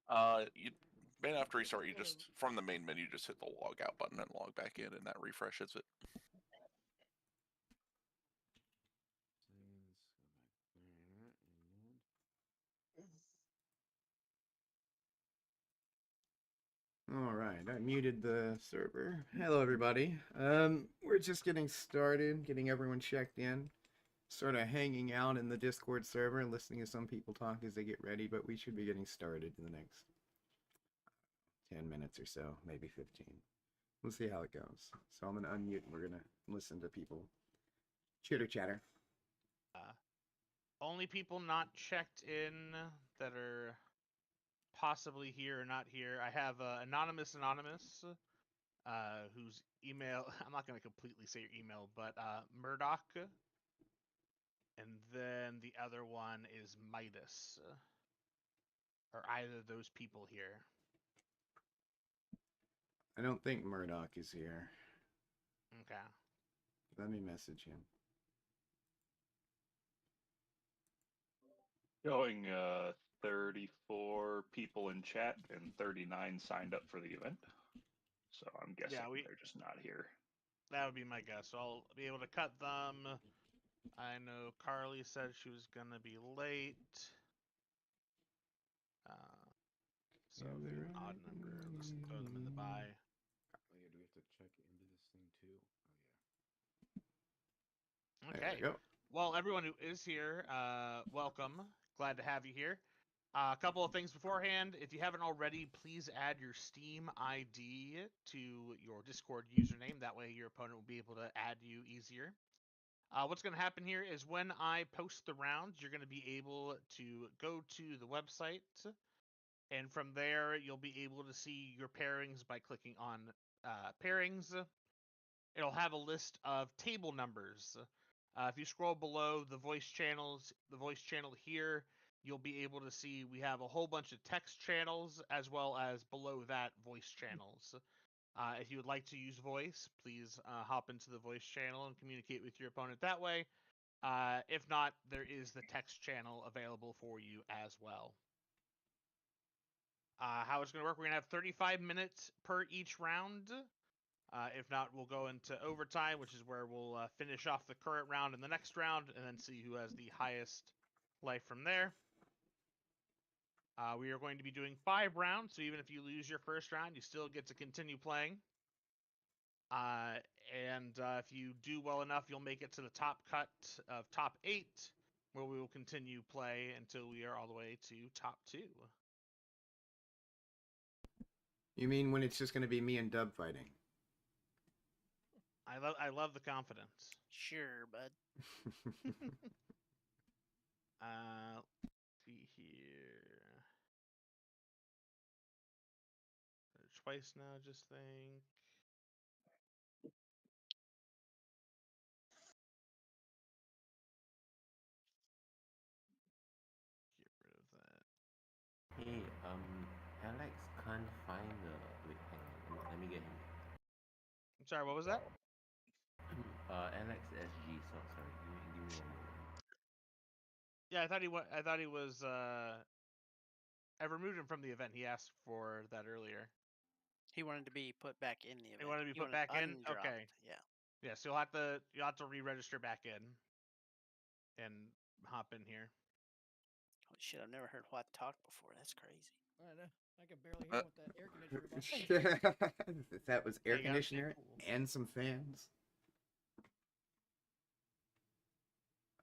Right after restart, you just from the main menu, just hit the log out button and log back in, and that refreshes it. All right, I muted the server. Hello, everybody. We're just getting started, getting everyone checked in, sort of hanging out in the Discord server and listening to some people talk as they get ready, but we should be getting started in the next 10 minutes or so, maybe 15. We'll see how it goes. So I'm going to unmute and we're going to listen to people chitter chatter. Only people not checked in that are possibly here or not here. I have Anonymous, whose email, I'm not going to completely say your email, but Murdoch. And then the other one is Midas. Are either of those people here? I don't think Murdoch is here. Okay. Let me message him. Showing 34 people in chat and 39 signed up for the event. So I'm guessing they're just not here. That would be my guess. So I'll be able to cut them. I know Carly said she was going to be late. So if there's an odd number, let's throw them in the buy. Oh yeah, do we have to check into this thing too? Oh yeah. Okay. Well, everyone who is here, welcome. Glad to have you here. A couple of things beforehand. If you haven't already, please add your Steam ID to your Discord username. That way your opponent will be able to add you easier. What's going to happen here is when I post the rounds, you're going to be able to go to the website, and from there you'll be able to see your pairings by clicking on pairings. It'll have a list of table numbers. If you scroll below the voice channel here, you'll be able to see we have a whole bunch of text channels as well as below that voice channels. If you would like to use voice, please hop into the voice channel and communicate with your opponent that way. If not, there is the text channel available for you as well. How it's going to work, we're going to have 35 minutes per each round. If not, we'll go into overtime, which is where we'll finish off the current round in the next round, and then see who has the highest life from there. We are going to be doing 5 rounds, so even if you lose your first round, you still get to continue playing. If you do well enough, you'll make it to the top cut of top 8, where we will continue play until we are all the way to top 2. You mean when it's just going to be me and Dub fighting? I love the confidence. Sure, bud. Let's see here. Twice now, just think. Get rid of that. Hey, Alex can't find the. Wait, hang on. Let me get him. I'm sorry, what was that? Alex SG. Sorry. Give me 1 moment. Yeah, I thought he was. I removed him from the event. He asked for that earlier. He wanted to be put back in the event. He wanted to be put back in. Okay. Yeah. Yeah, so you'll have to re-register back in, and hop in here. Holy shit! I've never heard Watt talk before. That's crazy. I know. I can barely hear with that air conditioner. That was air conditioner and some fans.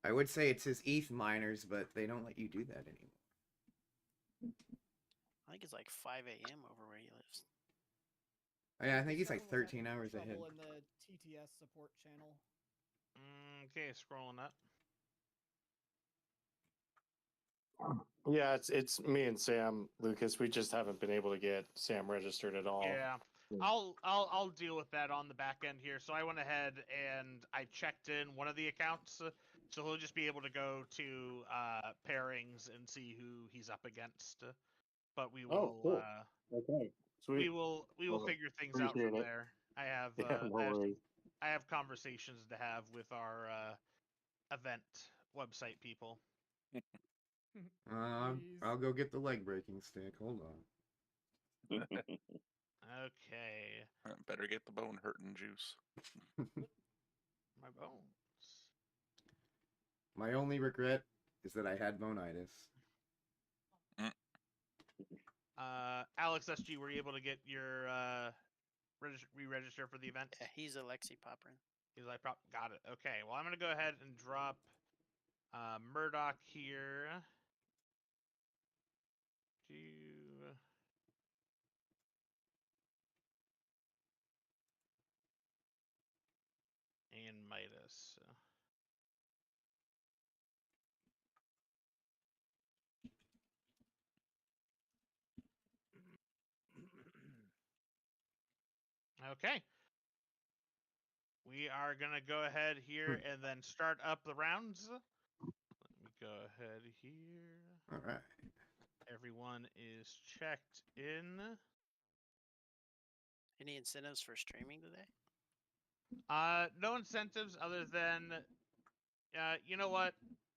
I would say it's his ETH miners, but they don't let you do that anymore. I think it's like 5 a.m. over where he lives. Oh, yeah, I think he's like 13 hours ahead. In the TTS support channel. Okay, scrolling up. Yeah, it's me and Sam, Lucas. We just haven't been able to get Sam registered at all. Yeah, I'll deal with that on the back end here. So I went ahead and I checked in one of the accounts, so he'll just be able to go to pairings and see who he's up against. But we will. Oh, cool. Okay. Sweet. We will figure things out from there. I have conversations to have with our event website people. Please. I'll go get the leg breaking stick. Hold on. Okay. Better get the bone hurting juice. My bones. My only regret is that I had bonitis. Alex SG, were you able to get your re-register for the event? Yeah, he's a Lexi Popperin. He's like, got it. Okay, well, I'm gonna go ahead and drop Murdoch here. And Midas. Okay. We are going to go ahead here and then start up the rounds. Let me go ahead here. All right. Everyone is checked in. Any incentives for streaming today? No incentives other than, you know what?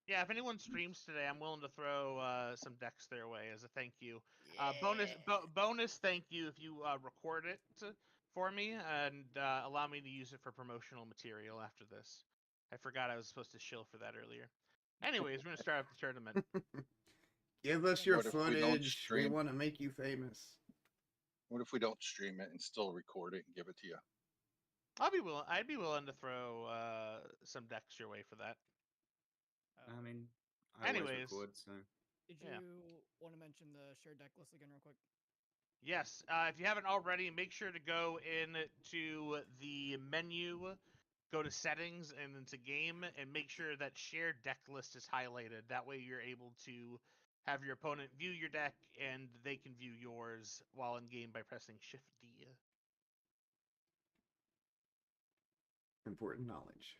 Yeah, if anyone streams today, I'm willing to throw some decks their way as a thank you. Yeah. Bonus thank you if you record it for me and allow me to use it for promotional material after this. I forgot I was supposed to shill for that earlier. Anyways, we're gonna start up the tournament. Give us your What if we don't footage. We stream? want to make you famous. What if we don't stream it and still record it and give it to you? I'd be willing to throw some decks your way for that. I mean, I always Anyways. record, so. Did you want to mention the shared deck list again real quick? Yes, if you haven't already, make sure to go into the menu, go to settings and into game, and make sure that shared deck list is highlighted. That way you're able to have your opponent view your deck and they can view yours while in game by pressing Shift D. Important knowledge.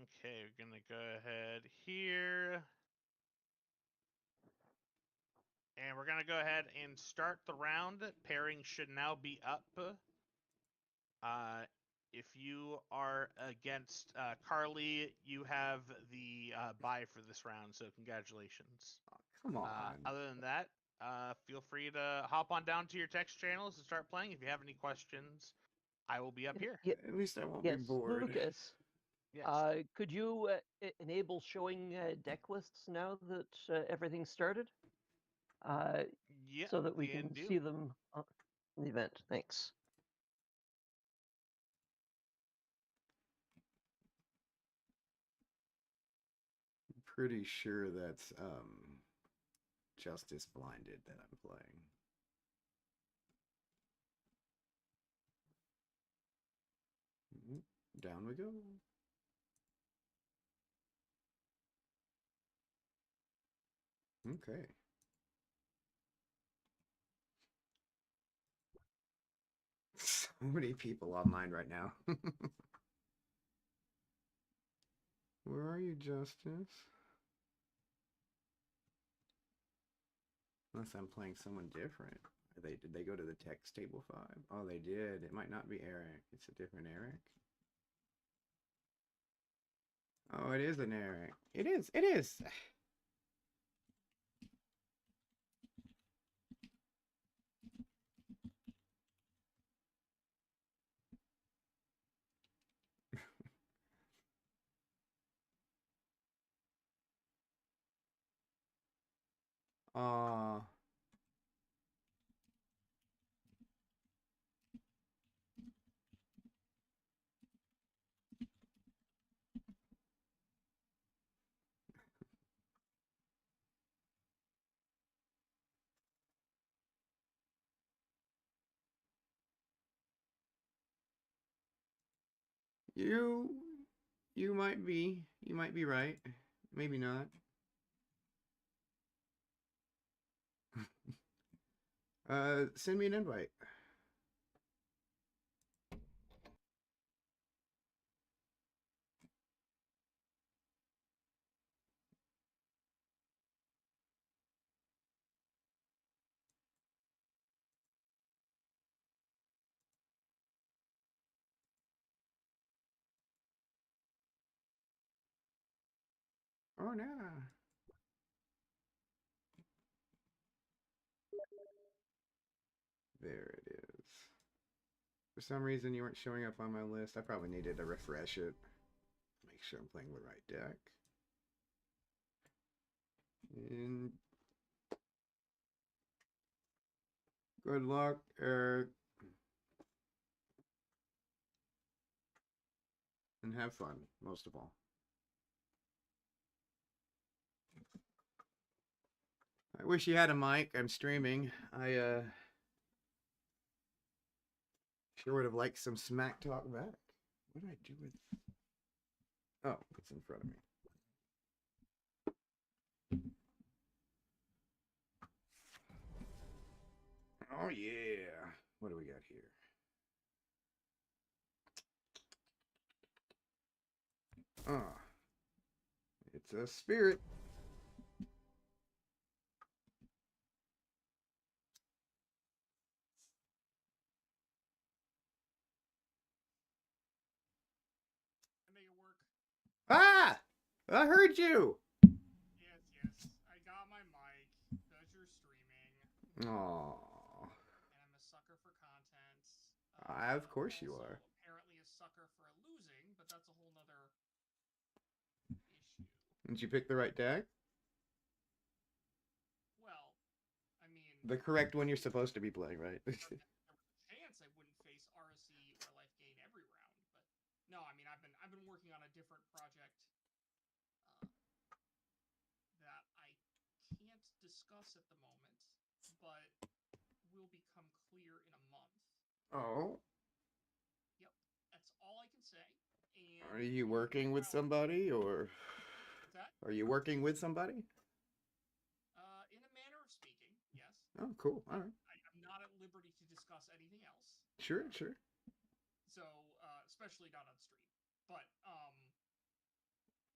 Okay, we're gonna go ahead here. And we're gonna go ahead and start the round. Pairing should now be up. If you are against Carly, you have the bye for this round, so congratulations. Oh, come on. Other than that, feel free to hop on down to your text channels and start playing. If you have any questions, I will be up here. At least I won't be bored. Lucas, Yes. could you enable showing deck lists now that everything's started? Yeah, so that we can see them in the event. Thanks. I'm pretty sure that's Justice Blinded that I'm playing. Down we go. Okay. So many people online right now. Where are you, Justice? Unless I'm playing someone different. Did they go to the text table 5? Oh, they did. It might not be Eric. It's a different Eric. Oh, it is an Eric. It is. It is. You might be right. Maybe not. Send me an invite. Oh no. There it is. For some reason, you weren't showing up on my list. I probably needed to refresh it. Make sure I'm playing the right deck. And good luck, Eric. And have fun, most of all. I wish you had a mic. I'm streaming. I sure would have liked some smack talk back. What did I do with... Oh, it's in front of me. Oh, yeah. What do we got here? Ah. It's a spirit. Ah! I heard you! Yes, I got my mic because you're streaming. Aww. And I'm a sucker for content. Of course you are. Apparently a sucker for losing, but that's a whole nother issue. Did you pick the right deck? Well, I mean... The correct one you're supposed to be playing, right? There was a chance I wouldn't face RSE or life gain every round, but... No, I mean, I've been working on a different project that I can't discuss at the moment, but will become clear in a month. Oh. Yep, that's all I can say. And Are you working with somebody, or... What's that? Are you working with somebody? In a manner of speaking, yes. Oh, cool. All right. I'm not at liberty to discuss anything else. Sure. So, especially not on stream. But,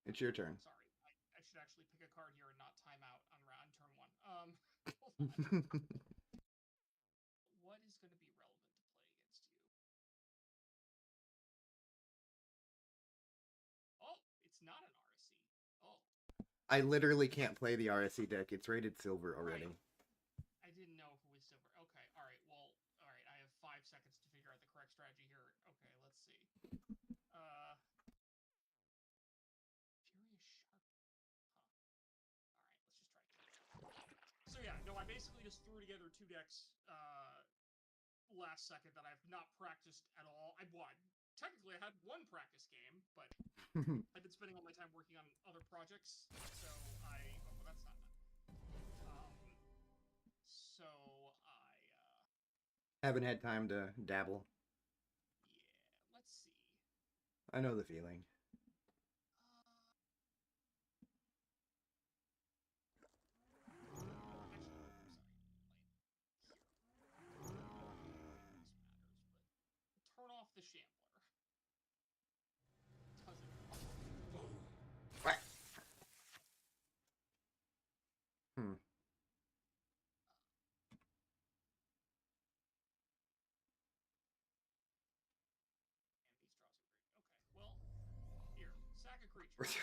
It's your turn. Sorry, I should actually pick a card here and not time out on turn 1. Hold on. What is going to be relevant to play against you? Oh, it's not an RSE. Oh. I literally can't play the RSE deck. It's rated silver already. Right. I didn't know if it was silver. Okay, alright, well, alright, I have 5 seconds to figure out the correct strategy here. Okay, let's see. Furious Sharp. Huh. Alright, let's just try it. So yeah, no, I basically just threw together 2 decks, last second that I've not practiced at all. Technically I had 1 practice game, but I've been spending all my time working on other projects, so that's not Haven't had time to dabble. Yeah, let's see. I know the feeling. Turn off the Shambler. What? Hmm.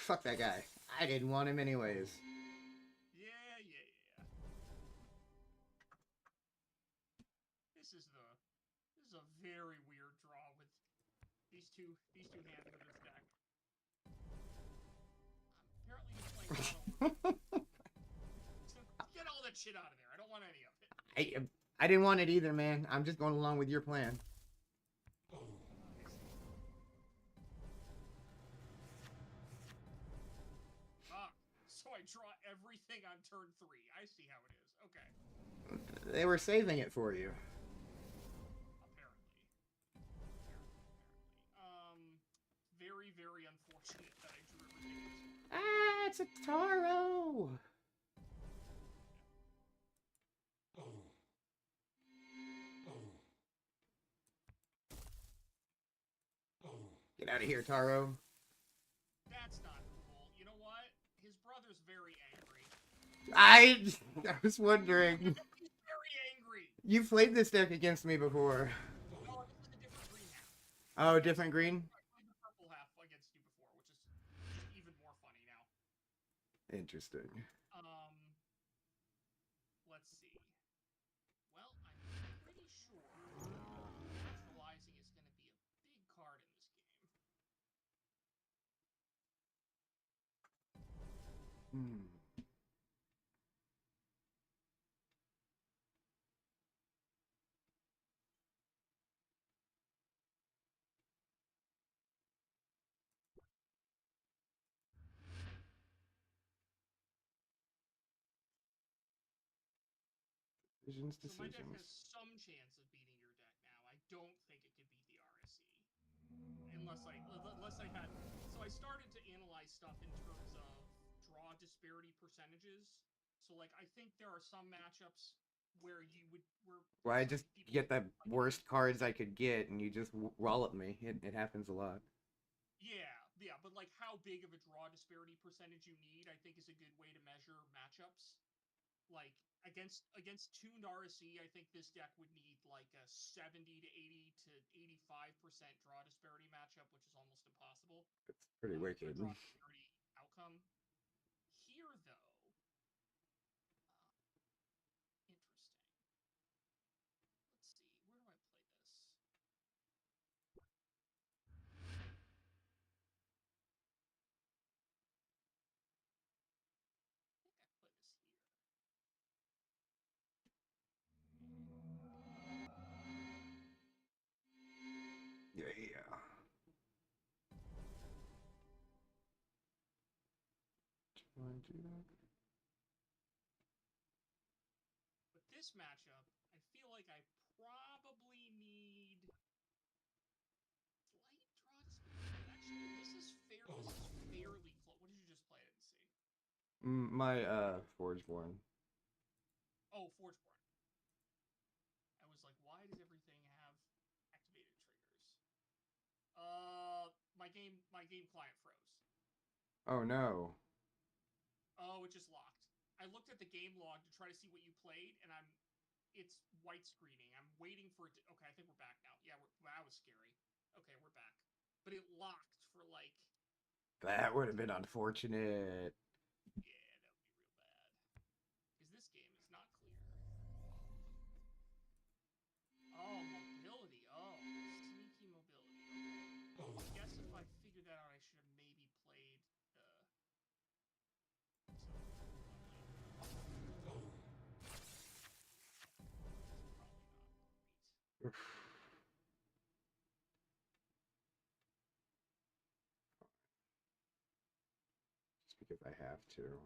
Fuck that guy. I didn't want him anyways. Yeah. This is a very weird draw with these two hands with this deck. Apparently he's playing Get all that shit out of there. I don't want any of it. I didn't want it either, man. I'm just going along with your plan. So I draw everything on turn 3. I see how it is. Okay. They were saving it for you. Apparently. Very, very unfortunate that I drew everything. Ah, it's a Taro! Get out of here, Taro. That's not cool. You know what? His brother's very angry. I was wondering. He's very angry. You've played this deck against me before. No, this is a different green half. Oh, different green? I played the purple half against you before, which is even more funny now. Interesting. Let's see. Well, I'm pretty sure Decisions, So my deck has decisions. some chance of beating your deck now. I don't think it could beat the RSE. Unless I had... So I started to analyze stuff in terms of draw disparity percentages. So, like, I think there are some matchups where you would... Well, I just get the worst cards I could get, and you just wallop me. It happens a lot. Yeah, but, like, how big of a draw disparity percentage you need, I think, is a good way to measure matchups. Like, against tuned RSE, I think this deck would need, like, a 70 to 80 to 85% draw disparity matchup, which is almost impossible. It's pretty wicked. Draw disparity outcome. Here, though, interesting. Let's see, where do I play this? Yeah. Try to do that. But this matchup, I feel like I probably need slight draw disparity. Actually, this is fairly close. What did you just play? I didn't see. My Forgeborn. Oh, Forgeborn. I was like, why does everything have activated triggers? My game client froze. Oh no. Oh, it just locked. I looked at the game log to try to see what you played, and it's white screening. I'm waiting for it to... Okay, I think we're back now. Yeah, that was scary. Okay, we're back. But it locked for, like... That would have been unfortunate. Yeah, that would be real bad. Because this game is not clear. Oh, mobility. Oh, sneaky mobility. Okay. I guess if I figured that out, I should have maybe played the... Just because I have to.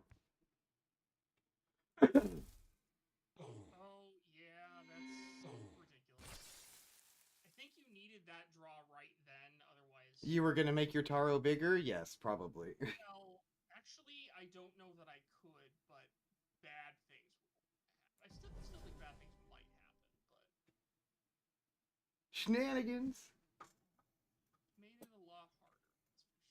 Oh, yeah, that's ridiculous. I think you needed that draw right then, otherwise... You were gonna make your Taro bigger? Yes, probably. Well, actually, I don't know that I could, but bad things will happen. I still think bad things might happen, but... Shenanigans! Made it a lot harder, that's for sure.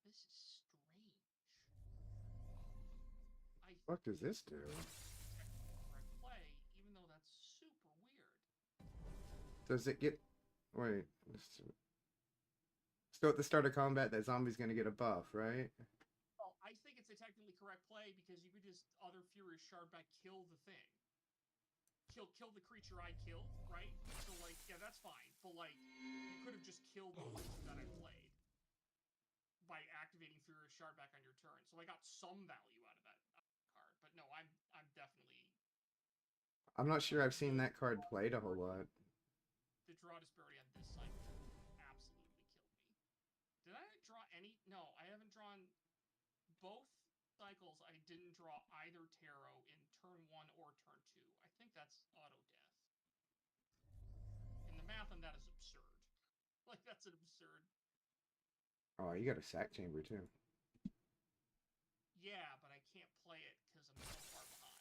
This is strange. What does this do? Correct play, even though that's super weird. Does it get... Wait. So at the start of combat, that zombie's gonna get a buff, right? Well, I think it's a technically correct play because you could just other Furious Shardback kill the thing. Kill the creature I killed, right? So, like, yeah, that's fine. But, like, you could have just killed the creature that I played by activating Furious Shardback on your turn. So I got some value out of that card. But no, I'm definitely... I'm not sure I've seen that card played a whole lot. The draw disparity on this cycle absolutely killed me. Did I draw any? No, I haven't drawn... Both cycles, I didn't draw either tarot in turn 1 or turn 2. I think that's auto-death. And the math on that is absurd. Like, that's an absurd... Oh, you got a sack chamber, too. Yeah, but I can't play it because I'm so far behind.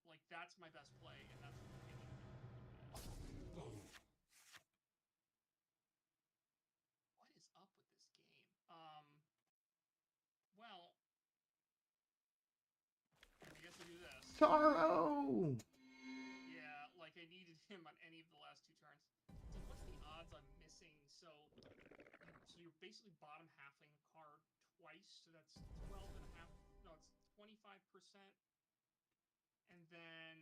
Like, that's my best play, and that's really, really bad. What is up with this game? Well, I guess I do this. Taro! Yeah, like I needed him on any of the last 2 turns. So what's the odds I'm missing? So you're basically bottom halfing a card twice, so that's 12.5. No, it's 25%. And then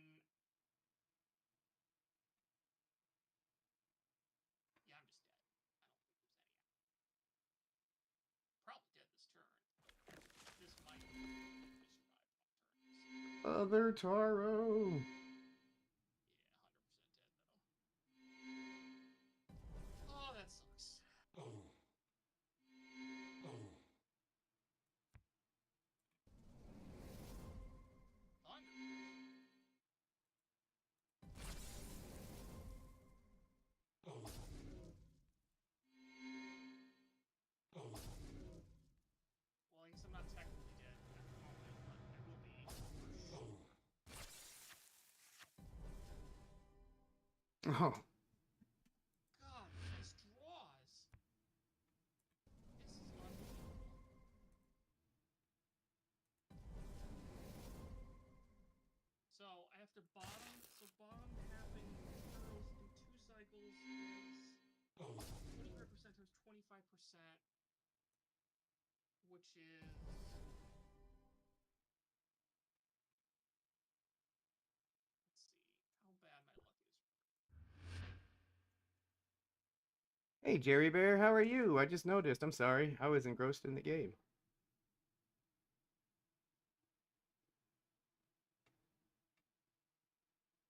Brother Taro. Oh, that sucks. Well, I guess I'm not technically dead at the moment, but I will be. Oh. God, these draws. This is unbelievable. So I have to bottom. So bottom halving turtles in 2 cycles is 25% times 25%, which is. Let's see, how bad my luck is. Hey, Jerry Bear, how are you? I just noticed. I'm sorry. I was engrossed in the game.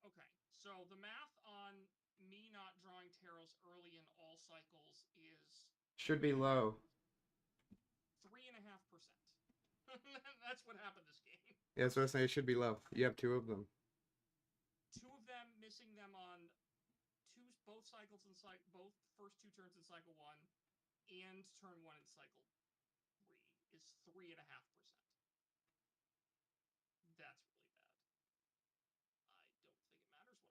Okay, so the math on me not drawing taros early in all cycles is Should be low. 3.5%. That's what happened this game. Yeah, that's what I was saying. It should be low. You have 2 of them. 2 of them, missing them on both cycles in both first 2 turns in cycle 1 and turn 1 in cycle 3 is 3.5%. That's really bad. I don't think it matters what I play, but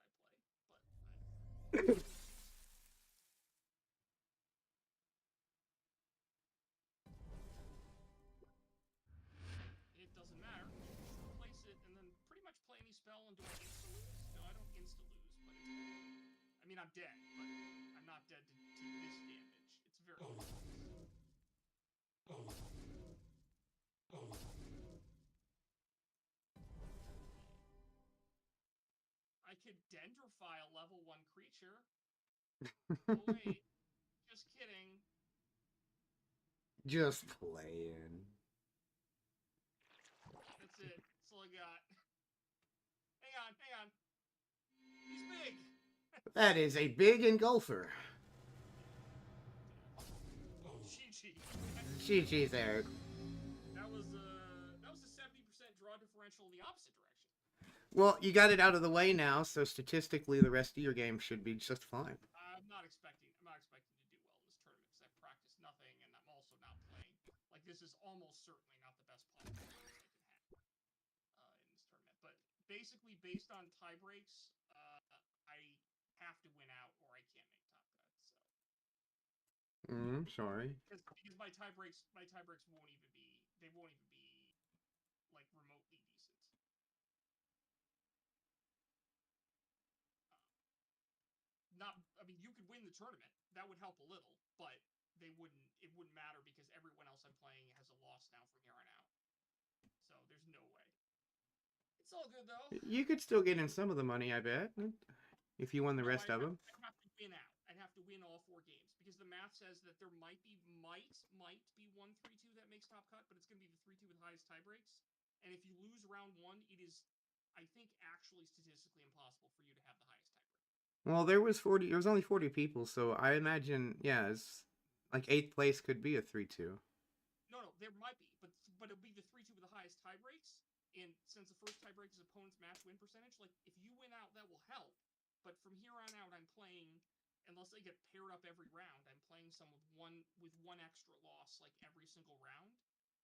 it doesn't matter. Just replace it and then pretty much play any spell. And do I insta-lose? No, I don't insta-lose, but it's cool. I mean, I'm dead, but I'm not dead to this damage. It's very close. I could dendrify a level 1 creature. Oh, wait. Just kidding. Just playing. That's it. That's all I got. Hang on. He's big. That is a big engulfer. GG's, Eric. That was a 70% draw differential in the opposite direction. Well, you got it out of the way now, so statistically the rest of your game should be just fine. I'm not expecting to do well in this tournament because I've practiced nothing and I'm also not playing. Like, this is almost certainly not the best possible choice I can have in this tournament. But basically, based on tie breaks, I have to win out or I can't make top cut. So. Sorry. Because my tie breaks won't even be like remotely decent. I mean, you could win the tournament. That would help a little, but it wouldn't matter because everyone else I'm playing has a loss now from here on out. So there's no way. It's all good though. You could still get in some of the money, I bet, if you won the rest of them. I'd have to win out. I'd have to win all 4 games because the math says that there might be 1 3-2 that makes top cut, but it's going to be the 3-2 with highest tie breaks. And if you lose round 1, it is, I think, actually statistically impossible for you to have the highest tie break. Well, there was only 40 people, so I imagine, yeah, it's like 8th place could be a 3-2. No, there might be, but it'll be the 3-2 with the highest tie breaks. And since the first tie break is opponent's match win percentage, like if you win out, that will help. But from here on out, I'm playing, unless they get paired up every round, I'm playing some with one extra loss like every single round.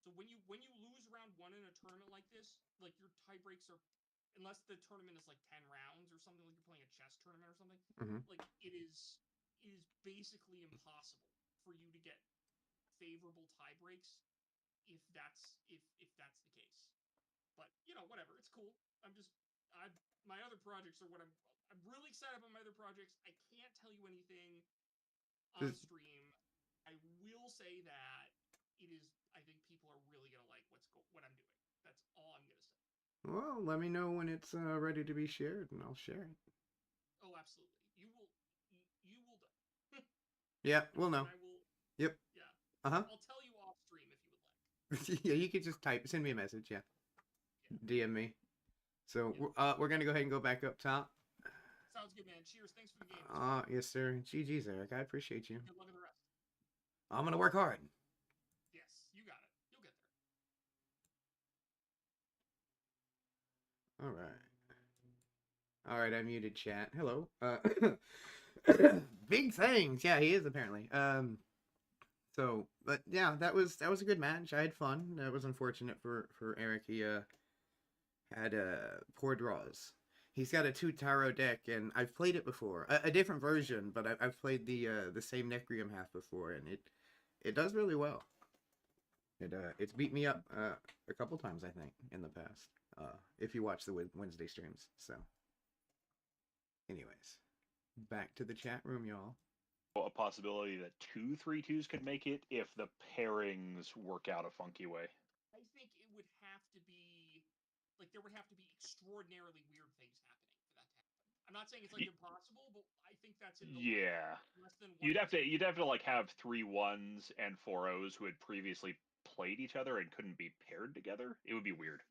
So when you lose round 1 in a tournament like this, like your tie breaks are, unless the tournament is like 10 rounds or something, like you're playing a chess tournament or something, like it is basically impossible for you to get favorable tie breaks if that's the case. But whatever, it's cool. My other projects are what I'm really excited about. My other projects, I can't tell you anything on stream. I will say that it is. I think people are really gonna like what I'm doing. That's all I'm gonna say. Well, let me know when it's ready to be shared, and I'll share it. Oh, absolutely. You will know. Yeah, we'll know. Yep. Yeah. Uh-huh. I'll tell you off stream if you would like. Yeah, you could just send me a message, yeah. DM me. So we're gonna go ahead and go back up top. Sounds good, man. Cheers. Thanks for the game. Yes, sir. GG's, Eric. I appreciate you. Good luck with the rest. I'm gonna work hard. Yes, you got it. You'll get there. All right. All right, I muted chat. Hello. Big things. Yeah, he is apparently. So, but yeah, that was a good match. I had fun. That was unfortunate for Eric. He had poor draws. He's got a 2 tarot deck, and I've played it before. A different version, but I've played the same Necrium half before, and it does really well. It's beat me up a couple times, I think, in the past. If you watch the Wednesday streams. So, anyways, back to the chat room, y'all. A possibility that 2 3-2s could make it if the pairings work out a funky way. I think it would have to be like there would have to be extraordinarily weird things happening for that to happen. I'm not saying it's like impossible, but I think that's in the less than 1%. You'd have to like have 3 1s and 4 0s who had previously played each other and couldn't be paired together. It would be weird.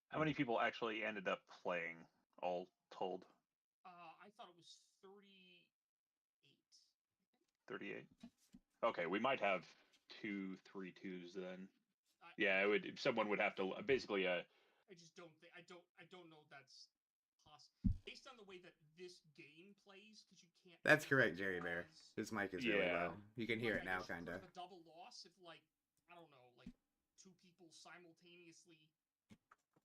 How many people actually ended up playing, all told? I thought it was 38. 38? Okay, we might have 2 3-2s then. Yeah, it would. Someone would have to basically. I just don't think I don't know that's possible based on the way that this game plays because you can't. That's correct, Jerry Bear. His mic is really low. You can hear it now, kind of. A double loss if like I don't know, like 2 people simultaneously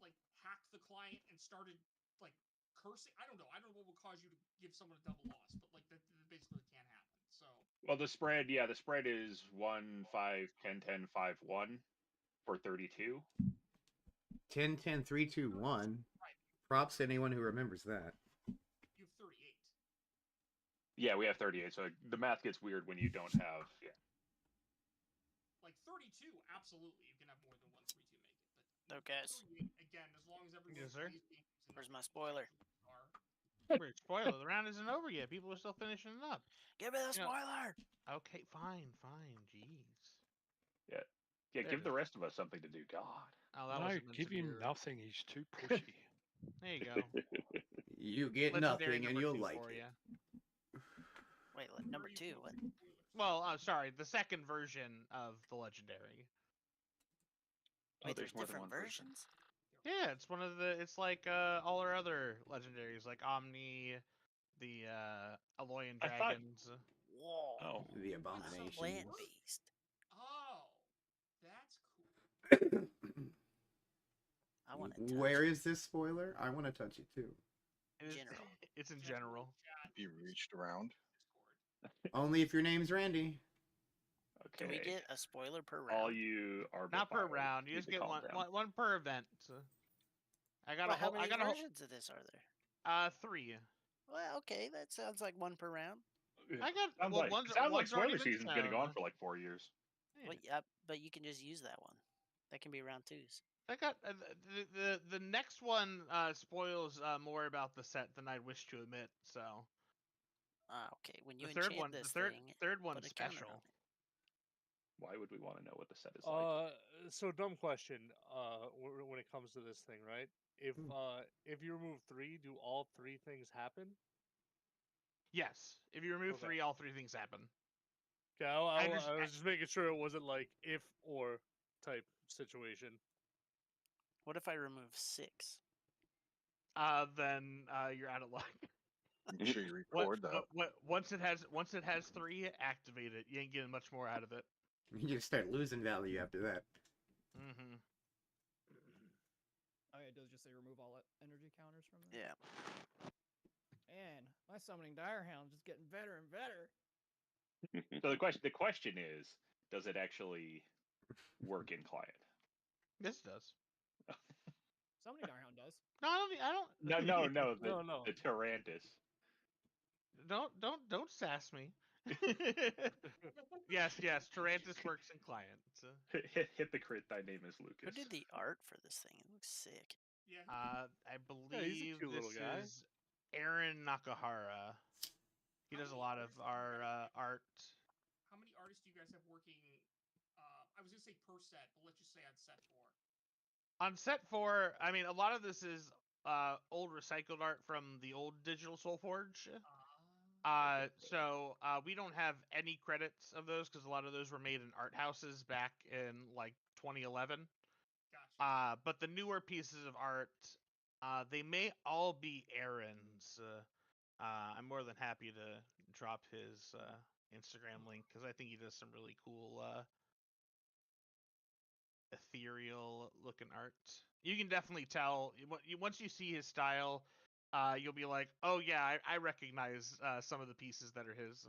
like hacked the client and started like cursing. I don't know. I don't know what would cause you to give someone a double loss, but like that basically can't happen. So. Well, the spread is 1 5 10 10 5 1 for 32. 10 10 3 2 1. Right. Props to anyone who remembers that. You have 38. Yeah, we have 38. So the math gets weird when you don't have. Yeah. Like 32, absolutely, you can have more than 1 3 2 make it. But okay. Again, as long as everyone yes, sir. Where's my spoiler? Spoiler. The round isn't over yet. People are still finishing it up. Give me the spoiler. Okay, fine. Jeez. Yeah. Yeah, give the rest of us something to do. God. Oh, that no, give him nothing. He's too pushy. There you go. You get Legendary nothing, and you'll like it. Wait, number 2. What? Well, I'm sorry. The second version of the legendary. Wait, there's different versions. Yeah, it's one of the. It's like all our other legendaries, like Omni, the Aloyan Dragons. Whoa. Oh, the Abominations. Plant Beast. Oh, that's cool. I want to. Where is this spoiler? I want to touch it too. It's in general. Be reached around. Only if your name's Randy. Okay. Can we get a spoiler per round? All you are not per round. You just get one per event. I got how many versions of this are there? 3. Well, okay, that sounds like 1 per round. Sounds like spoiler season's been going on for like 4 years. Yeah. Well, yeah, but you can just use that one. That can be round 2s. I got the next one spoils more about the set than I wish to admit. So. Okay. When you the third enchant one, this the third one's special. Why would we want to know what the set is like? So dumb question. When it comes to this thing, right? If you remove 3, do all 3 things happen? Yes. If you remove 3, all 3 things happen. Okay, I was just making sure it wasn't like if or type situation. What if I remove 6? Then you're out of luck. Make sure you record that. Once it has 3, activate it. You ain't getting much more out of it. You just start losing value after that. Mm-hmm. Oh, yeah, it does just say remove all energy counters from there? Yeah. Man, my summoning Dire Hound is just getting better and better. So the question is, does it actually work in client? This does. Summoning Dire Hound does. No, I don't. No. The Tyrannus. Don't sass me. Yes, Tarantus works in clients. Hypocrite, thy name is Lucas. Who did the art for this thing? It looks sick. Yeah. I believe this is Aaron Nakahara. He does a lot of our art. How many artists do you guys have working? I was gonna say per set, but let's just say on set 4. On set 4, I mean, a lot of this is old recycled art from the old digital SOLFORGE. So we don't have any credits of those because a lot of those were made in art houses back in like 2011. Gotcha. But the newer pieces of art, they may all be Aaron's. I'm more than happy to drop his Instagram link because I think he does some really cool ethereal looking art. You can definitely tell once you see his style. You'll be like, oh yeah, I recognize some of the pieces that are his.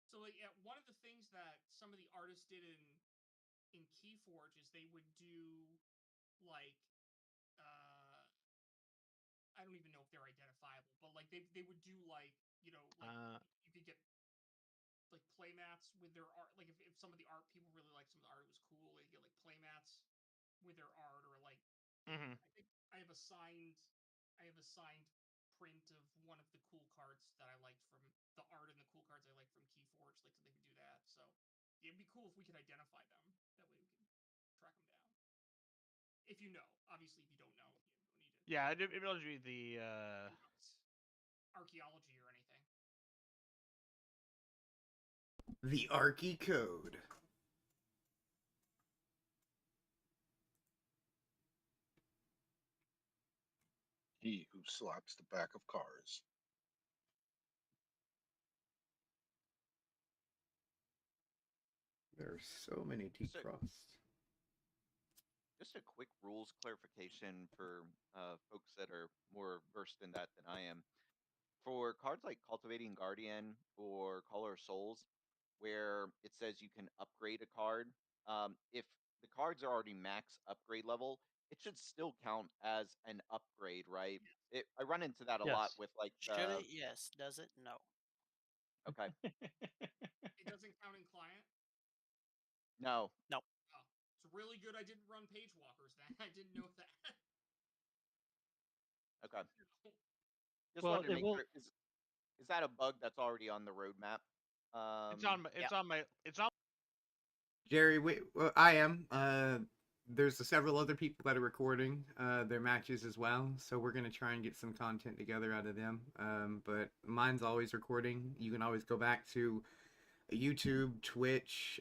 So like, yeah, one of the things that some of the artists did in Keyforge is they would do like I don't even know if they're identifiable, but like they would do like, you know, like you could get like playmats with their art. Like if some of the art people really like some of the art, it was cool. They get like playmats with their art, or like I think I have a signed print of one of the cool cards that I liked from the art and the cool cards I liked from Keyforge. Like, so they could do that. So it'd be cool if we could identify them. That way we can track them down. If you know, obviously, if you don't know, you don't need to. Yeah, it'll be the archaeology or anything. The Archie Code. He who slaps the back of cars. There are so many T-Crossed. Just a quick rules clarification for folks that are more versed in that than I am. For cards like Cultivating Guardian or Caller of Souls, where it says you can upgrade a card, if the cards are already max upgrade level, it should still count as an upgrade, right? I run into that a lot with like Should it? Yes. Does it? No. Okay. It doesn't count in client? No. No. Oh, it's really good I didn't run Page Walkers then. I didn't know that. Okay. Just wanted to make sure. Is that a bug that's already on the roadmap? It's on. Jerry, I am. There's several other people that are recording their matches as well, so we're gonna try and get some content together out of them. But mine's always recording. You can always go back to YouTube, Twitch,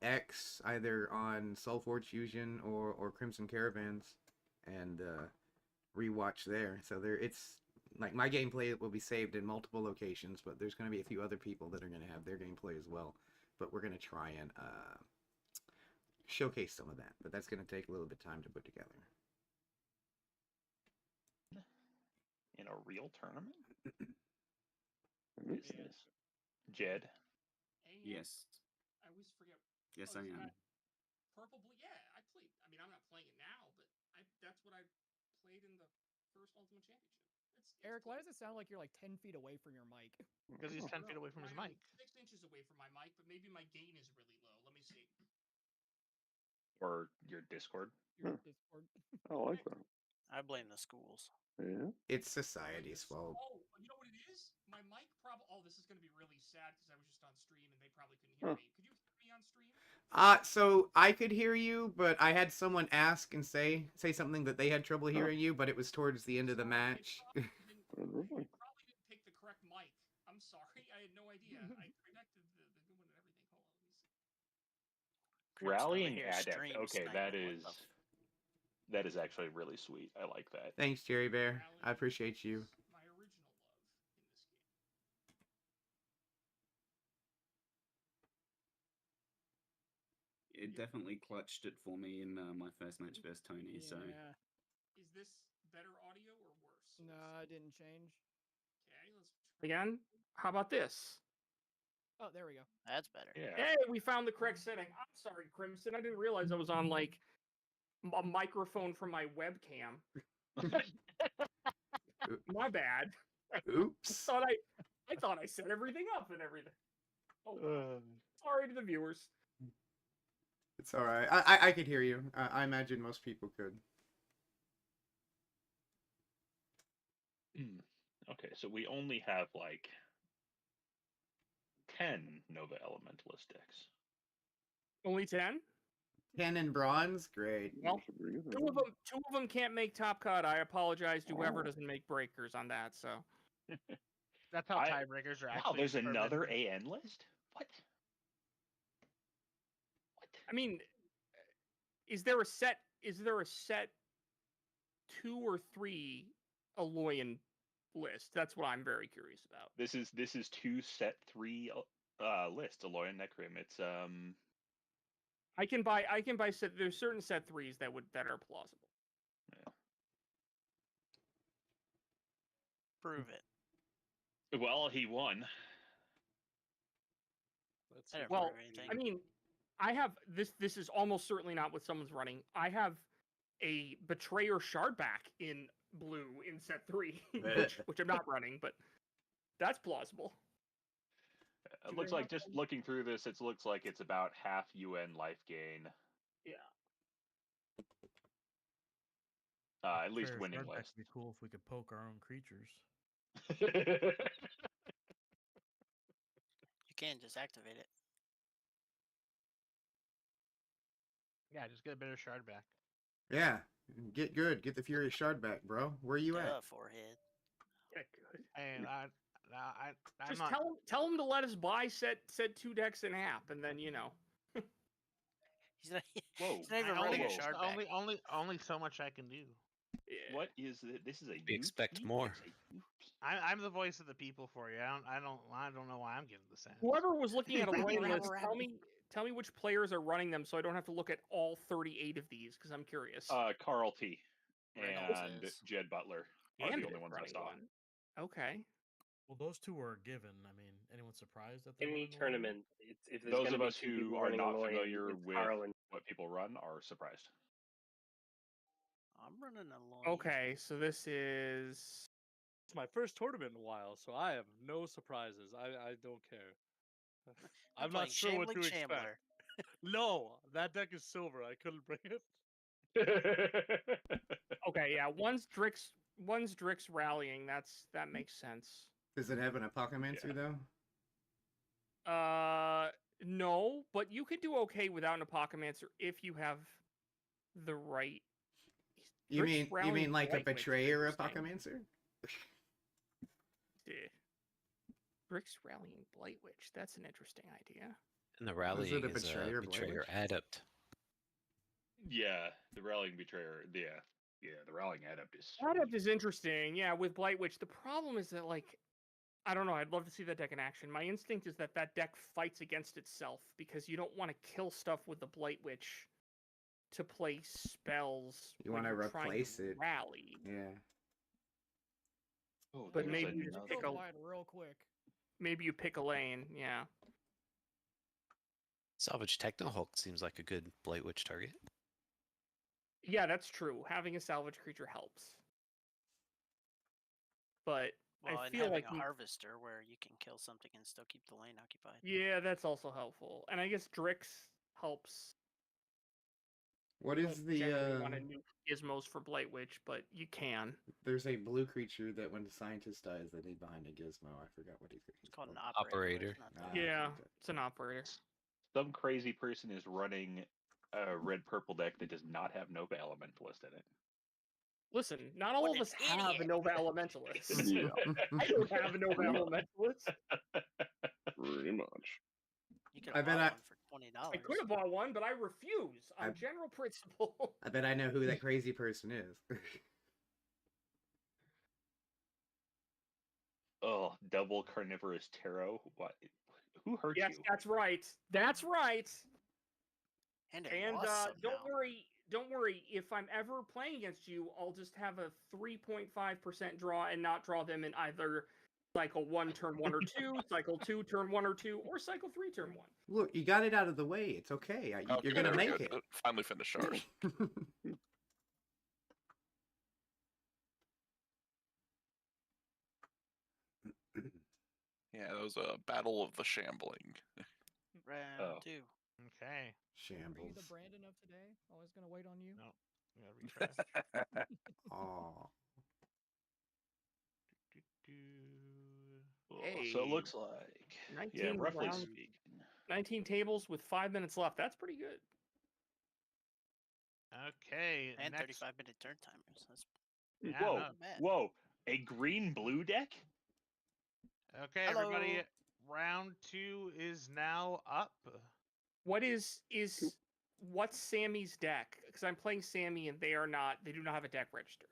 X, either on SOLFORGE Fusion or Crimson Caravans, and rewatch there. So it's like my gameplay will be saved in multiple locations, but there's going to be a few other people that are going to have their gameplay as well. But we're going to try and showcase some of that, but that's going to take a little bit of time to put together. In a real tournament? What is this? Jed? Yes. I always forget. Yes, I am. Purple Blue, yeah, I played. I mean, I'm not playing it now, but that's what I played in the first Ultimate Championship. Eric, why does it sound like you're like 10 feet away from your mic? Because he's 10 feet away from his mic. 6 inches away from my mic, but maybe my gain is really low. Let me see. Or your Discord. Your Discord. I like that. I blame the schools. Yeah. It's society's fault. Oh, you know what it is? My mic probably. Oh, this is going to be really sad because I was just on stream and they probably couldn't hear me. Could you hear me on stream? So I could hear you, but I had someone ask and say something that they had trouble hearing you, but it was towards the end of the match. You probably didn't pick the correct mic. I'm sorry, I had no idea. I connected the good one and everything. Hold on, let me see. Rallying Adept. Okay, that is actually really sweet. I like that. Thanks, Jerry Bear. I appreciate you. My original love in this game. It definitely clutched it for me in my first match versus Tony. So. Is this better audio or worse? No, it didn't change. Okay, let's try again. How about this? Oh, there we go. That's better. Yeah. Hey, we found the correct setting. I'm sorry, Crimson. I didn't realize I was on like a microphone from my webcam. My bad. Oops. I I thought I set everything up and everything. Oh, wow. Sorry to the viewers. It's all right. I could hear you. I imagine most people could. Okay, so we only have like 10 Nova Elementalist decks. Only 10? 10 in bronze? Great. Well, two of them can't make top cut. I apologize to whoever doesn't make breakers on that, so. That's how tiebreakers are actually. Wow, there's determined. another AN list? What? I mean, is there a set 2 or 3 Aloyan list? That's what I'm very curious about. This is 2 set 3 lists, Aloyan Necrim. It's I can buy set. There's certain set 3s that are plausible. Yeah. Prove it. Well, he won. Well, I mean, I have this. This is almost certainly not what someone's running. I have a Betrayer Shardback in blue in set 3, which I'm not running, but that's plausible. It looks like, just looking through this, it looks like it's about half UN life gain. Yeah. At least winning list. It'd be cool if we could poke our own creatures. You can just activate it. Yeah, just get a bit of shard back. Yeah. Get good. Get the Furious Shard back, bro. Where you at? Forehead. Get good. And I'm Just not... tell him to let us buy set 2 decks in half, and then, you know. He's not Whoa. He's not even running a shard back. Only so much I can do. Yeah. What is it? This is a We expect more. I'm the voice of the people for you. I don't know why I'm getting the sense. Whoever was looking at a lane list, tell me which players are running them, so I don't have to look at all 38 of these, because I'm curious. Carl T. Reynolds and is. Jed Butler are And the only ones I running saw. one. Okay. Well, those two were given. I mean, anyone surprised that they Any weren't in the tournament, if there's Those gonna of be us two who people are running not Alolan, familiar it's with Carl and what people run are surprised. I'm running along. Okay, so this is. It's my first tournament in a while, so I have no surprises. I don't care. I'm not sure what to expect. No, that deck is silver. I couldn't bring it. Okay, yeah, one's Drix rallying. That makes sense. Does it have an Apocalypser though? No, but you could do okay without an Apocalypser if you have the right. You mean like a Betrayer Apocalypser? Yeah. Drix rallying Blight Witch. That's an interesting idea. And the rallying a is Betrayer a Betrayer Adept. Yeah, the Rallying Betrayer. Yeah, the Rallying Adept is. Adept is interesting. Yeah, with Blight Witch. The problem is that, like, I don't know. I'd love to see that deck in action. My instinct is that deck fights against itself because you don't want to kill stuff with the Blight Witch to play spells. You want to replace it. Rally. Yeah. Oh, but maybe you just pick a real quick. Maybe you pick a lane. Yeah. Salvage Techno Hulk seems like a good Blight Witch target. Yeah, that's true. Having a salvage creature helps. But I feel like a harvester where you can kill something and still keep the lane occupied. Yeah, that's also helpful. And I guess Drix helps. What is the want to nuke gizmos for Blight Witch, but you can. There's a blue creature that when the scientist dies they leave behind a gizmo. I forgot what he's called. An operator. Yeah, it's an operator. Some crazy person is running a red-purple deck that does not have Nova Elementalist in it. Listen, not all of us have a Nova Elementalist. Yeah. I don't have a Nova Elementalist. Pretty much. You could I have bet bought one for $20. I could have bought one, but I refuse on general principle. I bet I know who that crazy person is. Oh, double carnivorous tarot. What? Who hurt yes, you? that's right. That's right. And don't worry. If I'm ever playing against you, I'll just have a 3.5% draw and not draw them in either cycle 1, turn 1 or 2, cycle 2, turn 1 or 2, or cycle 3, turn 1. Look, you got it out of the way. It's okay. You're gonna make it. Finally finished ours. Yeah, that was a battle of the shambling. Round 2. Okay. Shambles. Are you the Brandon of today? Always gonna wait on you? No. You gotta retry. Aw. Hey. So it looks like 19 roughly rounds. speaking. 19 tables with 5 minutes left. That's pretty good. Okay. And next... 35-minute turn timers. That's Whoa, not bad. whoa! A green-blue deck? Okay, Hello. everybody. Round 2 is now up. What's Sammy's deck? Because I'm playing Sammy and they do not have a deck registered.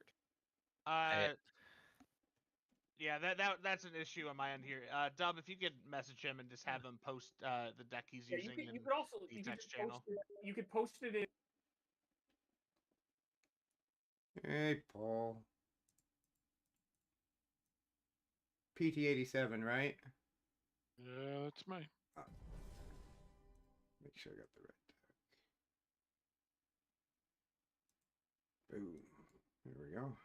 Yeah, that's an issue on my end here. Dub, if you could message him and just have him post the deck he's using You could also the text channel. You could post it in. Hey, Paul. PT87, right? Yeah, that's me. Make sure I got the right deck. Boom. There we go.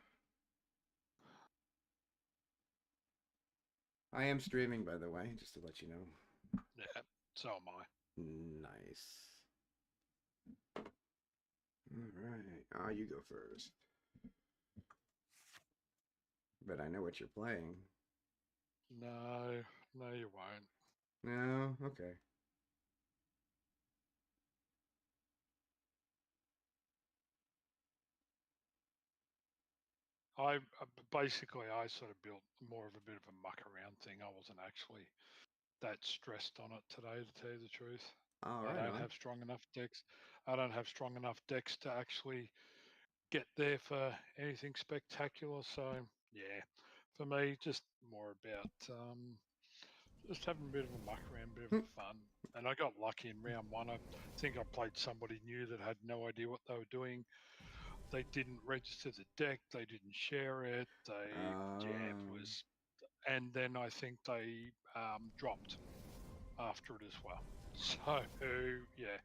I am streaming, by the way, just to let you know. Yeah, so am I. Nice. Alright. You go first. But I know what you're playing. No, you won't. No? Okay. I sort of built more of a bit of a muck around thing. I wasn't actually that stressed on it today, to tell you the truth. I don't have strong enough decks. I don't have strong enough decks to actually get there for anything spectacular. So yeah, for me, just more about just having a bit of a muck around, a bit of fun. And I got lucky in round 1. I think I played somebody new that had no idea what they were doing. They didn't register the deck. They didn't share it. It was, and then I think they dropped after it as well. So yeah,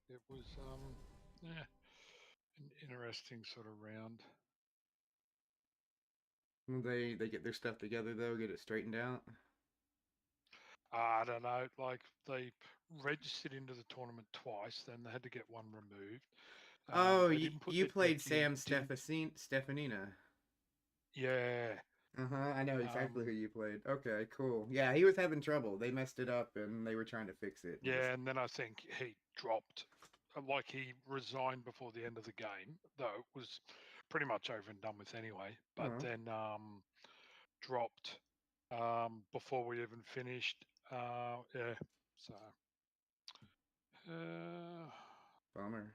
it was an interesting sort of round. They get their stuff together though, get it straightened out. I don't know. Like they registered into the tournament twice, then they had to get one removed. You played Sam Stefanina. Yeah. I know exactly who you played. Okay, cool. Yeah, he was having trouble. They messed it up and they were trying to fix it. Yeah, and then I think he dropped. Like he resigned before the end of the game, though it was pretty much over and done with anyway. But then dropped before we even finished. Yeah, so bummer.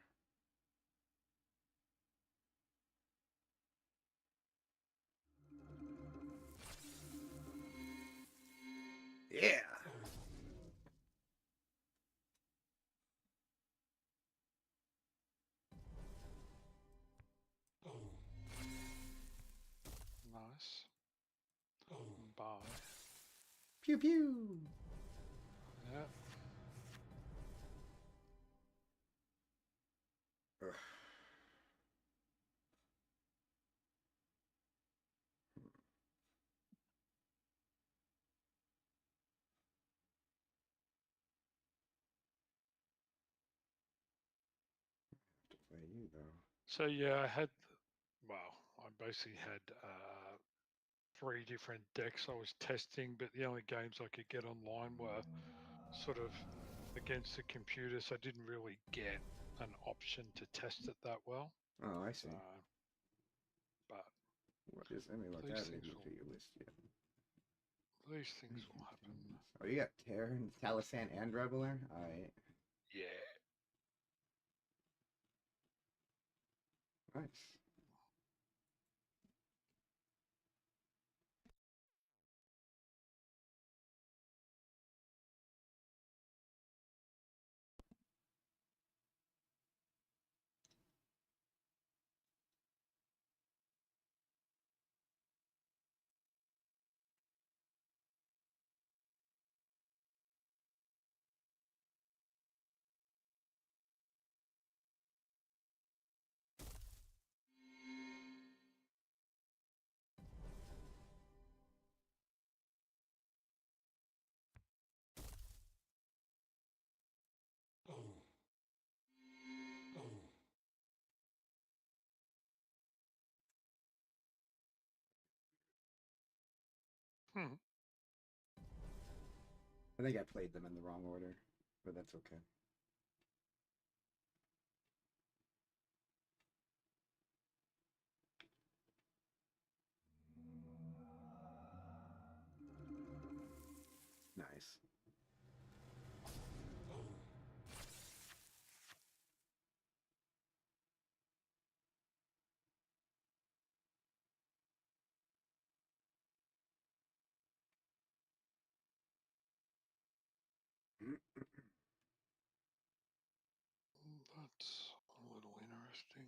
Yeah. Nice. Bye. Pew pew. Yeah. Ugh. Play you though. So yeah, I basically had 3 different decks I was testing, but the only games I could get online were sort of against the computer, so I didn't really get an option to test it that well. Oh, I see. But what is? Let me look at it to your list yet. These things will happen. Oh, you got Terran, Taliesin, and Reveler? Alright. Yeah. Nice. I think I played them in the wrong order, but that's okay. Nice. That's a little interesting.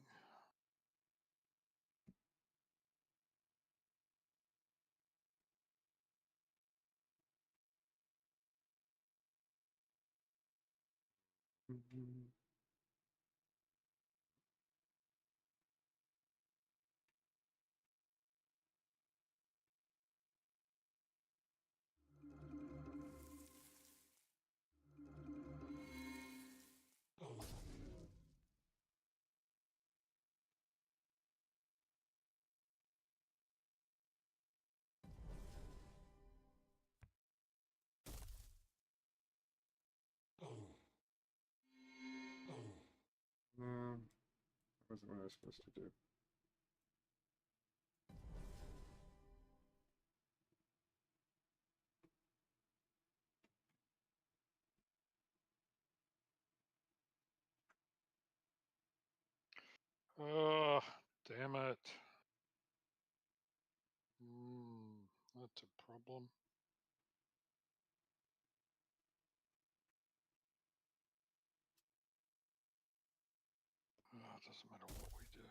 That wasn't what I was supposed to do. Oh, damn it. That's a problem. Oh, it doesn't matter what we do.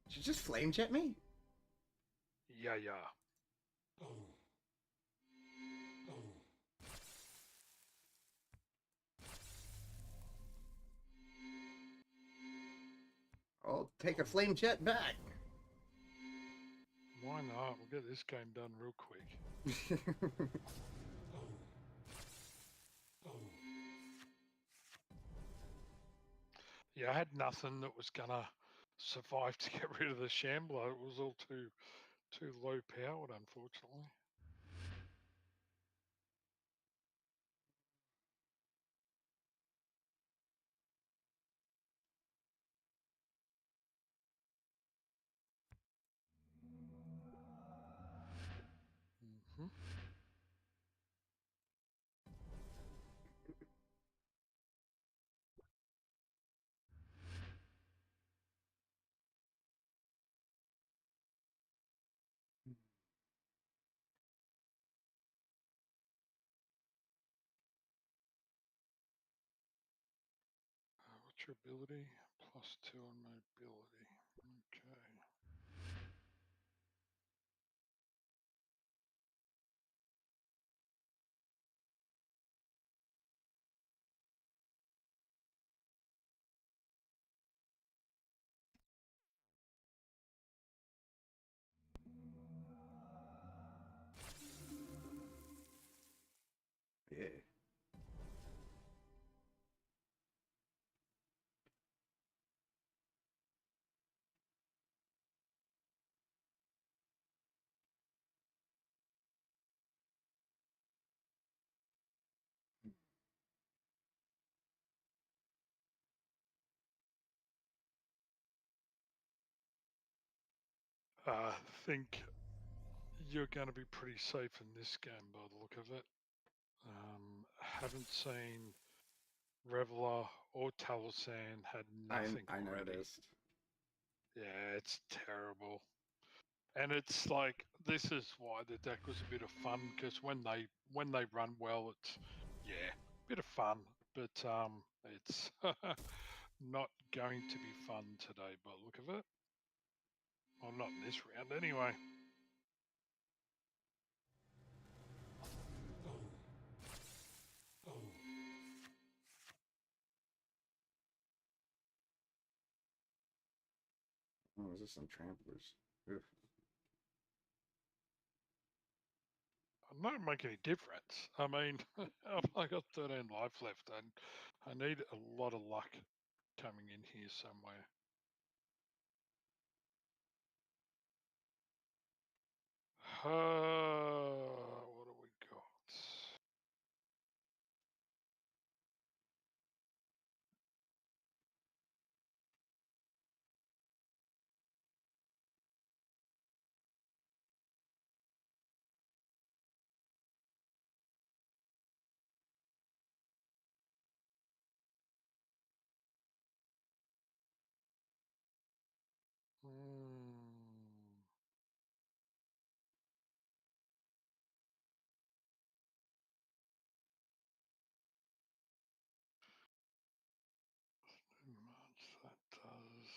Did you just flame jet me? Yeah. I'll take a flame jet back. Why not? We'll get this game done real quick. Yeah, I had nothing that was gonna survive to get rid of the Shambler. It was all too low powered, unfortunately. What's your ability? +2 on mobility. Okay. Yeah. I think you're going to be pretty safe in this game by the look of it. Haven't seen Reveler or Talasan had nothing I already. noticed. Yeah, it's terrible. And it's like, this is why the deck was a bit of fun, because when they run well, it's, yeah, a bit of fun. But it's not going to be fun today by the look of it. Well, not in this round anyway. Oh, is this some tramplers? Ugh. not make any difference. I mean, I got 13 life left, and I need a lot of luck coming in here somewhere. What do we got? That does.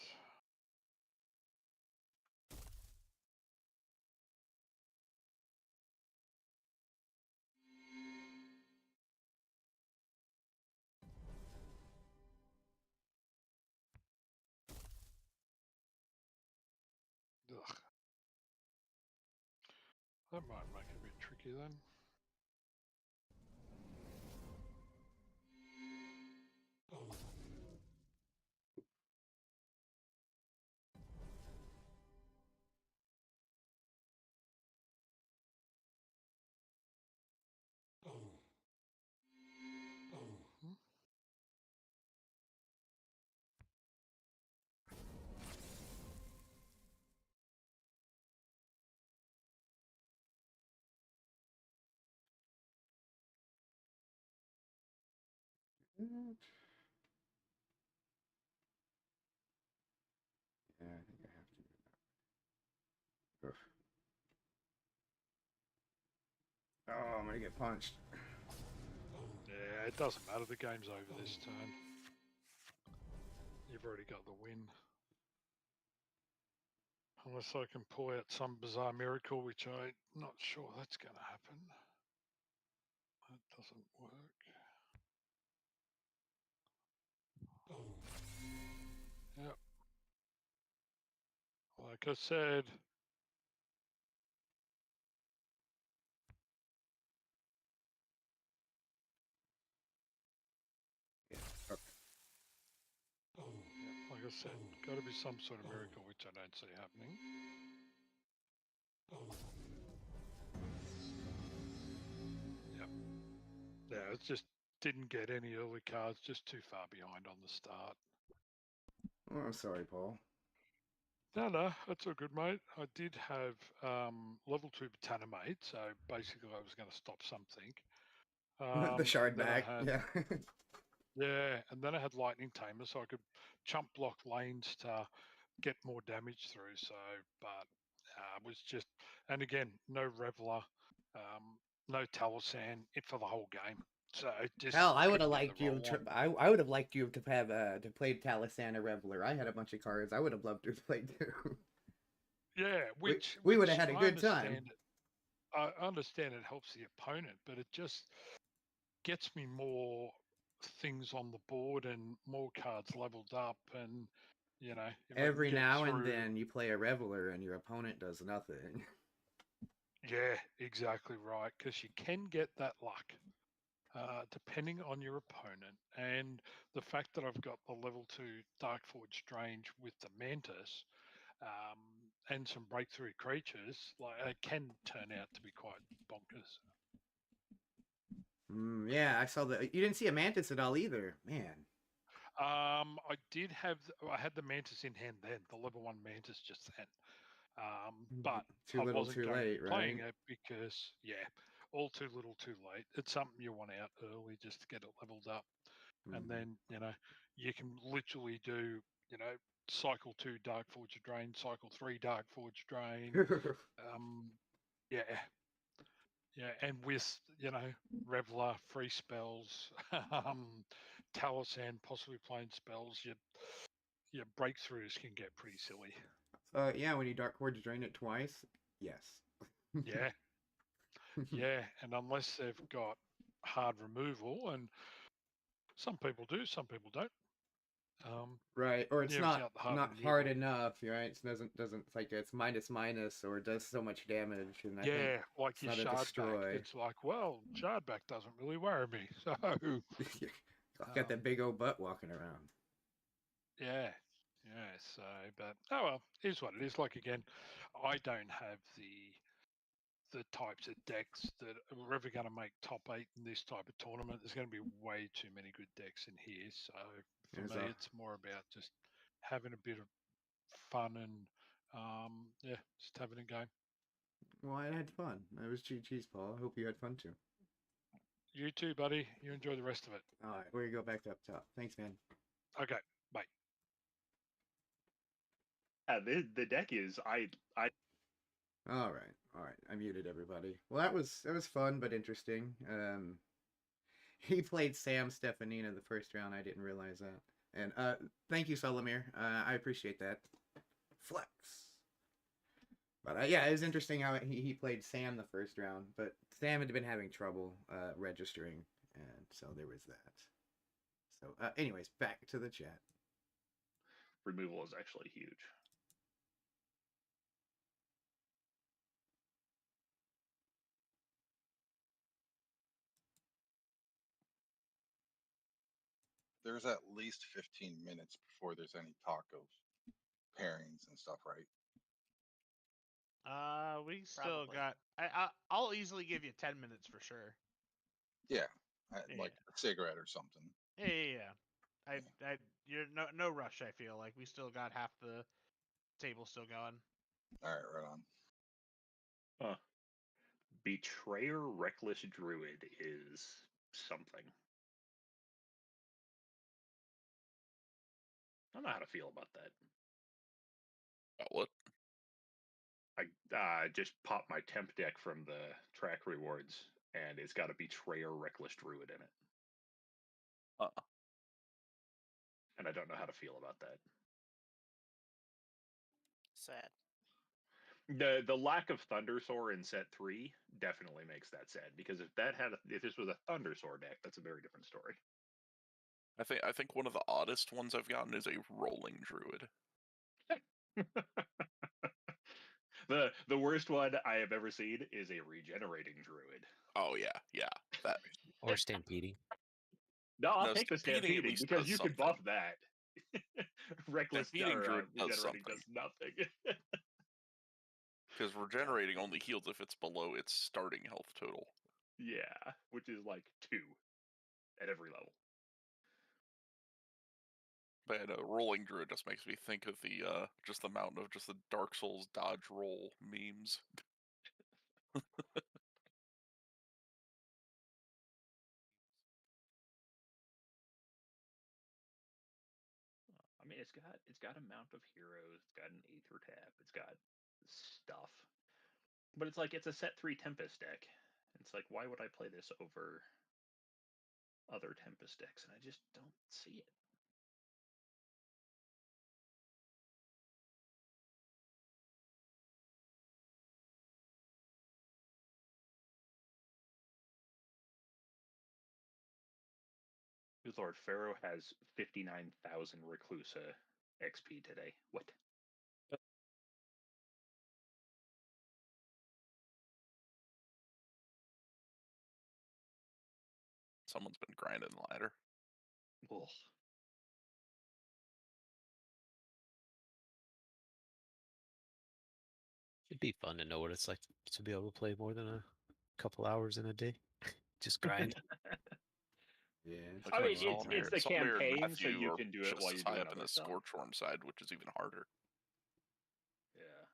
Ugh. That might make it a bit tricky then. Yeah, I think I have to do that. Oof. Oh, I'm gonna get punched. Yeah, it doesn't matter. The game's over this turn. You've already got the win. Unless I can pull out some bizarre miracle, which I'm not sure that's going to happen. That doesn't work. Yep. Like I said, like I said, got to be some sort of miracle, which I don't see happening. Yep. Yeah, it just didn't get any early cards, just too far behind on the start. Oh, I'm sorry, Paul. No, that's all good, mate. I did have level 2 Botanimate, so basically I was going to stop something. The shard back, yeah. Yeah, and then I had Lightning Tamer, so I could chump block lanes to get more damage through. So, but it was just, and again, no Reveler, no Talasan for the whole game. So just hell, I would have liked you. I would have liked you to have to play Talasana Reveler. I had a bunch of cards. I would have loved to have played too. Yeah, we would have had a good time. I understand it helps the opponent, but it just gets me more things on the board and more cards leveled up, and you know, every now and then you play a Reveler and your opponent does nothing. Yeah, exactly right, because you can get that luck depending on your opponent, and the fact that I've got the level 2 Darkforged Strange with the Mantis and some breakthrough creatures, like it can turn out to be quite bonkers. Yeah, I saw the. You didn't see a Mantis at all either, man. I had the Mantis in hand then, the level 1 Mantis just then. But too little, too late, right? Playing it because, yeah, all too little, too late. It's something you want out early just to get it leveled up. And then, you know, you can literally do, you know, cycle 2 Darkforged Drain, cycle 3 Darkforged Drain. Yeah. Yeah, and with, you know, Reveler, free spells, Talasan, possibly playing spells, your breakthroughs can get pretty silly. Yeah, when you Darkforged Drain it twice, yes. Yeah. Yeah, and unless they've got hard removal, and some people do, some people don't. Right, or it's yeah, not without the not hardened hard vehicle. enough, right? It doesn't it's like it's minus or does so much damage, and I think Yeah, like it's your not a shard back. destroy. It's like, well, shard back doesn't really worry me. So Got that big old butt walking around. yeah. So, but oh well, here's what it is. Like again, I don't have the types of decks that are ever going to make top 8 in this type of tournament. There's going to be way too many good decks in here. So for me, it's more about just having a bit of fun and just having a game. Well, I had fun. I was GG's, Paul. I hope you had fun too. You too, buddy. You enjoy the rest of it. All right, we're gonna go back up top. Thanks, man. Okay, bye. The deck is I. All right. I muted everybody. Well, that was fun but interesting. He played Sam Stefanina the first round. I didn't realize that. And thank you, Solomir. I appreciate that. Flex. But yeah, it was interesting how he played Sam the first round. But Sam had been having trouble registering, and so there was that. So, anyways, back to the chat. Removal is actually huge. There's at least 15 minutes before there's any talk of pairings and stuff, right? We still got. I'll easily give you 10 minutes for sure. Yeah, like a cigarette or something. Yeah. You're no rush. I feel like we still got half the table still going. All right, right on. Betrayer Reckless Druid is something. I don't know how to feel about that. What? I just popped my temp deck from the track rewards, and it's got a Betrayer Reckless Druid in it. And I don't know how to feel about that. Sad. The lack of Thundersoar in set 3 definitely makes that sad, because if this was a Thundersoar deck, that's a very different story. I think one of the oddest ones I've gotten is a Rolling Druid. The worst one I have ever seen is a Regenerating Druid. Oh yeah, that. Or Stampeding. No, I'll take the Stampeding because you can buff that. Reckless Stampeding Druid Regenerating does nothing. Because Regenerating only heals if it's below its starting health total. Yeah, which is like 2 at every level. But Rolling Druid just makes me think of just the mountain of just the Dark Souls dodge roll memes. I mean, it's got a Mount of Heroes, it's got an Aether Tap, it's got stuff. But it's like, it's a set 3 Tempest deck. It's like, why would I play this over other Tempest decks? And I just don't see it. Good Lord, Pharaoh has 59,000 Reclusa XP today. What? Someone's been grinding ladder. Ugh. It'd be fun to know what it's like to be able to play more than a couple hours in a day. Just grind. Yeah. I mean, it's the campaign, so you can do it while you're doing up in other the stuff. Scorchworm side, which is even harder. Yeah.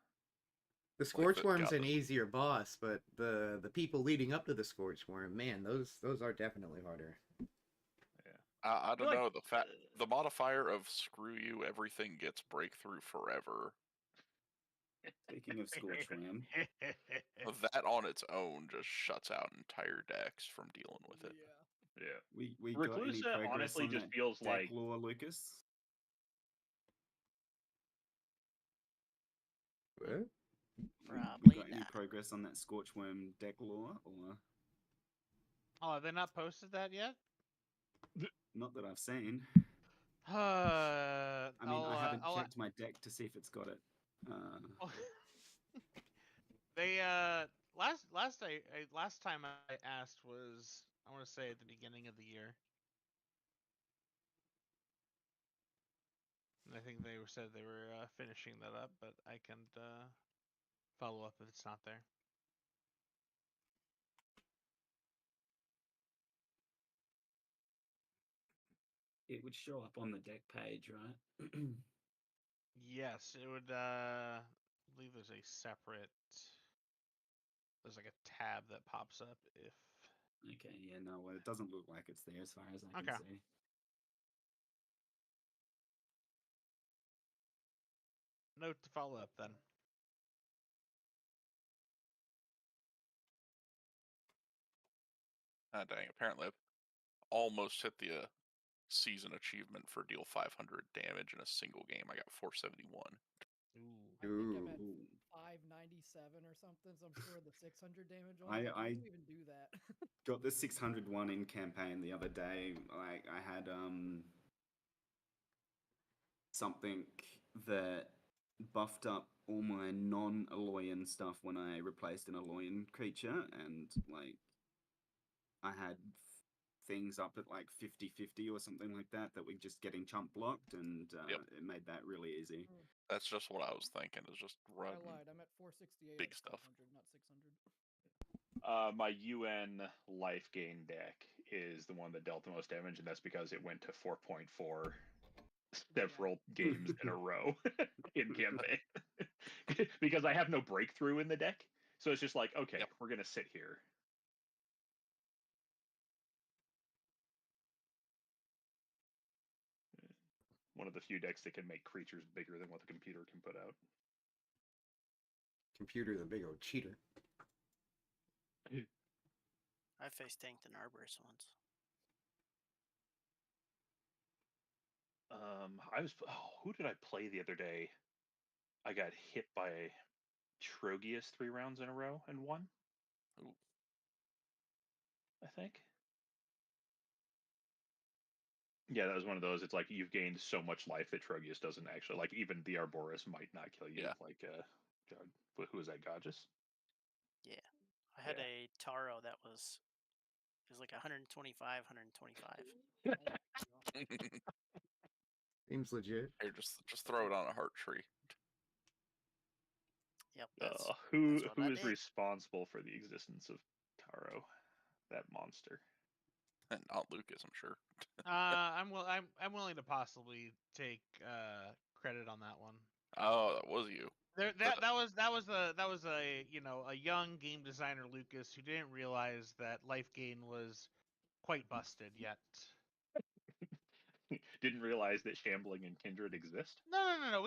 The Scorchworm's an easier boss, but the people leading up to the Scorchworm, man, those are definitely harder. I don't know, the modifier of screw you, everything gets breakthrough forever. Speaking of Scorchworm, that on its own just shuts out entire decks from dealing with it. Yeah. We got any Reclusa progress honestly on just that feels deck like lore, Lucas? What? We got any progress on that Scorchworm deck lore, or? Oh, have they not posted that yet? Not that I've seen. I mean, I haven't checked my deck to see if it's got it. They last time I asked was, I want to say, at the beginning of the year. And I think they said they were finishing that up, but I can follow up if it's not there. It would show up on the deck page, right? Yes, it would. I believe there's a separate. There's like a tab that pops up if. Okay, yeah, no, well, it doesn't look like it's there as far as I can see. Note to follow up then. Ah, dang, apparently I've almost hit the season achievement for deal 500 damage in a single game. I got 471. I think I'm at 597 or something, so I'm sure the 600 damage on it. I didn't even do that. Got the 601 in campaign the other day. Like, I had something that buffed up all my non-Aloyan stuff when I replaced an Aloyan creature, and like I had things up at like 50-50 or something like that that were just getting chump blocked, and it made that really easy. That's just what I was thinking. Is just run. I lied. I'm at 468. Big stuff. 500, not 600. My UN life gain deck is the one that dealt the most damage, and that's because it went to 4.4 several games in a row in campaign. Because I have no breakthrough in the deck, so it's just like, okay, we're gonna sit here. One of the few decks that can make creatures bigger than what the computer can put out. Computer, the big old cheater. I faced tanked and arborist once. Who did I play the other day? I got hit by Trogius 3 rounds in a row and won. Ooh. I think. Yeah, that was one of those. It's like you've gained so much life that Trogius doesn't actually, like, even the Arboreus might not kill you. Yeah. Like, God, who was that? Gorgeous? Yeah. I had a Taro that was like 125, 125. Seems legit. Here, just throw it on a heart tree. Yep. Who is responsible for the existence of Taro? That monster. Not Lucas, I'm sure. I'm willing to possibly take credit on that one. Oh, that was you. That was a young game designer, Lucas, who didn't realize that life gain was quite busted yet. Didn't realize that Shambling and Kindred exist. No.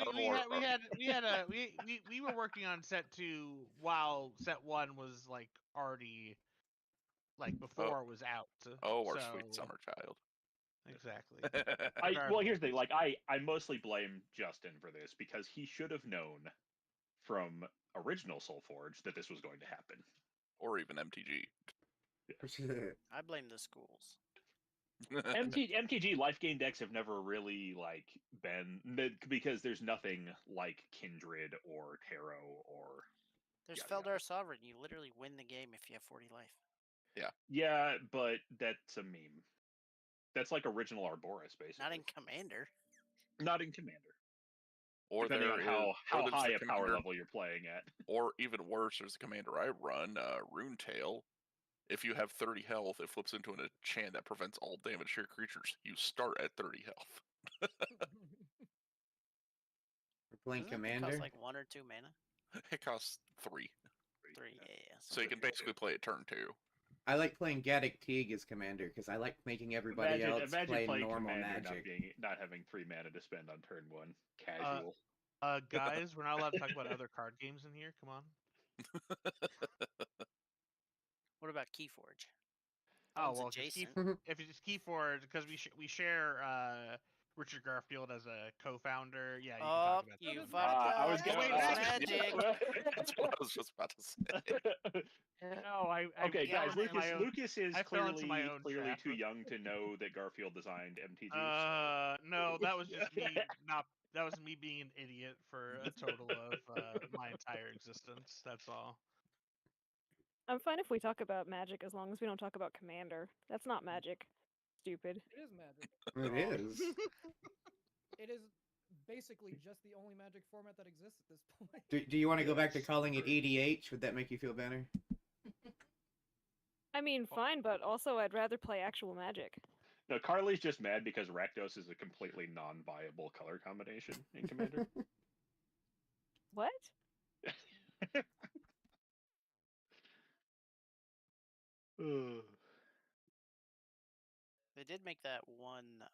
We were working on set 2 while set 1 was like already before it was out. Our sweet summer child. Exactly. Well, here's the thing. Like, I mostly blame Justin for this because he should have known from original SOLFORGE that this was going to happen, or even MTG. I blame the schools. MTG life gain decks have never really been, because there's nothing like Kindred or Tarot or. There's Feldar Sovereign. You literally win the game if you have 40 life. Yeah, but that's a meme. That's like original Arboreus, basically. Not in Commander. Not in Commander. Or depending on how high a power level you're playing at. Or even worse, there's the commander I run, Rune Tail. If you have 30 health, it flips into an enchant that prevents all damage to your creatures. You start at 30 health. We're playing Commander? It costs like 1 or 2 mana? It costs 3. 3, yeah. So you can basically play it turn 2. I like playing Gaddock Teague as Commander because I like making everybody else play normal magic. Not having 3 mana to spend on turn 1. Casual. Guys, we're not allowed to talk about other card games in here. Come on. What about Keyforge? Oh well, if it's Keyforge, because we share Richard Garfield as a co-founder. Yeah, you can Oh, talk about you that. fucked up. I was getting Magic. That's what I was just about to say. No, I okay, fell guys. into my own- Lucas is I fell into my own clearly trap. too young to know that Garfield designed MTG. No, that was just me not. That was me being an idiot for a total of my entire existence. That's all. I'm fine if we talk about Magic as long as we don't talk about Commander. That's not Magic. Stupid. It is Magic. It is. It is basically just the only Magic format that exists at this point. Do you want to go back to calling it EDH? Would that make you feel better? I mean, fine, but also I'd rather play actual Magic. No, Carly's just mad because Rakdos is a completely non-viable color combination in Commander. What? They did make that one.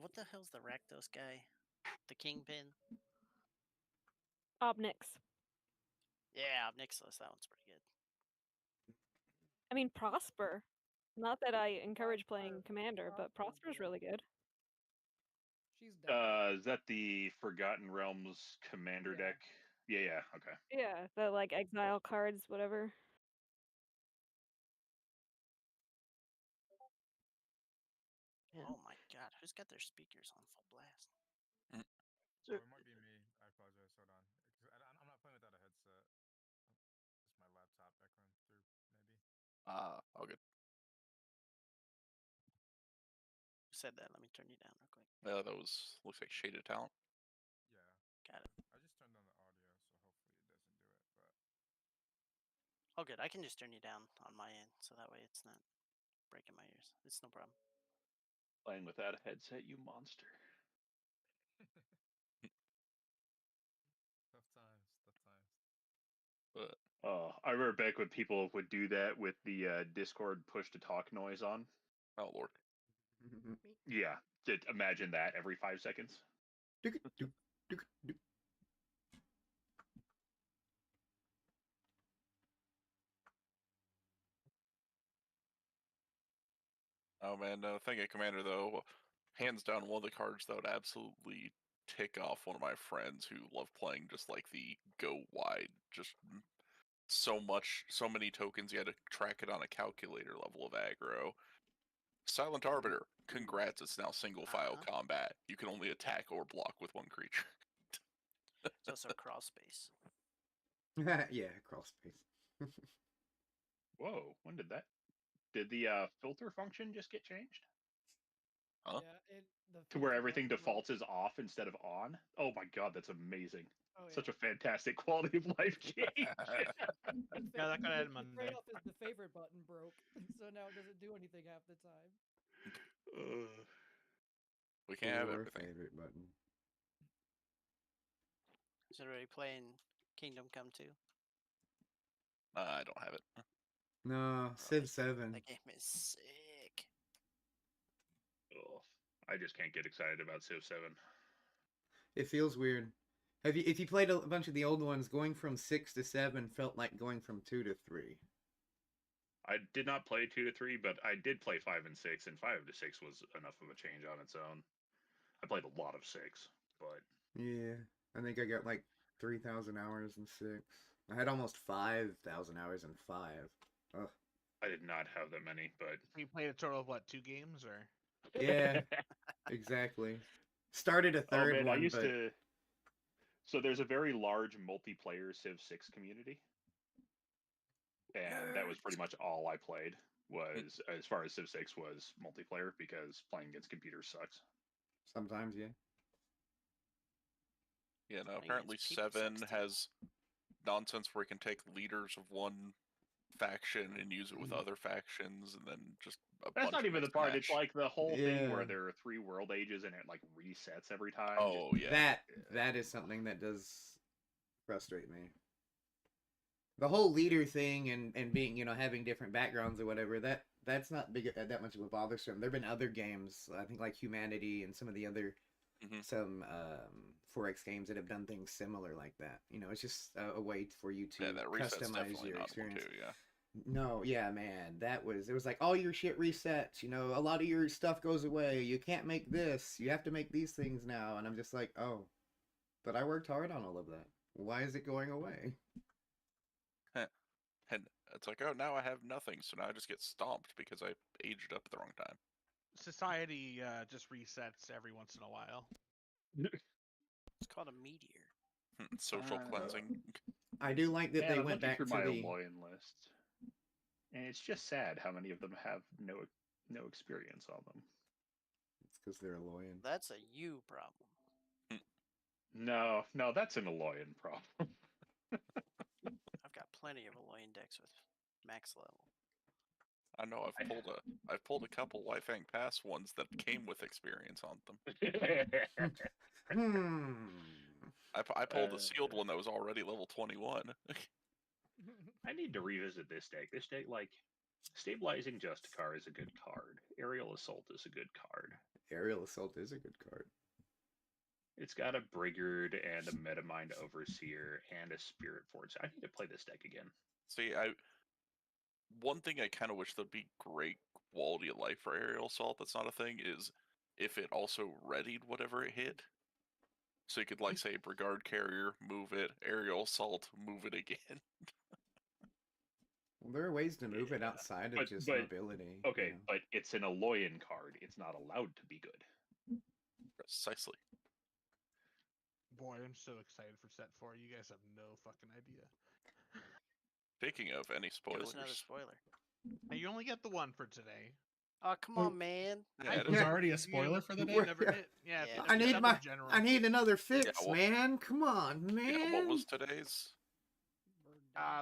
What the hell's the Rakdos guy? The Kingpin. Obnix. Yeah, Obnixless. That one's pretty good. I mean, Prosper. Not that I encourage playing Commander, but Prosper's really good. Is that the Forgotten Realms Commander deck? Yeah, okay. Yeah, the like exile cards, whatever. Oh my god, who's got their speakers on full blast? Oh, it might be me. I apologize. Hold on. 'Cause I'm not playing without a headset. Just my laptop echoing through, maybe. All good. Who said that? Let me turn you down real quick. That looks like shaded talent. Yeah. Got it. I just turned on the audio, so hopefully it doesn't do it. But Oh, good. I can just turn you down on my end, so that way it's not breaking my ears. It's no problem. Playing without a headset, you monster. tough times. I remember back when people would do that with the Discord push-to-talk noise on. Oh, Lord. Yeah, imagine that every 5 seconds. Oh man, no, thing of Commander though, hands down one of the cards that would absolutely tick off one of my friends who love playing just like the go wide, just so many tokens you had to track it on a calculator level of aggro. Silent Arbiter, congrats, it's now single file combat. You can only attack or block with one creature. It's also crawl space. Yeah, crawl space. Whoa, when did that? Did the filter function just get changed? Huh? Yeah, to where everything defaults as off instead of on? Oh my god, that's amazing. Oh, yeah. Such a fantastic quality of life change. Yeah, that got added Monday. The trade-off is the favorite button broke, so now it doesn't do anything half the time. We can't have Your everything. favorite button. Is everybody playing Kingdom Come 2? I don't have it. No, Civ 7. That game is sick. Ugh. I just can't get excited about Civ 7. It feels weird. If you played a bunch of the old ones, going from 6 to 7 felt like going from 2 to 3. I did not play 2 to 3, but I did play 5 and 6, and 5 to 6 was enough of a change on its own. I played a lot of 6, but Yeah, I think I got like 3,000 hours in 6. I had almost 5,000 hours in 5. Ugh. I did not have that many, but You played a total of what, 2 games or? Yeah, exactly. Started a third man, one, I used but to. So there's a very large multiplayer Civ 6 community, and that was pretty much all I played. Was as far as Civ 6 was multiplayer, because playing against computers sucks. sometimes, yeah. Yeah, no, apparently 7 has nonsense where you can take leaders of one faction and use it with other factions, and then just a That's bunch not of even the mixed part. match. It's like the whole thing where Yeah. there are 3 world ages and it like resets every time. Oh yeah, That is something that does frustrate me. The whole leader thing and being, having different backgrounds or whatever, that's not that much of a bothersome. There've been other games, I think like Humanity and some of the other some 4X games that have done things similar like that. It's just a way for you to Yeah, that reset's customize definitely your not one experience. too, yeah. No, yeah, man, it was like all your shit resets. You know, a lot of your stuff goes away. You can't make this. You have to make these things now. And I'm just like, oh, but I worked hard on all of that. Why is it going away? And it's like, oh, now I have nothing, so now I just get stomped because I aged up at the wrong time. Society just resets every once in a while. It's called a meteor. Social cleansing. I do like that they went back to my the Loyan list, and it's just sad how many of them have no experience on them. It's because they're a Loyan. That's a you problem. No, that's an Aloyan problem. I've got plenty of Aloyan decks with max level. I know I've pulled a couple Lifang Pass ones that came with experience on them. I pulled a sealed one that was already level 21. I need to revisit this deck. This deck, like, Stabilizing Justicar is a good card. Aerial Assault is a good card. Aerial Assault is a good card. It's got a Brigard and a Metamind Overseer and a Spirit Force. I need to play this deck again. See, one thing I kind of wish there'd be great quality of life for Aerial Assault that's not a thing is if it also readied whatever it hit. So you could, like, say, Brigard Carrier, move it, Aerial Assault, move it again. Well, there are ways to move it outside of just mobility. Okay, but it's an Aloyan card. It's not allowed to be good. Precisely. Boy, I'm so excited for set 4. You guys have no fucking idea. Speaking of any spoilers. Give us another spoiler. You only get the one for today. Oh, come on, man. It was already a spoiler for the day? I need another fix, man. Come on, man. Yeah, what was today's?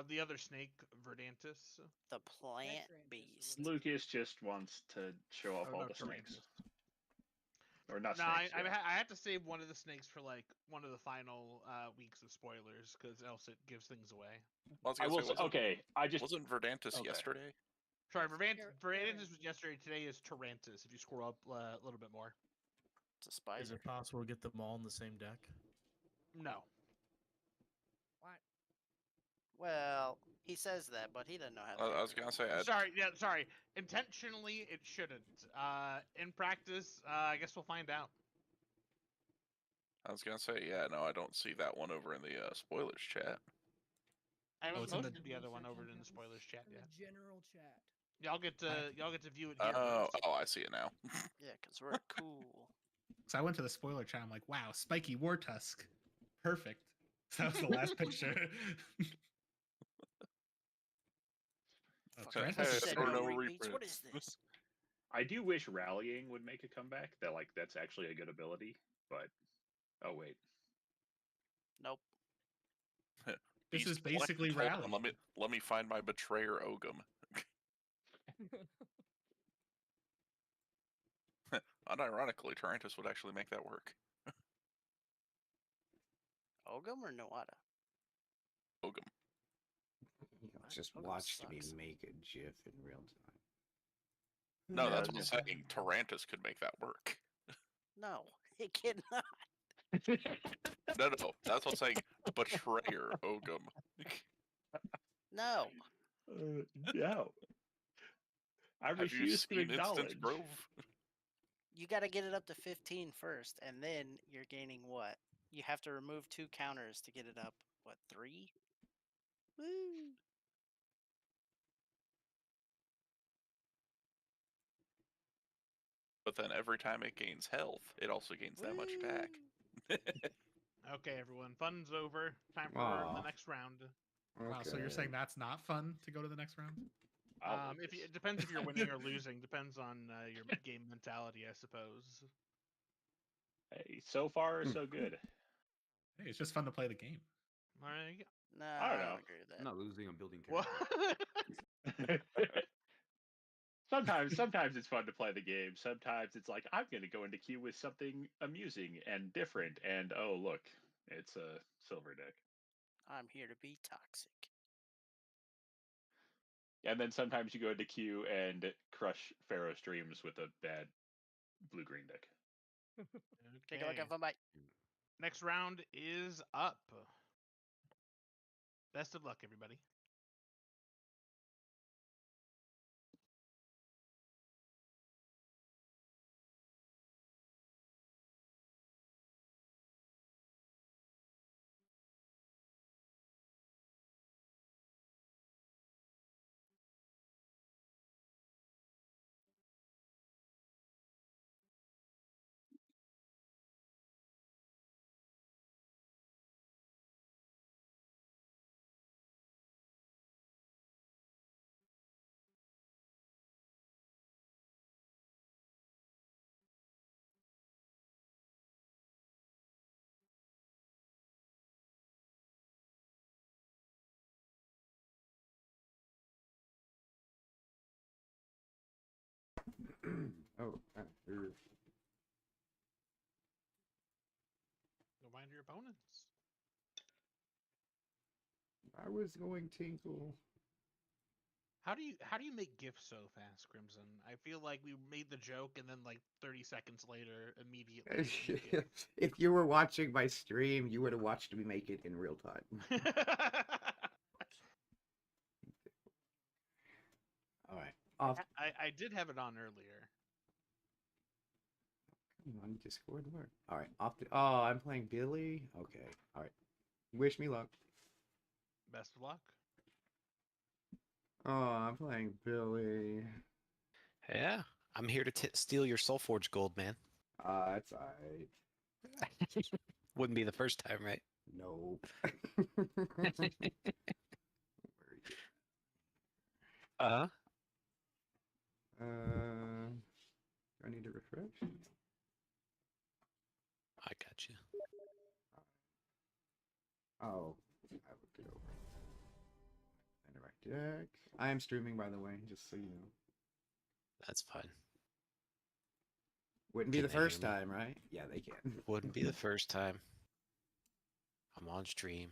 The other snake, Verdantis. The plant beast. Lucas just wants to show off all the snakes. Or not no, snakes. I had to save one of the snakes for like one of the final weeks of spoilers because else it gives things away. Wasn't Verdantis yesterday? Sorry, Verdantis was yesterday. Today is Tarantus. If you scroll up a little bit more. It's a spider. Is it possible to get them all in the same deck? No. What? Well, he says that, but he doesn't know how to. I was gonna say. Sorry. Intentionally, it shouldn't. In practice, I guess we'll find out. I was gonna say, yeah, no, I don't see that one over in the spoilers chat. I haven't posted the other one over in the spoilers chat yet. General chat. Y'all get to view it here. Oh, I see it now. Yeah, because we're cool. So I went to the spoiler chat. I'm like, wow, spiky war tusk, perfect. So that was the last picture. What is this? I do wish rallying would make a comeback. That's actually a good ability, but oh wait. Nope. This is basically rally. Let me find my betrayer Ogum. Unironically, Tarantus would actually make that work. Ogum or Noada? Ogum. Just watch me make a GIF in real time. No, that's what I'm saying. Tarantus could make that work. No, it cannot. No, that's what I'm saying. Betrayer Ogum. No. No. I refuse to acknowledge. You got to get it up to 15 first, and then you're gaining what? You have to remove 2 counters to get it up. What, 3? Woo! But then every time it gains health, it also gains that much back. Okay, everyone. Fun's over. Time for the next round. Wow, so you're saying that's not fun to go to the next round? It depends if you're winning or losing. Depends on your game mentality, I suppose. Hey, so far so good. Hey, it's just fun to play the game. All right. No, I don't know. agree with that. I'm not losing. I'm building characters. Sometimes it's fun to play the game. Sometimes it's like, I'm going to go into queue with something amusing and different. And oh, look, it's a silver deck. I'm here to be toxic. And then sometimes you go into queue and crush Pharaoh's Dreams with a bad blue-green deck. Take a look at bye. Next round is up. Best of luck, everybody. Oh, Go mind your opponents. I was going Tinkle. How do you make gifts so fast, Crimson? I feel like we made the joke and then like 30 seconds later, immediately. If you were watching my stream, you would have watched me make it in real time. All right. Off. I did have it on earlier. Come on, Discord work. All right. Off the. Oh, I'm playing Billy. Okay. All right. Wish me luck. Best of luck. Oh, I'm playing Billy. Yeah, I'm here to steal your SOLFORGE gold, man. That's alright. Wouldn't be the first time, right? Nope. Uh-huh. I need to refresh. I got you. Oh, I looked it over. And the right deck. I am streaming, by the way, just so you know. That's fine. Wouldn't be the first time, right? Yeah, they can. Wouldn't be the first time. I'm on stream.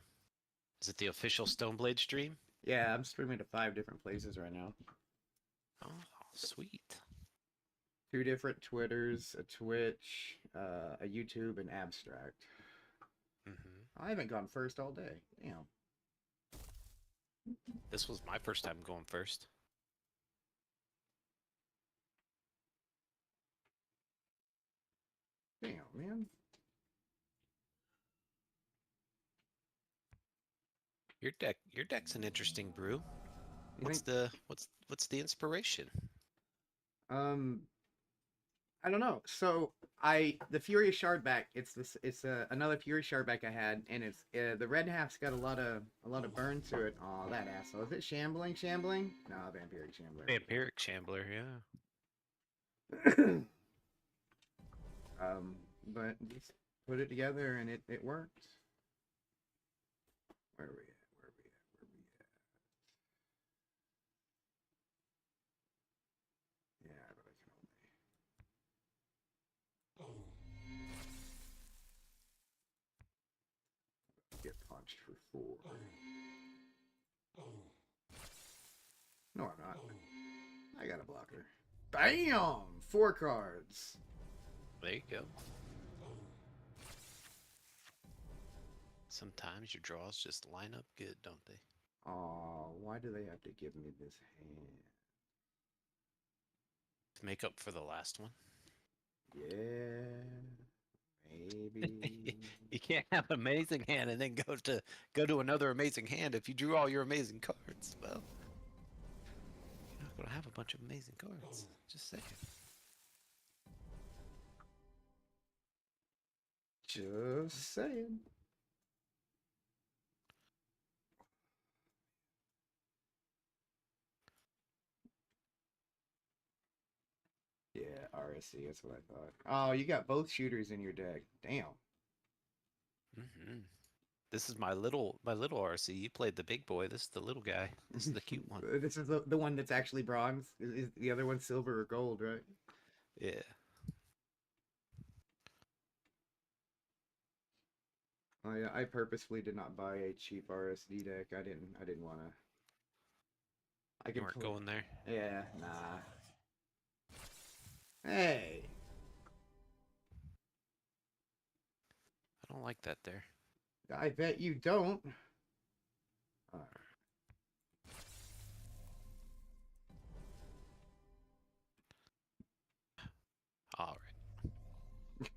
Is it the official Stoneblade stream? Yeah, I'm streaming to 5 different places right now. Oh, sweet. 2 different Twitters, a Twitch, a YouTube, and Abstract. I haven't gone first all day. Damn. This was my first time going first. Damn, man. Your deck's an interesting brew. What's the inspiration? I don't know. So the Furious Shardback. It's another Furious Shardback I had, and it's the red half's got a lot of burn to it. Oh, that asshole! Is it Shambling? No, Vampiric Shambler. Vampiric Shambler, yeah. But just put it together and it worked. Where are we at? Yeah, but I can only get punched for 4. No, I'm not. I got a blocker. Bam! 4 cards. There you go. Sometimes your draws just line up good, don't they? Oh, why do they have to give me this hand? To make up for the last one. Yeah, maybe. You can't have an amazing hand and then go to another amazing hand if you drew all your amazing cards. Well, you're not gonna have a bunch of amazing cards. Just saying. Just saying. Yeah, RSC, that's what I thought. Oh, you got both shooters in your deck. Damn. This is my little RC. You played the big boy. This is the little guy. This is the cute one. This is the one that's actually bronze. Is the other one silver or gold, right? Yeah. Oh yeah, I purposefully did not buy a cheap RSD deck. I didn't want to. You weren't going there? Yeah, nah. Hey. I don't like that there. I bet you don't. All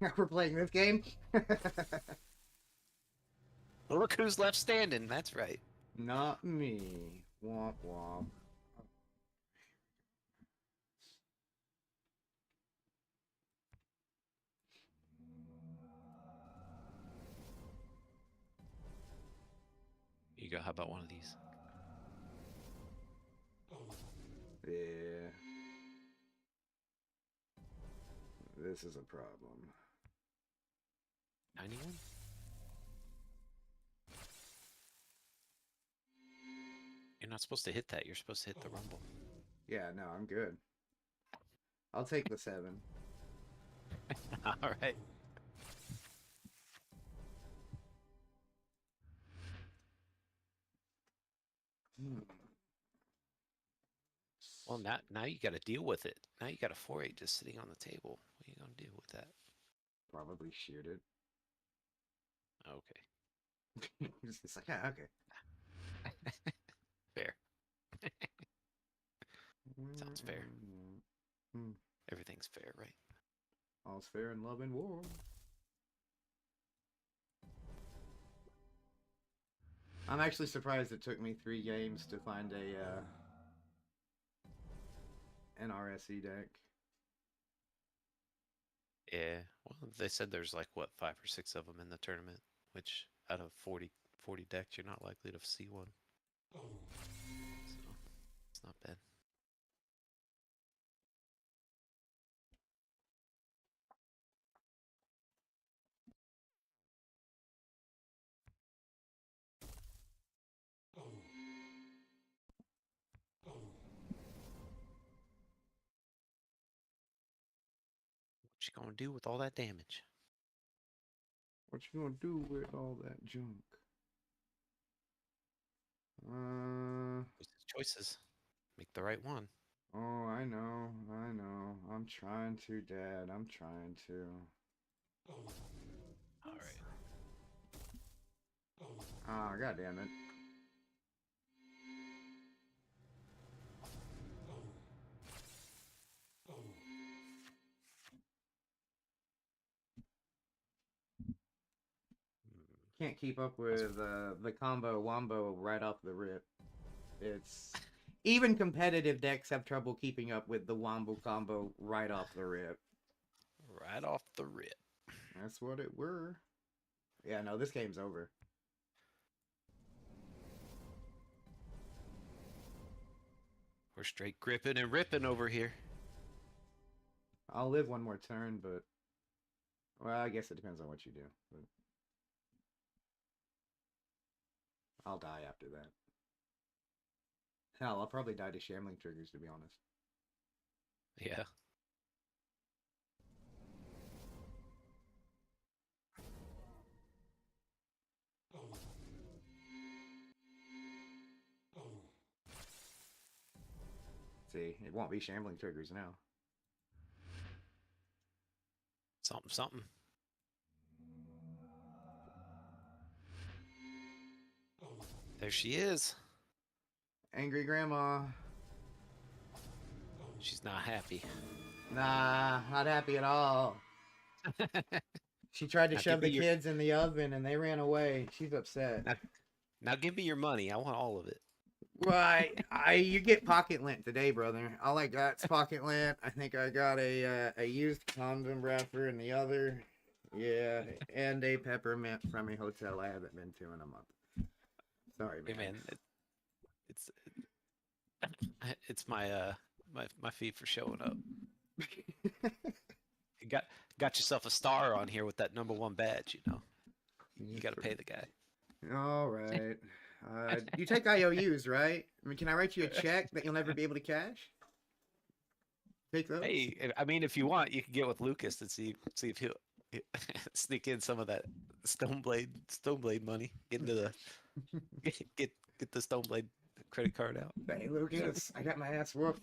right. We're playing this game? Look who's left standing. That's right. Not me. Womp womp. You go, how about one of these? Yeah. This is a problem. 91? You're not supposed to hit that. You're supposed to hit the rumble. Yeah, no, I'm good. I'll take the 7. All right. Well, now you got to deal with it. Now you got a 4-8 just sitting on the table. What are you gonna do with that? Probably shoot it. Okay. It's like, yeah, okay. Fair. Sounds fair. Everything's fair, right? All's fair in love and war. I'm actually surprised it took me 3 games to find a an RSE deck. Yeah. Well, they said there's like what 5 or 6 of them in the tournament, which out of 40 decks, you're not likely to see one. So it's not bad. What you gonna do with all that damage? What you gonna do with all that junk? Choices. Make the right one. Oh, I know. I'm trying to, Dad. I'm trying to. All right. Ah, oh, God damn it. Can't keep up with the combo wombo right off the rip. It's even competitive decks have trouble keeping up with the wombo combo right off the rip. Right off the rip. That's what it were. Yeah, no, this game's over. We're straight gripping and ripping over here. I'll live one more turn, but well, I guess it depends on what you do. But I'll die after that. Hell, I'll probably die to shambling triggers, to be honest. Yeah. See, it won't be shambling triggers now. Something. There she is. Angry Grandma. She's not happy. Nah, not happy at all. She tried to shove the kids in the oven and they ran away. She's upset. Now give me your money. I want all of it. Right. You get pocket lint today, brother. All I got's pocket lint. I think I got a used condom wrapper in the other. Yeah, and a peppermint from a hotel I haven't been to in a month. Sorry, man. Hey, man, it's my my fee for showing up. You got yourself a star on here with that #1 badge, you know. You got to pay the guy. All right. You take IOUs, right? I mean, can I write you a check that you'll never be able to cash? Take those. Hey, I mean, if you want, you can get with Lucas and see if he'll sneak in some of that Stoneblade money. Get into the get the Stoneblade credit card out. Hey, Lucas, I got my ass whooped.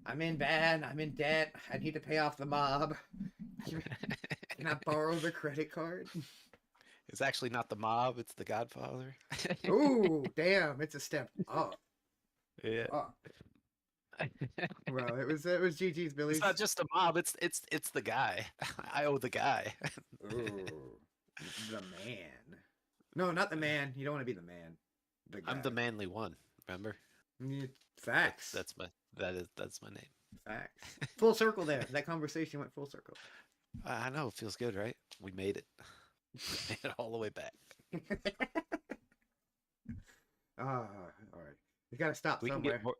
I'm in bad. I'm in debt. I need to pay off the mob. Can I borrow the credit card? It's actually not the mob, it's the Godfather. Ooh, damn, it's a step up. Yeah. Well, it was GG's, Billy. It's not just the mob, it's the guy. I owe the guy. Ooh, the man. No, not the man. You don't want to be the man. The guy. I'm the manly one, remember? Facts. That's my name. Facts. Full circle there. That conversation went full circle. I know, it feels good, right? We made it. Made it all the way back. All right. We gotta stop We somewhere. can get more.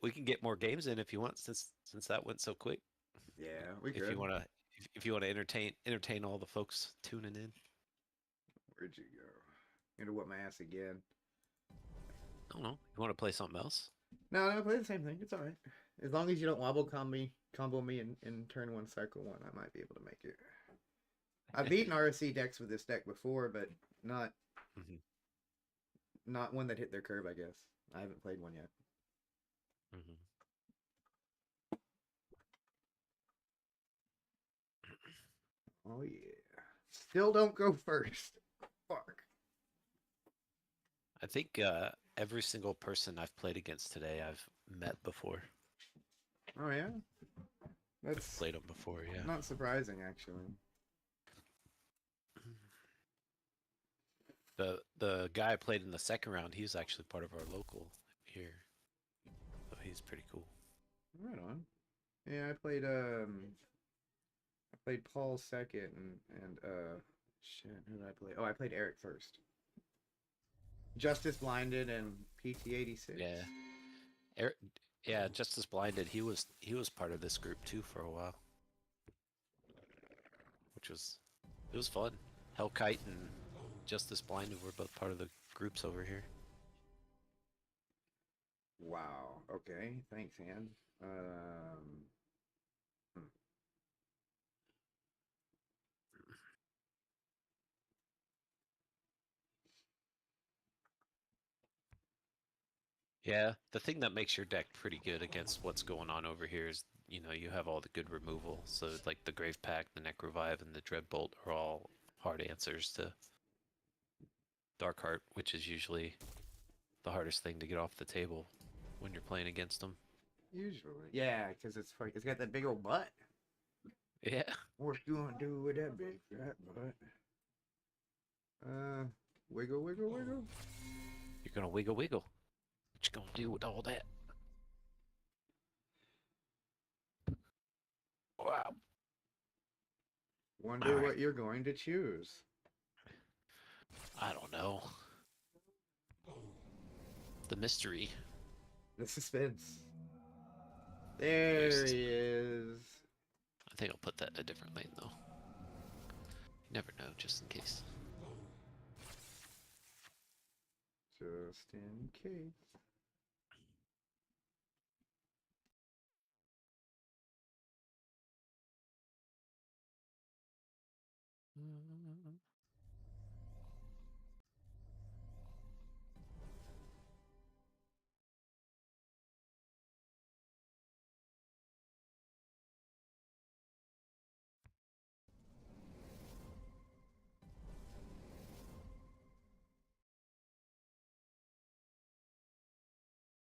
We can get more games in if you want, since that went so quick. Yeah, we could. If you wanna entertain all the folks tuning in. Where'd you go? Gonna whip my ass again. I don't know. You want to play something else? No, play the same thing. It's all right. As long as you don't wobble combo me in turn 1, cycle 1, I might be able to make it. I've beaten RSC decks with this deck before, but not not one that hit their curve, I guess. I haven't played one yet. Oh yeah. Still don't go first. Fuck. I think every single person I've played against today I've met before. Oh yeah? That's played them before, yeah. Not surprising, actually. The guy I played in the second round, he was actually part of our local here. So he's pretty cool. Right on. Yeah, I played Paul second and shit, who did I play? Oh, I played Eric first. Justice Blinded and PT86. Yeah. Eric, yeah, Justice Blinded, he was part of this group too for a while. It was fun. Hellkite and Justice Blinded were both part of the groups over here. Wow. Okay. Thanks, Han. Yeah, the thing that makes your deck pretty good against what's going on over here is, you know, you have all the good removal. So like the Grave Pact, the Neck Revive, and the Dreadbolt are all hard answers to Darkheart, which is usually the hardest thing to get off the table when you're playing against them. Usually. Yeah, because it's got that big old butt. Yeah. What you gonna do with that big fat butt? Wiggle, wiggle, wiggle. You're gonna wiggle, wiggle. What you gonna do with all that? Wow. Wonder what you're going to choose. I don't know. The mystery. The suspense. There he is. I think I'll put that in a different lane though. You never know, just in case. Just in case.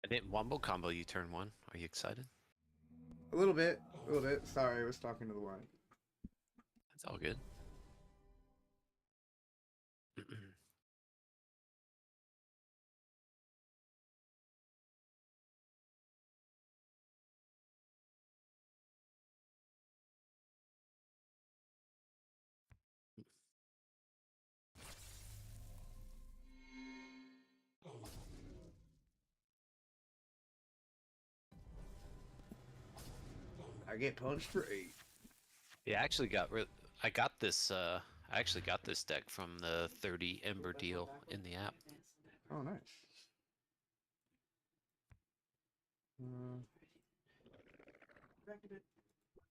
I didn't wombo combo you turn 1. Are you excited? A little bit. Sorry, I was talking to the line. That's all good. I get punched for 8. Yeah, I actually got this deck from the 30 Ember deal in the app. Oh, nice.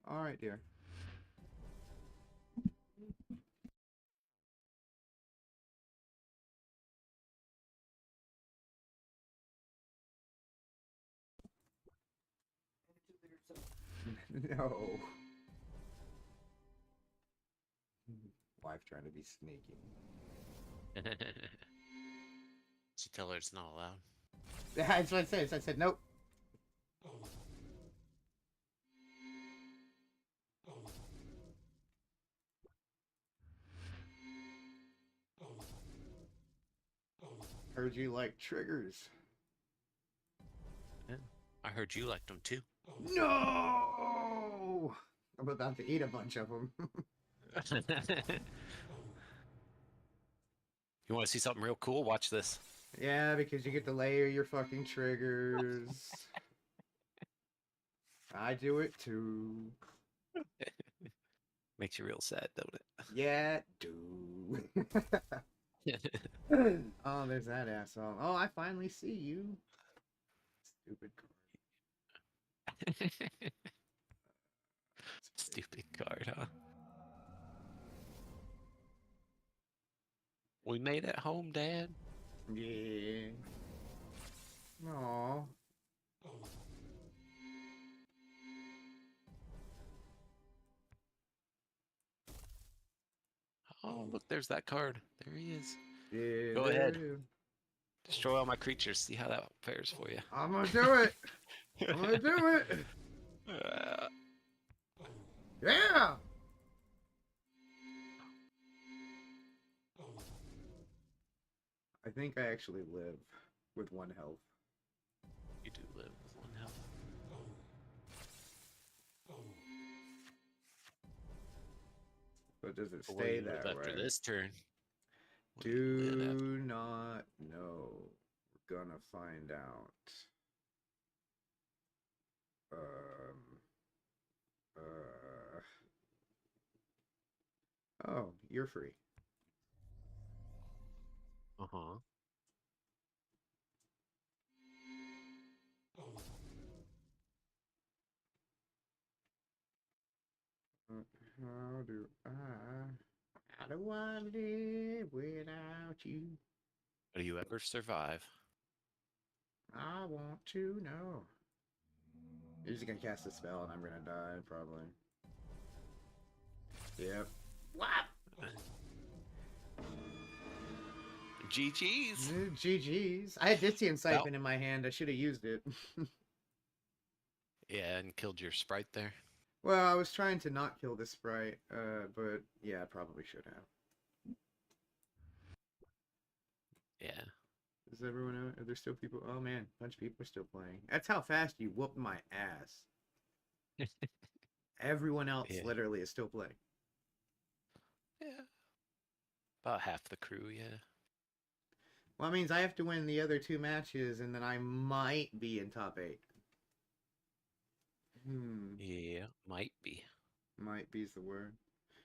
All right, dear. No. Wife trying to be sneaky. She tell her it's not allowed. That's what I said. I said nope. Heard you like triggers. Yeah, I heard you liked them too. No! I'm about to eat a bunch of them. You want to see something real cool? Watch this. Yeah, because you get to layer your fucking triggers. I do it too. Makes you real sad, don't it? Yeah, do. Oh, there's that asshole. Oh, I finally see you. Stupid Stupid card, huh? We made it home, Dad. Yeah. Aww. Oh, look, there's that card. There he is. Yeah, Go ahead. Destroy all my creatures. See how that fares for you. I'm gonna do it. I'm gonna do it. Yeah. I think I actually live with 1 health. You do live with 1 health. But does it Where stay you live that after way? this turn? Do not know. We're gonna find out. Oh, you're free. Uh-huh. How do I live without you? Do you ever survive? I want to know. You're just gonna cast a spell and I'm gonna die, probably. Yep. What? GG's. GG's. I had Ditzian Siphon in my hand. I should have used it. Yeah, and killed your sprite there. Well, I was trying to not kill the sprite, but yeah, I probably should have. Yeah. Is everyone out? Are there still people? Oh man, a bunch of people are still playing. That's how fast you whooped my ass. Everyone else literally is still playing. Yeah. About half the crew, yeah. Well, that means I have to win the other 2 matches, and then I might be in top 8. Yeah, might be. Might be is the word.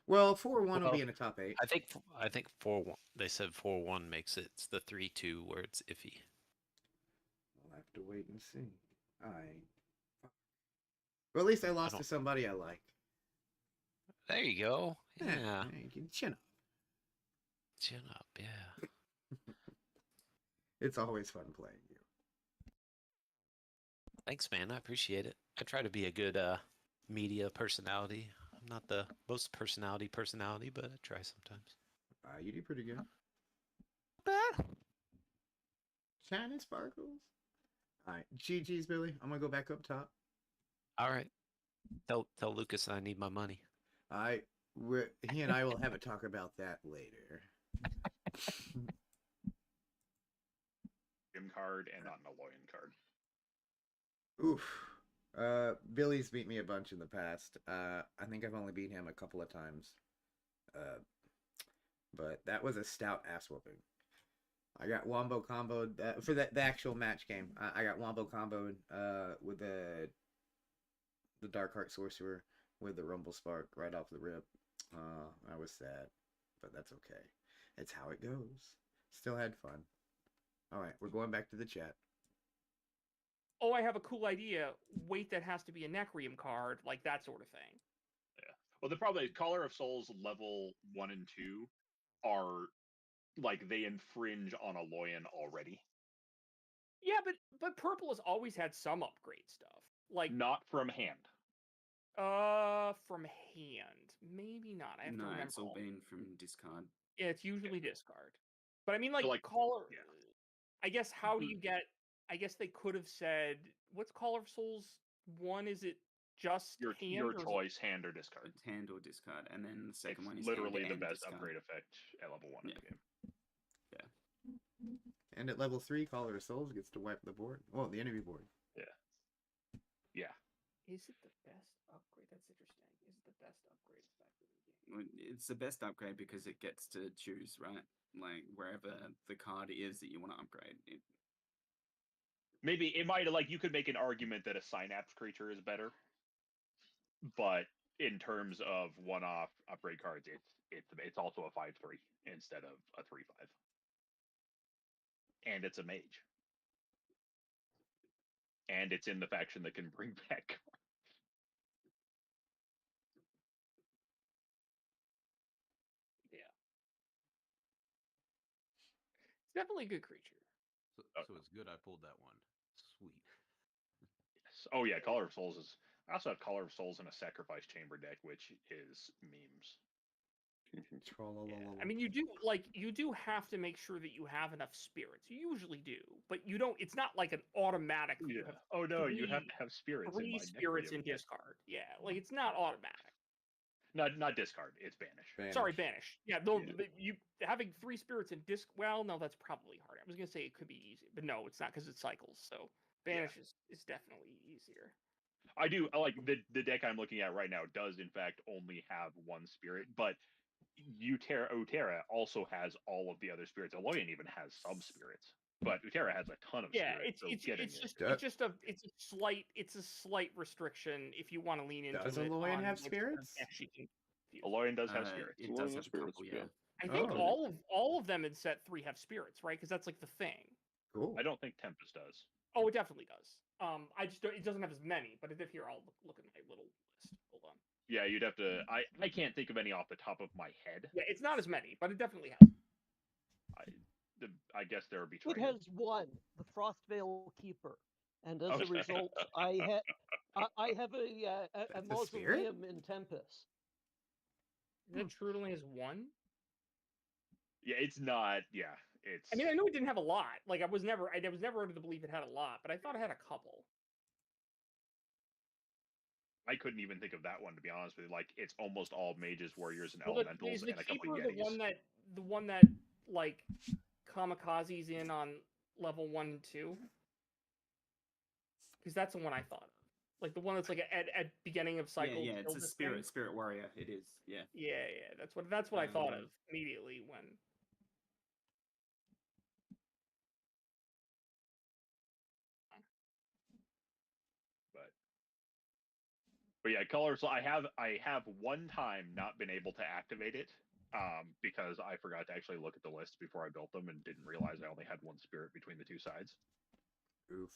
Well, 4-1 will be in the top 8. I think 4-1. They said 4-1 makes it. It's the 3-2 where it's iffy. We'll have to wait and see. Well, at least I lost to somebody I like. There you go. Yeah. Chin up. Chin up, yeah. It's always fun playing you. Thanks, man. I appreciate it. I try to be a good media personality. I'm not the most personality, but I try sometimes. You do pretty good. Bad. Shining sparkles. All right, GG's, Billy. I'm gonna go back up top. All right. Tell Lucas I need my money. He and I will have a talk about that later. Card and not an Aloyan card. Oof. Billy's beat me a bunch in the past. I think I've only beat him a couple of times. But that was a stout ass whooping. I got wombo comboed for the actual match game. I got wombo comboed with the Dark Heart Sorcerer with the Rumble Spark right off the rip. I was sad, but that's okay. It's how it goes. Still had fun. All right, we're going back to the chat. Oh, I have a cool idea. Wait, that has to be a Necrium card, like that sort of thing. Yeah. Well, the problem is Caller of Souls level 1 and 2 are like they infringe on Aloyan already. Yeah, but purple has always had some upgrade stuff. Like not from hand. From hand, maybe not. I have to remember. It's all been from discard. Yeah, it's usually discard. But I mean, like Caller. Yeah. I guess how do you get? I guess they could have said, "What's Caller of Souls 1? Is it just your choice, hand or discard? It's hand or discard, and then the second one is literally hand the best discard. upgrade effect at level 1 in the game. Yeah. And at level 3, Caller of Souls gets to wipe the board. Well, the enemy board. Yeah. Yeah. Is it the best upgrade? That's interesting. Is it the best upgrade effect in the game? Well, it's the best upgrade because it gets to choose, right? Like wherever the card is that you want to upgrade. Maybe it might you could make an argument that a Synapse creature is better, but in terms of one-off upgrade cards, it's also a 5/3 instead of a 3/5, and it's a mage, and it's in the faction that can bring back cards. Definitely a good creature. So it's good I pulled that one. Sweet. Yes. Oh yeah, Collar of Souls is. I also have Collar of Souls in a Sacrifice Chamber deck, which is memes. I mean, you do have to make sure that you have enough spirits. You usually do, but you don't. It's not like an automatic. Yeah. You have Oh no, you have to have spirits. Three spirits in discard. Yeah, like it's not automatic. Not discard. It's banish. Sorry, banish. Yeah, no, you having 3 spirits in disc. Well, no, that's probably hard. I was gonna say it could be easy, but no, it's not because it cycles. So banish is definitely easier. I do. I like the deck I'm looking at right now does in fact only have 1 spirit, but Utera also has all of the other spirits. Aloyan even has some spirits, but Utera has a ton of spirits. It's a slight restriction if you want to lean into it. Does Aloyan have spirits? Aloyan does have spirits. It does have spirits, yeah. I think all of them in set 3 have spirits, right? Because that's like the thing. Cool. I don't think Tempest does. Oh, it definitely does. It doesn't have as many, but if here, I'll look at my little list. Hold on. Yeah, you'd have to. I can't think of any off the top of my head. Yeah, it's not as many, but it definitely has. I guess there would be. It has 1, the Frostveil Keeper, and as a result, I have a mausoleum in Tempest. It truly only has 1. Yeah, it's not. Yeah, it's. I mean, I know it didn't have a lot. Like I was never under the belief it had a lot, but I thought it had a couple. I couldn't even think of that one, to be honest with you. Like, it's almost all mages, warriors, and elementals, and a couple of Yetis. The one that like Kamikaze's in on level 1 and 2, because that's the one I thought of. Like the one that's like at beginning of cycle. Yeah, it's a spirit warrior. It is. Yeah. Yeah. That's what I thought of immediately when. But yeah, colors. I have one time not been able to activate it, because I forgot to actually look at the list before I built them and didn't realize I only had 1 spirit between the 2 sides. Oof.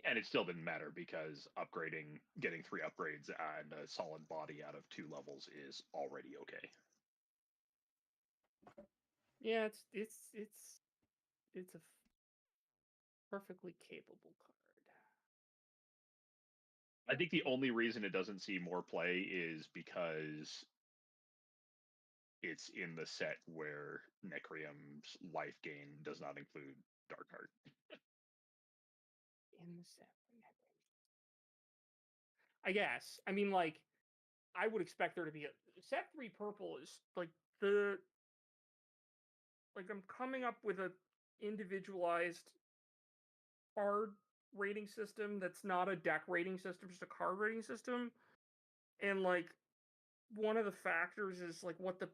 And it still didn't matter because getting 3 upgrades and a solid body out of 2 levels is already okay. Yeah, it's a perfectly capable card. I think the only reason it doesn't see more play is because it's in the set where Necrium's life gain does not include Dark Heart. In the set, I guess. I mean, like, I would expect there to be a set 3 purple is like I'm coming up with a individualized card rating system that's not a deck rating system, just a card rating system. And like one of the factors is like what the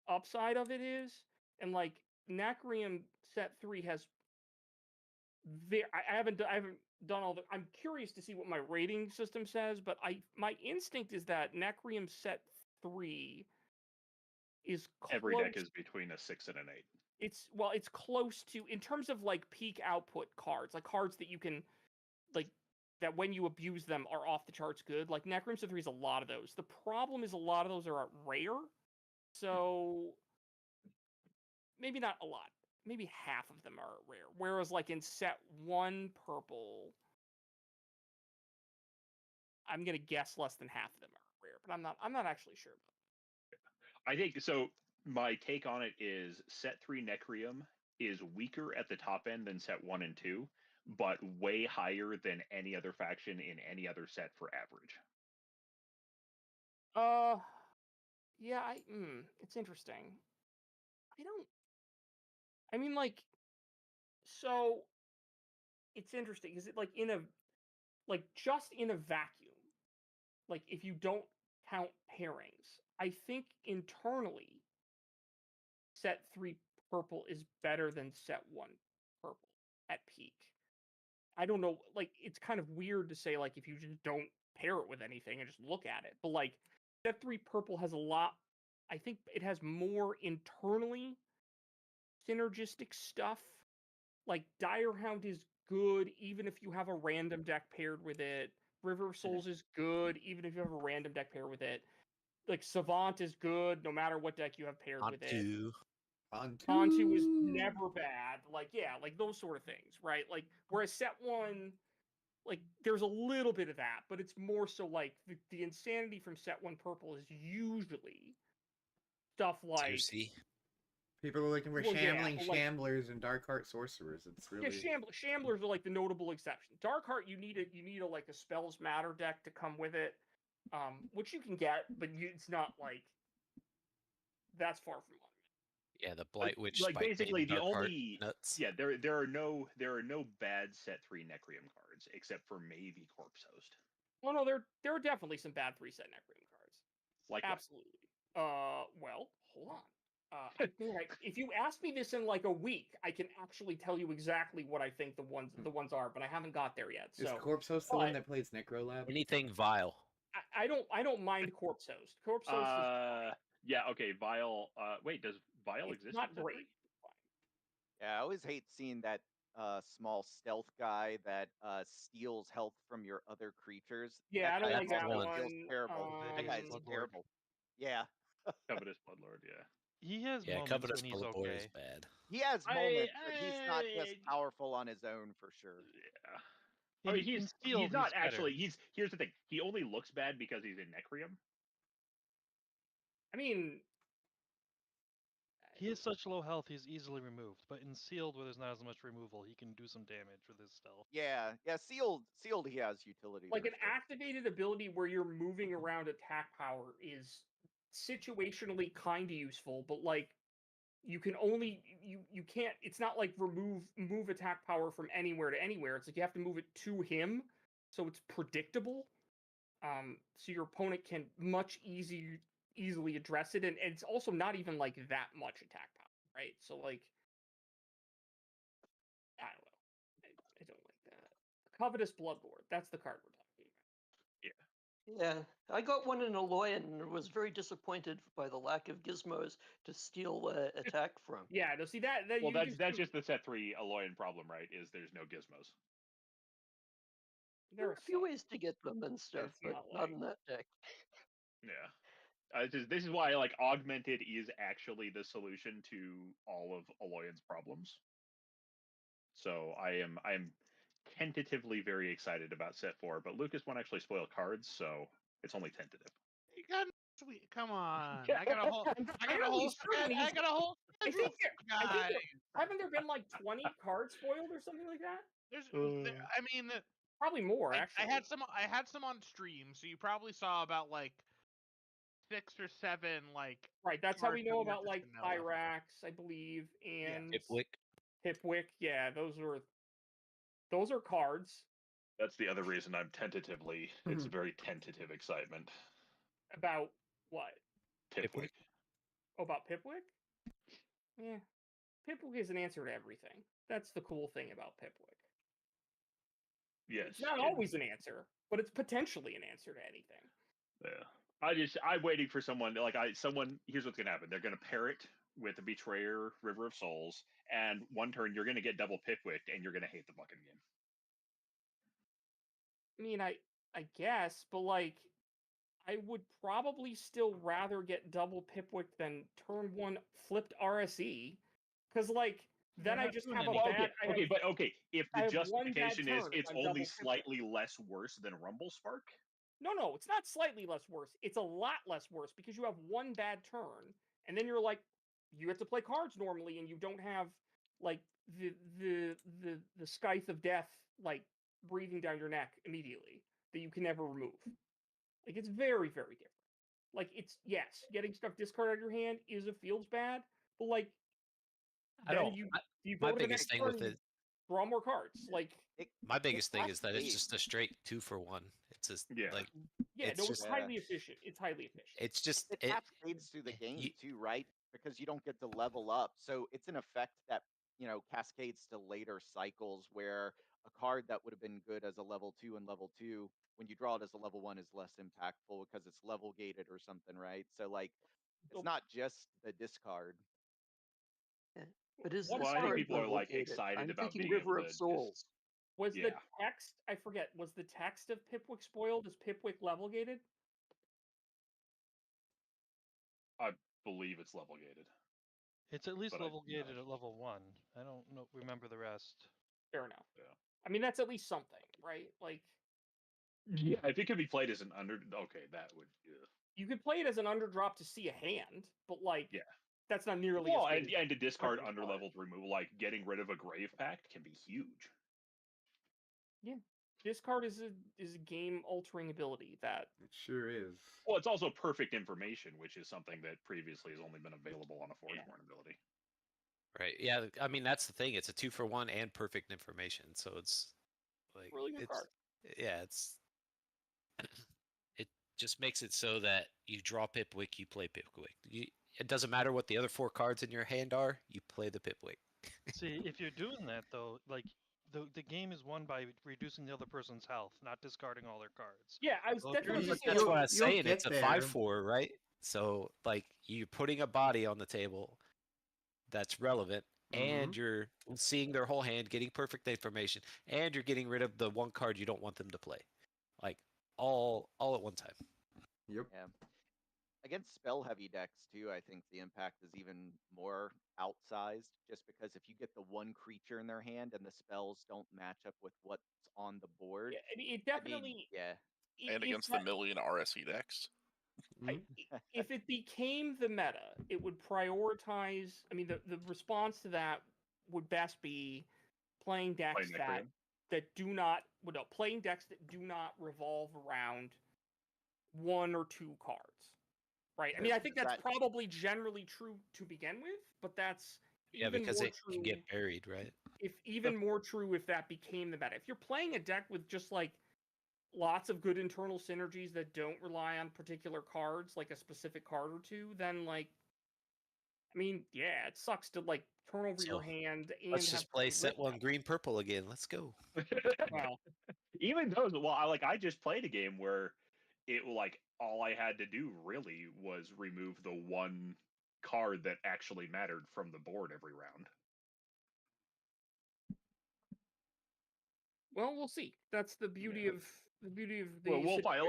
upside of it is. And like Nacrium set 3 has I haven't done all the. I'm curious to see what my rating system says, but my instinct is that Nacrium set 3 is close. Every deck is between a 6 and an 8. It's close to, in terms of like peak output cards, like cards that you can like that when you abuse them are off the charts good. Like Nacrium set 3 is a lot of those. The problem is a lot of those are rare, so maybe not a lot. Maybe half of them are rare. Whereas like in set 1 purple, I'm gonna guess less than half of them are rare, but I'm not actually sure. I think so. My take on it is set 3 Necrium is weaker at the top end than set 1 and 2, but way higher than any other faction in any other set for average. Yeah, it's interesting. I mean, like, so it's interesting because it just in a vacuum, like if you don't count pairings, I think internally set 3 purple is better than set 1 purple at peak. I don't know, like it's kind of weird to say like if you just don't pair it with anything and just look at it, but like set 3 purple has a lot. I think it has more internally synergistic stuff. Like Dire Hound is good even if you have a random deck paired with it. River of Souls is good even if you have a random deck paired with it. Like Savant is good no matter what deck you have paired with it. Onto is never bad. Like, yeah, like those sort of things, right? Like, whereas set 1, like, there's a little bit of that, but it's more so like the insanity from set 1 purple is usually stuff like. Juicy. People are looking for shambling shamblers and dark heart sorcerers. It's really Shamblers are like the notable exception. Dark heart, you need a like a spells matter deck to come with it, which you can get, but it's not like that's far from on. Yeah, the Blight Witch. Like basically the only nuts. Yeah, there are no bad set 3 Necrium cards except for maybe Corpse Host. Well, no, there are definitely some bad 3 set Necrium cards. Like absolutely. Well, hold on. If you ask me this in like a week, I can actually tell you exactly what I think the ones are, but I haven't got there yet. So is Corpse Host the one that plays Necrolab? Anything vile. I don't mind Corpse Host. Corpse Host is yeah, okay, Vile. Wait, does Vile exist? Not great. Yeah, I always hate seeing that small stealth guy that steals health from your other creatures. Yeah, I don't like that one. Terrible. That guy's terrible. Yeah. Covetous Bloodlord, yeah. He has moments Covetous when he's Bloodlord okay. is bad. He has moments, but he's not just powerful on his own for sure. Yeah. I mean, he's not actually. Here's the thing. He only looks bad because he's in Necrium. I mean, he has such low health, he's easily removed. But in sealed, where there's not as much removal, he can do some damage with his stealth. Yeah, sealed. He has utility. Like an activated ability where you're moving around attack power is situationally kind of useful, but like you can only you can't. It's not like move attack power from anywhere to anywhere. It's like you have to move it to him, so it's predictable. So your opponent can much easily address it, and it's also not even like that much attack power, right? So like, I don't know. I don't like that. Covetous Bloodlord. That's the card we're talking about. Yeah. Yeah, I got one in Aloyan and was very disappointed by the lack of gizmos to steal attack from. Yeah, no, see that. Well, that's just the set 3 Aloyan problem, right? Is there's no gizmos. There are a few ways to get them and stuff, but not in that deck. Yeah. This is why like Augmented is actually the solution to all of Aloyan's problems. So I am tentatively very excited about set 4, but Lucas won't actually spoil cards, so it's only tentative. You got sweet. Come on. I got a whole I think haven't there been like 20 cards spoiled or something like that? I mean, probably more. Actually, I had some on stream, so you probably saw about like 6 or 7 like. Right, that's how we know about like Pyrax, I believe, and Hipwick. Yeah, those are cards. That's the other reason I'm tentatively. It's a very tentative excitement. About what? Pipwick. Oh, about Pipwick? Yeah. Pipwick is an answer to everything. That's the cool thing about Pipwick. Yes. It's not always an answer, but it's potentially an answer to anything. Yeah. I'm waiting for someone here's what's gonna happen. They're gonna pair it with a Betrayer River of Souls, and one turn you're gonna get double Pipwick and you're gonna hate the fucking game. I mean, I guess, but like I would probably still rather get double Pipwick than turn 1 flipped RSE, because like then I just have a bad. Okay. If the justification is it's only slightly less worse than Rumble Spark. No, it's not slightly less worse. It's a lot less worse because you have one bad turn, and then you're like, you have to play cards normally, and you don't have like the scythe of death like breathing down your neck immediately that you can never remove. Like it's very, very different. Like it's getting stuff discarded out of your hand feels bad, but like you go my to the biggest next thing turn, with it. Draw more cards. Like my biggest thing is that it's just a straight 2-for-1. It's just like it's highly efficient. It's highly efficient. It's just it cascades through the game too, right? Because you don't get to level up, so it's an effect that cascades to later cycles where a card that would have been good as a level 2 and level 2, when you draw it as a level 1, is less impactful because it's level gated or something, right? So like, it's not just the discard. But is I think people are like excited about being River able of to Souls. Was the text? I forget. Was the text of Pipwick spoiled? Is Pipwick level gated? I believe it's level gated. It's at least But level gated at level 1. I don't remember the rest. Fair enough. Yeah. I mean, that's at least something, right? Like, yeah, if it could be played as an under, okay, that would. Yeah. You could play it as an underdrop to see a hand, but like, yeah, that's not nearly well, as good. and to discard under-leveled removal, like getting rid of a Grave Pact can be huge. Yeah, discard is a game-altering ability that it sure is. Well, it's also perfect information, which is something that previously has only been available on a Forgeborn ability. Right. Yeah. I mean, that's the thing. It's a 2-for-1 and perfect information. So it's like really good card. Yeah, it just makes it so that you draw Pipwick, you play Pipwick. It doesn't matter what the other 4 cards in your hand are. You play the Pipwick. See, if you're doing that though, like the game is won by reducing the other person's health, not discarding all their cards. Yeah, that's what I was saying. It's a 5/4, right? So like you're putting a body on the table that's relevant, and you're seeing their whole hand, getting perfect information, and you're getting rid of the one card you don't want them to play, like all at one time. Yep. Yeah. Against spell-heavy decks too, I think the impact is even more outsized. Just because if you get the one creature in their hand and the spells don't match up with what's on the board, yeah, I mean, it definitely. And against the million RSE decks. If it became the meta, it would prioritize. I mean, the response to that would best be playing decks that do not playing decks that do not revolve around 1 or 2 cards. Right. I mean, I think that's probably generally true to begin with, but that's even because more it true, can get buried, right? If even more true if that became the meta. If you're playing a deck with just like lots of good internal synergies that don't rely on particular cards, like a specific card or two, then like, I mean, yeah, it sucks to like turn over your hand and let's just play set 1 green purple again. Let's go. Wow. Even those, well, I just played a game where it like all I had to do really was remove the one card that actually mattered from the board every round. Well, we'll see. That's the beauty of the. Well, we'll find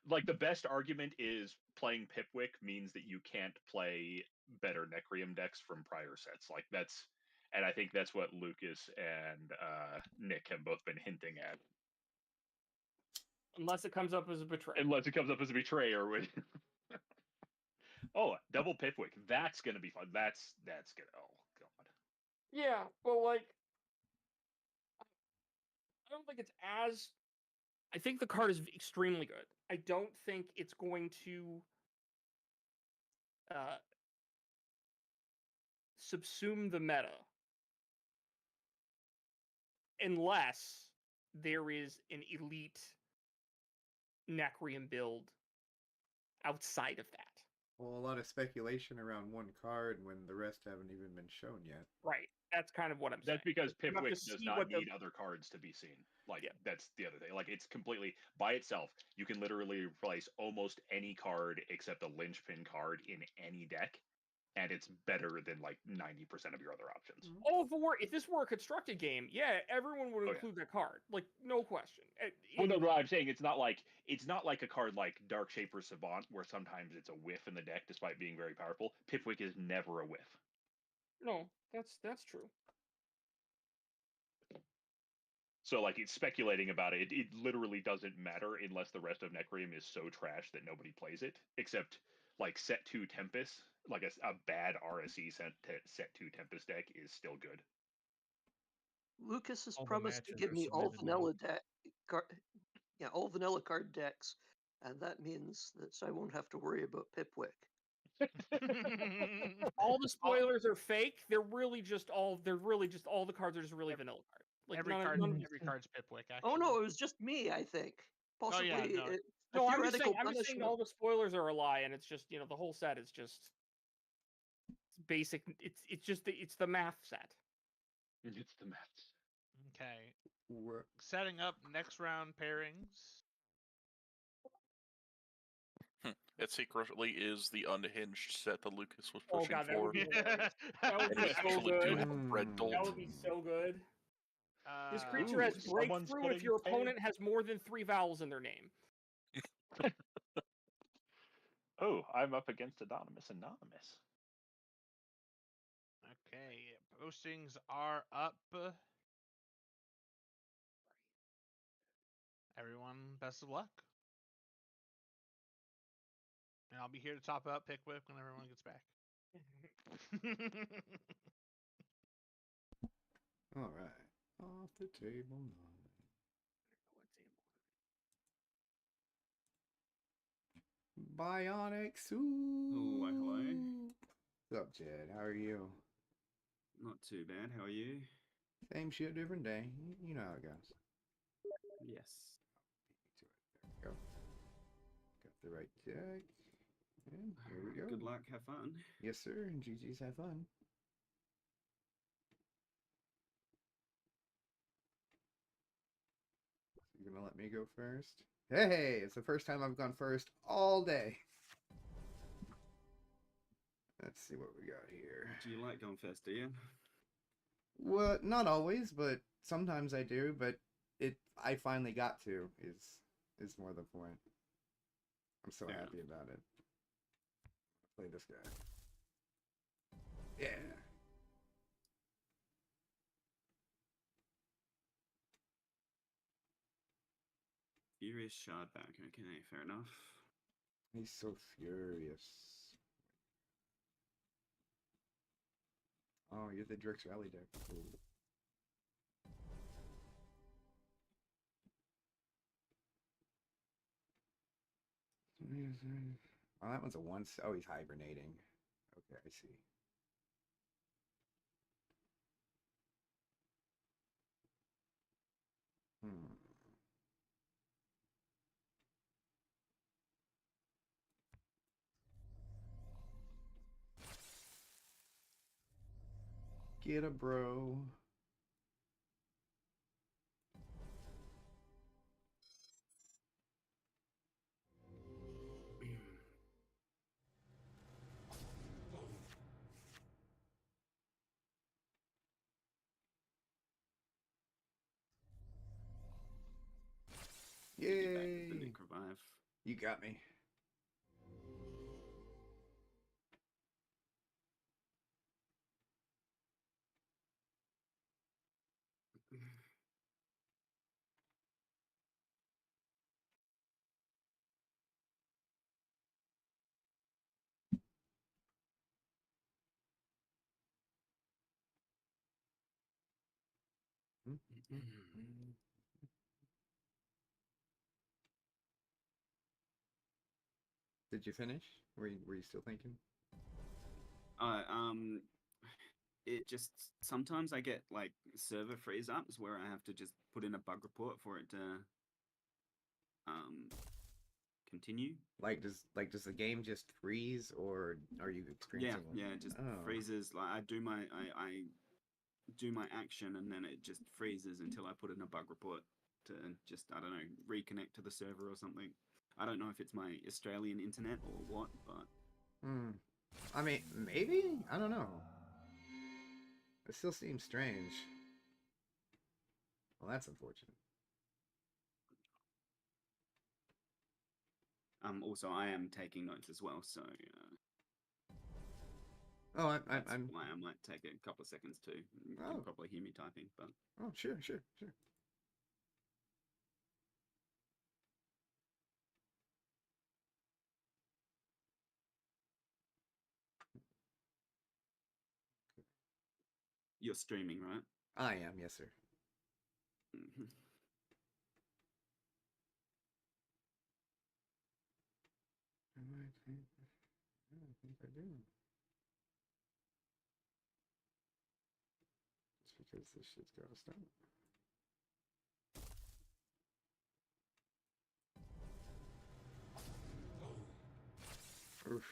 like the best argument is playing Pipwick means that you can't play better Necrium decks from prior sets. Like that's, and I think that's what Lucas and Nick have both been hinting at. Unless it comes up as a betrayer. Unless it comes up as a betrayer with. Oh, double Pipwick. That's gonna be fun. That's gonna. Oh god. Yeah, well, like, I don't think it's as. I think the card is extremely good. I don't think it's going to subsume the meta unless there is an elite Necrium build outside of that. Well, a lot of speculation around one card when the rest haven't even been shown yet. Right. That's kind of what I'm saying. That's because Pipwick does not need other cards to be seen. Like, that's the other thing. Like, it's completely, by itself, you can literally replace almost any card except a linchpin card in any deck, and it's better than, like, 90% of your other options. Oh, if this were a constructed game, yeah, everyone would include that card. Like, no question. Well, no, I'm saying it's not like a card like Dark Shaper Savant, where sometimes it's a whiff in the deck despite being very powerful. Pipwick is never a whiff. No, that's true. So, like, it's speculating about it. It literally doesn't matter unless the rest of Necrium is so trash that nobody plays it, except, like, set 2 Tempest. Like, a bad RSE set 2 Tempest deck is still good. Lucas has promised to give me all vanilla all vanilla card decks, and that means that I won't have to worry about Pipwick. All the spoilers are fake. They're really just all the cards are just really vanilla cards. Like every card's Pipwick. Actually. Oh no, it was just me. I think possibly. Oh, yeah, no, I'm just saying all the spoilers are a lie, and it's just the whole set is just basic. It's the math set. It's the math. Okay. Setting up next round pairings. It secretly is the unhinged set that Lucas was pushing that for. would be that would be so good. That would be so good. This creature has breakthrough if your opponent has more than 3 vowels in their name. Oh, I'm up against Anonymous. Okay, postings are up. Everyone, best of luck. And I'll be here to top up Pickwick when everyone gets back. All right. Off the table 9. Bionic Soup. Oh, hello. What's up, Jed? How are you? Not too bad. How are you? Same shit, different day. You know how it goes. Yes. There we go. Got the right deck. And here we go. Good luck. Have fun. Yes, sir. And GG's have fun. You're gonna let me go first? Hey, it's the first time I've gone first all day. Let's see what we got here. Do you like going first, do you? Well, not always, but sometimes I do. But I finally got to is more the point. I'm so happy about it. Play this guy. Yeah. Furious Shardback. Okay, fair enough. He's so furious. Oh, you're the Drix Rally deck. Cool. Oh, that one's a one. Oh, he's hibernating. Okay, I see. Get a bro. Yay! The Nick Revive. You got me. Did you finish? Were you still thinking? It just sometimes I get like server freeze ups where I have to just put in a bug report for it to continue. Like does the game just freeze, or are you experiencing? Yeah, it just freezes. Like I do my action and then it just freezes until I put in a bug report to just, I don't know, reconnect to the server or something. I don't know if it's my Australian internet or what, but I mean, maybe? I don't know. It still seems strange. Well, that's unfortunate. Also, I am taking notes as well, so I'm I might take a couple of seconds too. You can probably hear me typing, but sure. You're streaming, right? I am, yes, sir. Mm-hmm. I don't think I do. It's because this shit's gotta stop. Oof.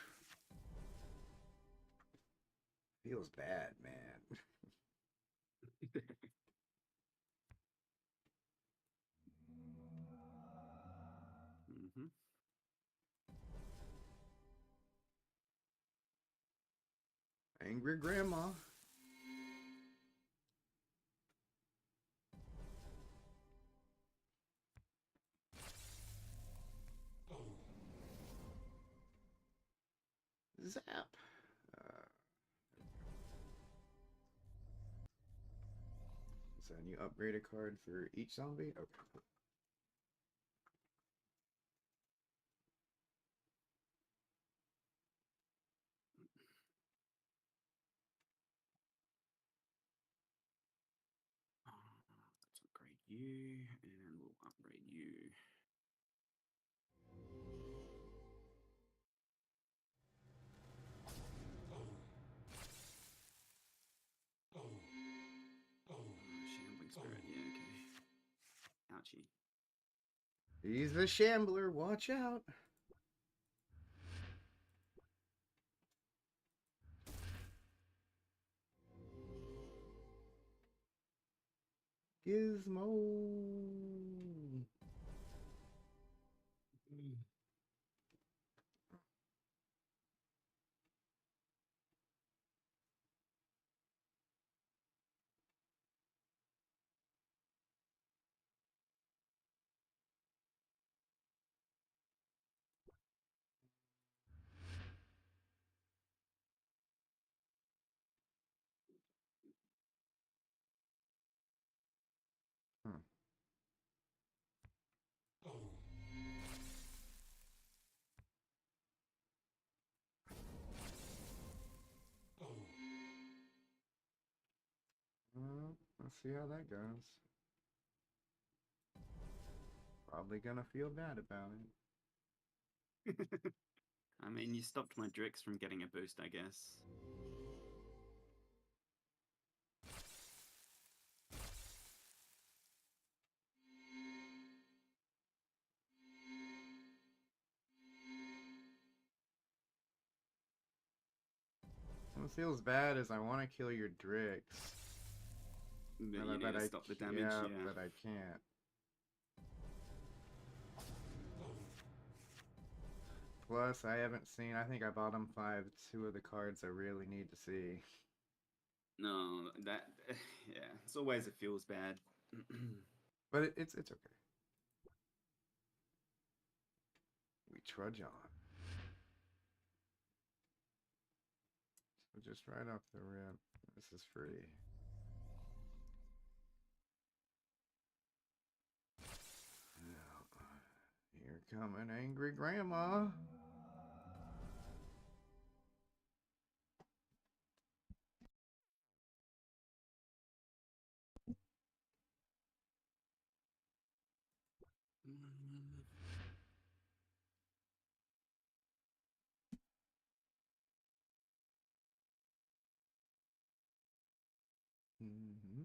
Feels bad, man. Mm-hmm. Angry grandma. Zap. And you upgrade a card for each zombie? Okay. Let's upgrade you, and we'll upgrade you. Shambling spirit, yeah, okay. Ouchie. He's the shambler, watch out. Gizmo. Well, let's see how that goes. Probably gonna feel bad about it. I mean, you stopped my Drix from getting a boost, I guess. What feels bad is I want to kill your Drix. But you need to stop the damage, yeah, yeah. but I can't. Plus, I haven't seen, I think I bottom 5 2 of the cards I really need to see. No, that, yeah, it's always, it feels bad. But it's okay. We trudge on. So just right off the rip, this is free. Here come an angry grandma. Mm-hmm.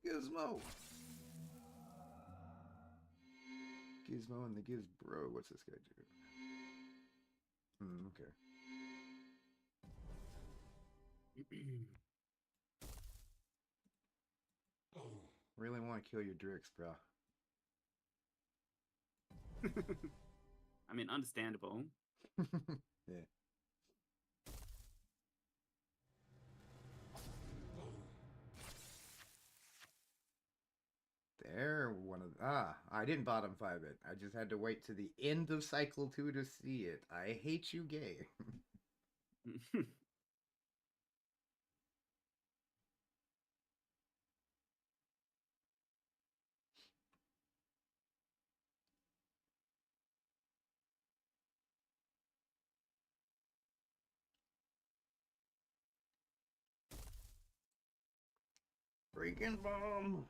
Gizmo. Gizmo and the Gizbro. What's this guy do? Okay. Really want to kill your Drix, bro. I mean, understandable. Yeah. There, one of I didn't bottom 5 it. I just had to wait to the end of cycle 2 to see it. I hate you, gay. Freaking bomb.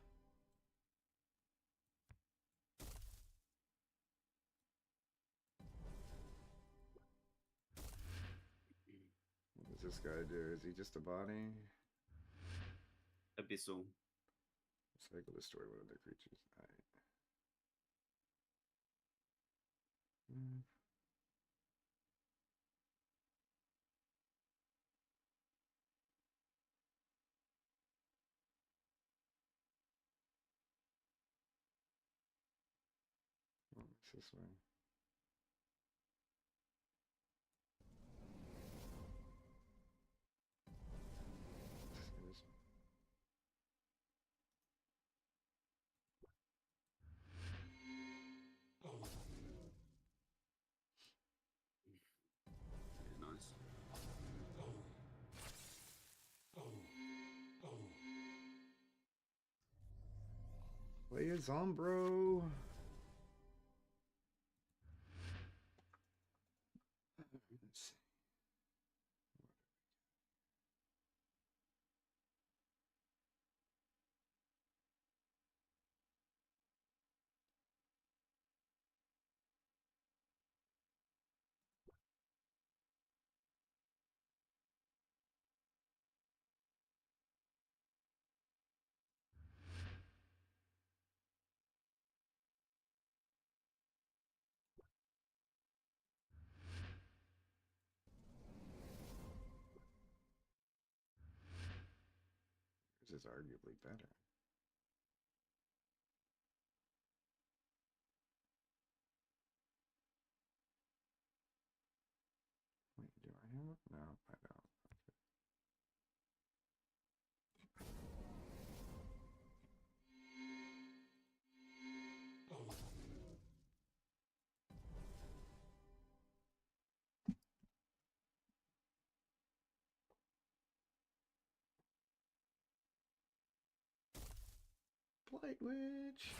What does this guy do? Is he just a body? Abyssal. Cycle destroy one of their creatures. Alright. What's this way? a Zombro. Let's see. This is arguably better. Wait, do I have it? No, I don't. Blight Witch.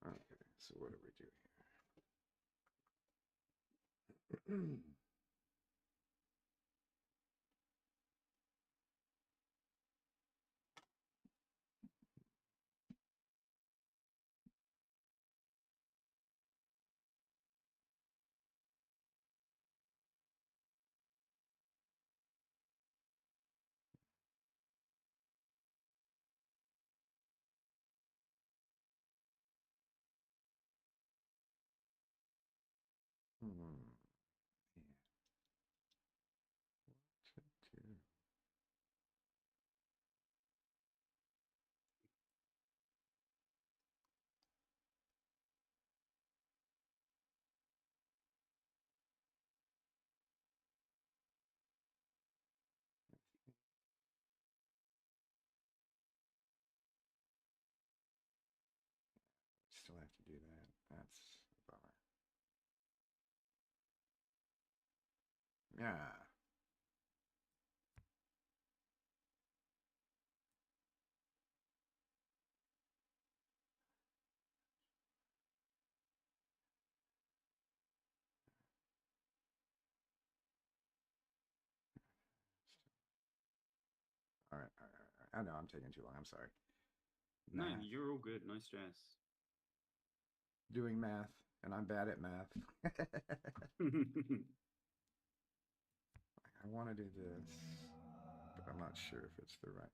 Okay, so what do we do here? Yeah. What to do? Still have to do that. That's a bummer. Yeah. All right. I know I'm taking too long. I'm sorry. No, Math. you're all good. No stress. Doing math, and I'm bad at math. I want to do this, but I'm not sure if it's the right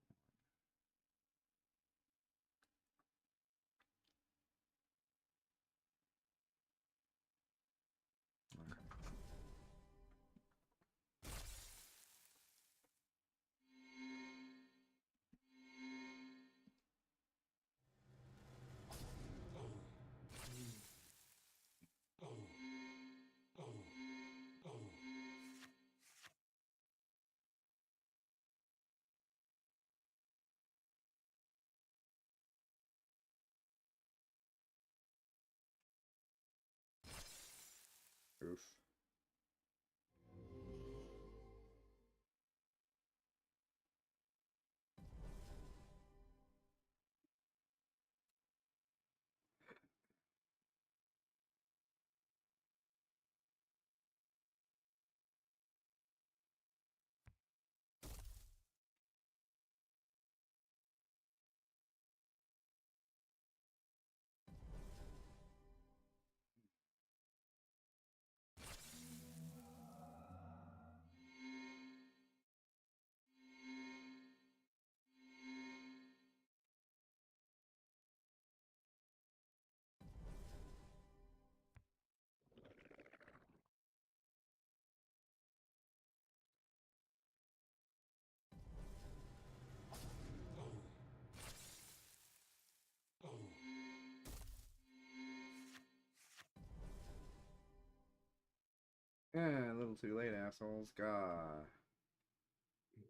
little too late, assholes. God.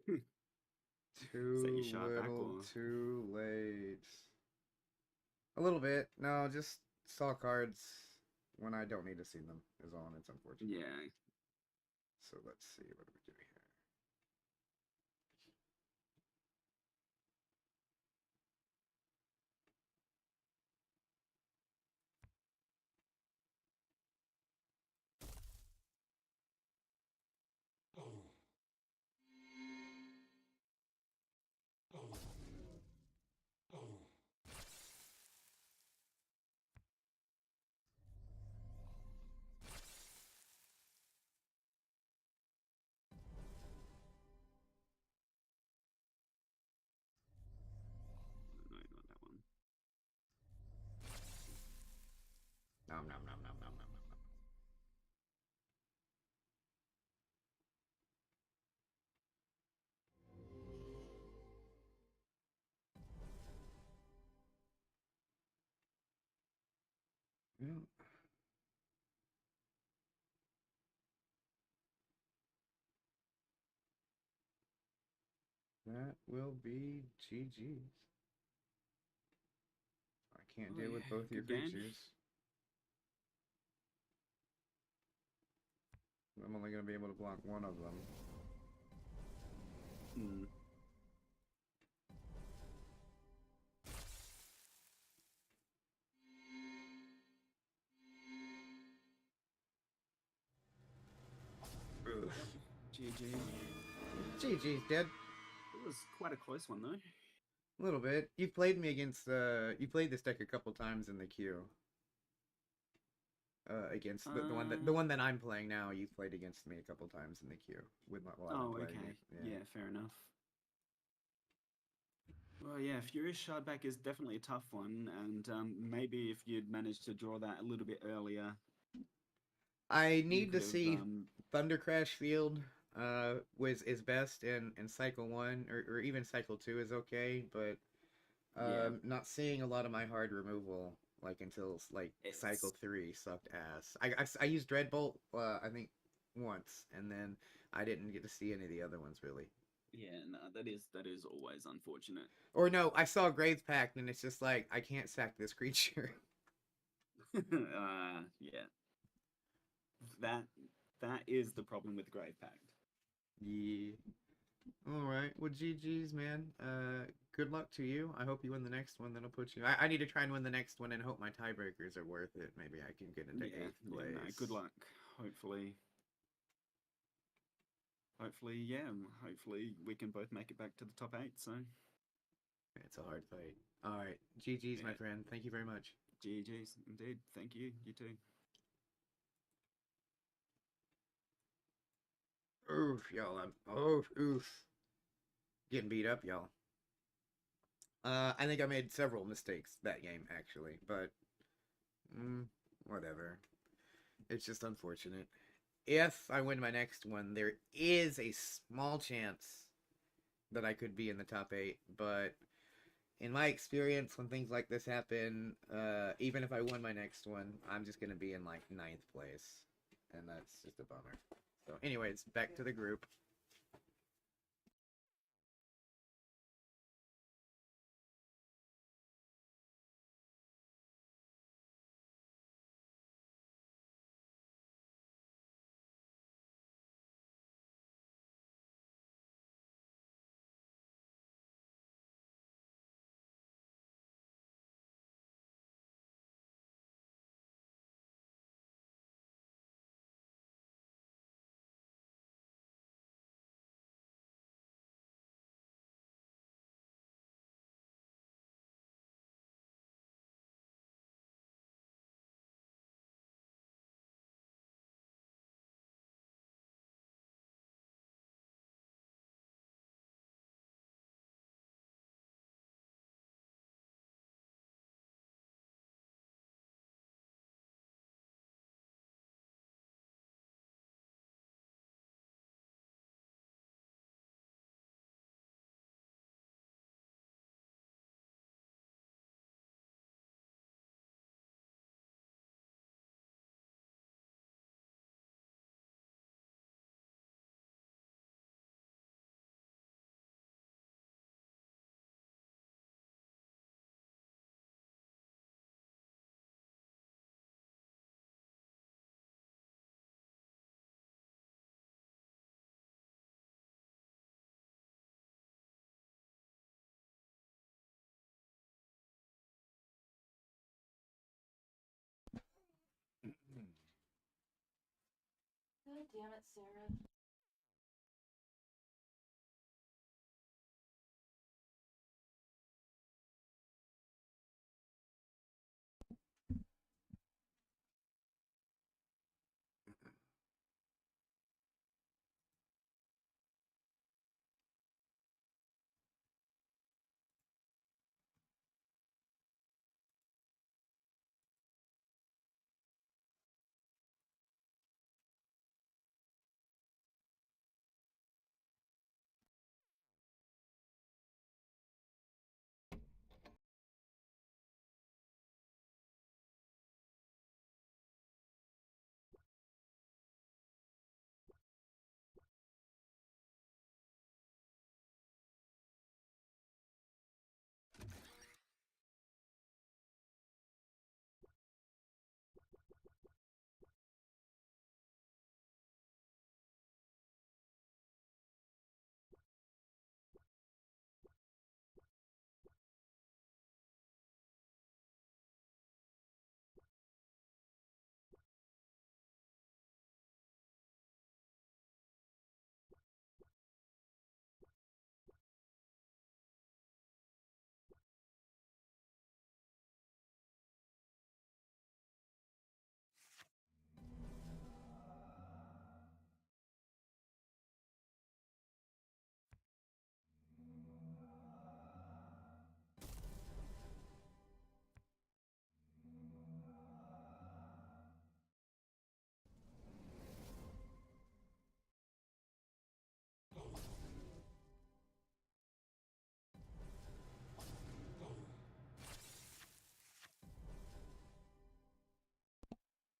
Set your Too shot back little, or... too late. A little bit. No, just saw cards when I don't need to see them is all, and it's unfortunate. Yeah. So let's see, what do we do here? No, not that one. Nom nom nom nom nom nom nom. Well, that will be GG's. I can't deal with both your good game. creatures. I'm only going to be able to block one of them. Hmm. GG. GG's, dead. It was quite a close one, though. A little bit. You played me against, you played this deck a couple times in the queue. Against the one that I'm playing now, you've played against me a couple times in the queue while I've been playing it. Yeah, fair enough. Well, yeah, Furious Shardback is definitely a tough one, and maybe if you'd managed to draw that a little bit earlier. I need to see Thunder Crash Field is best in cycle 1 or even cycle 2 is okay, but not seeing a lot of my hard removal like until like cycle 3 sucked ass. I used Dreadbolt I think once, and then I didn't get to see any of the other ones really. Yeah, no, that is always unfortunate. Or no, I saw Graves Pact and it's just like I can't sack this creature. Yeah. That is the problem with Grave Pact. Yeah. Alright, well GG's, man. Good luck to you. I hope you win the next one. That'll put you... I need to try and win the next one and hope my tiebreakers are worth it. Maybe I can get into 8th place. Yeah, no, good luck. Hopefully, we can both make it back to the top 8, so... It's a hard fight. Alright, GG's, my friend. Thank you very much. GG's, indeed. Thank you. You too. Oof, y'all. Oof. Getting beat up, y'all. I think I made several mistakes that game, actually, but whatever. It's just unfortunate. If I win my next one, there is a small chance that I could be in the top 8, but in my experience, when things like this happen, even if I win my next one, I'm just going to be in, like, 9th place, and that's just a bummer. So, anyways, back to the group. damn it, Sarah.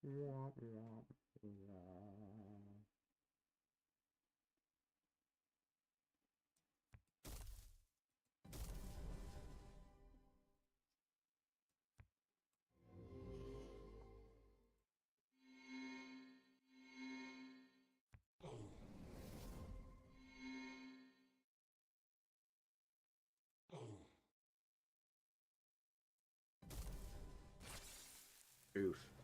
Womp, womp, womp. Oof.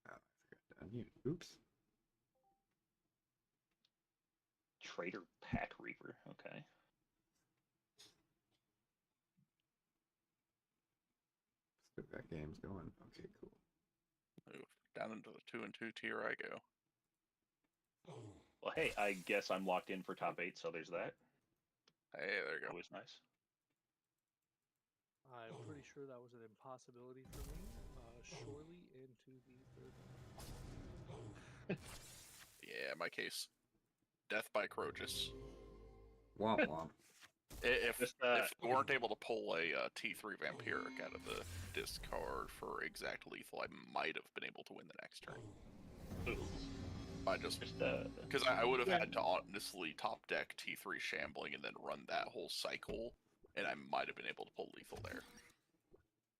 Oh, I forgot to unmute. Oops. Traitor Pack Reaper. Okay. Let's get that game's going. Okay, cool. Oof, down into the 2 and 2 tier I go. Well, hey, I guess I'm locked in for top 8, so there's that. Hey, there you go. Always nice. I'm pretty sure that was an impossibility for me. Surely into the third. Yeah, in my case, death by Crogus. Womp womp. If we weren't able to pull a T3 Vampiric out of the discard for exact lethal, I might have been able to win the next turn. I just because I would have had to honestly top deck T3 Shambling and then run that whole cycle, and I might have been able to pull lethal there.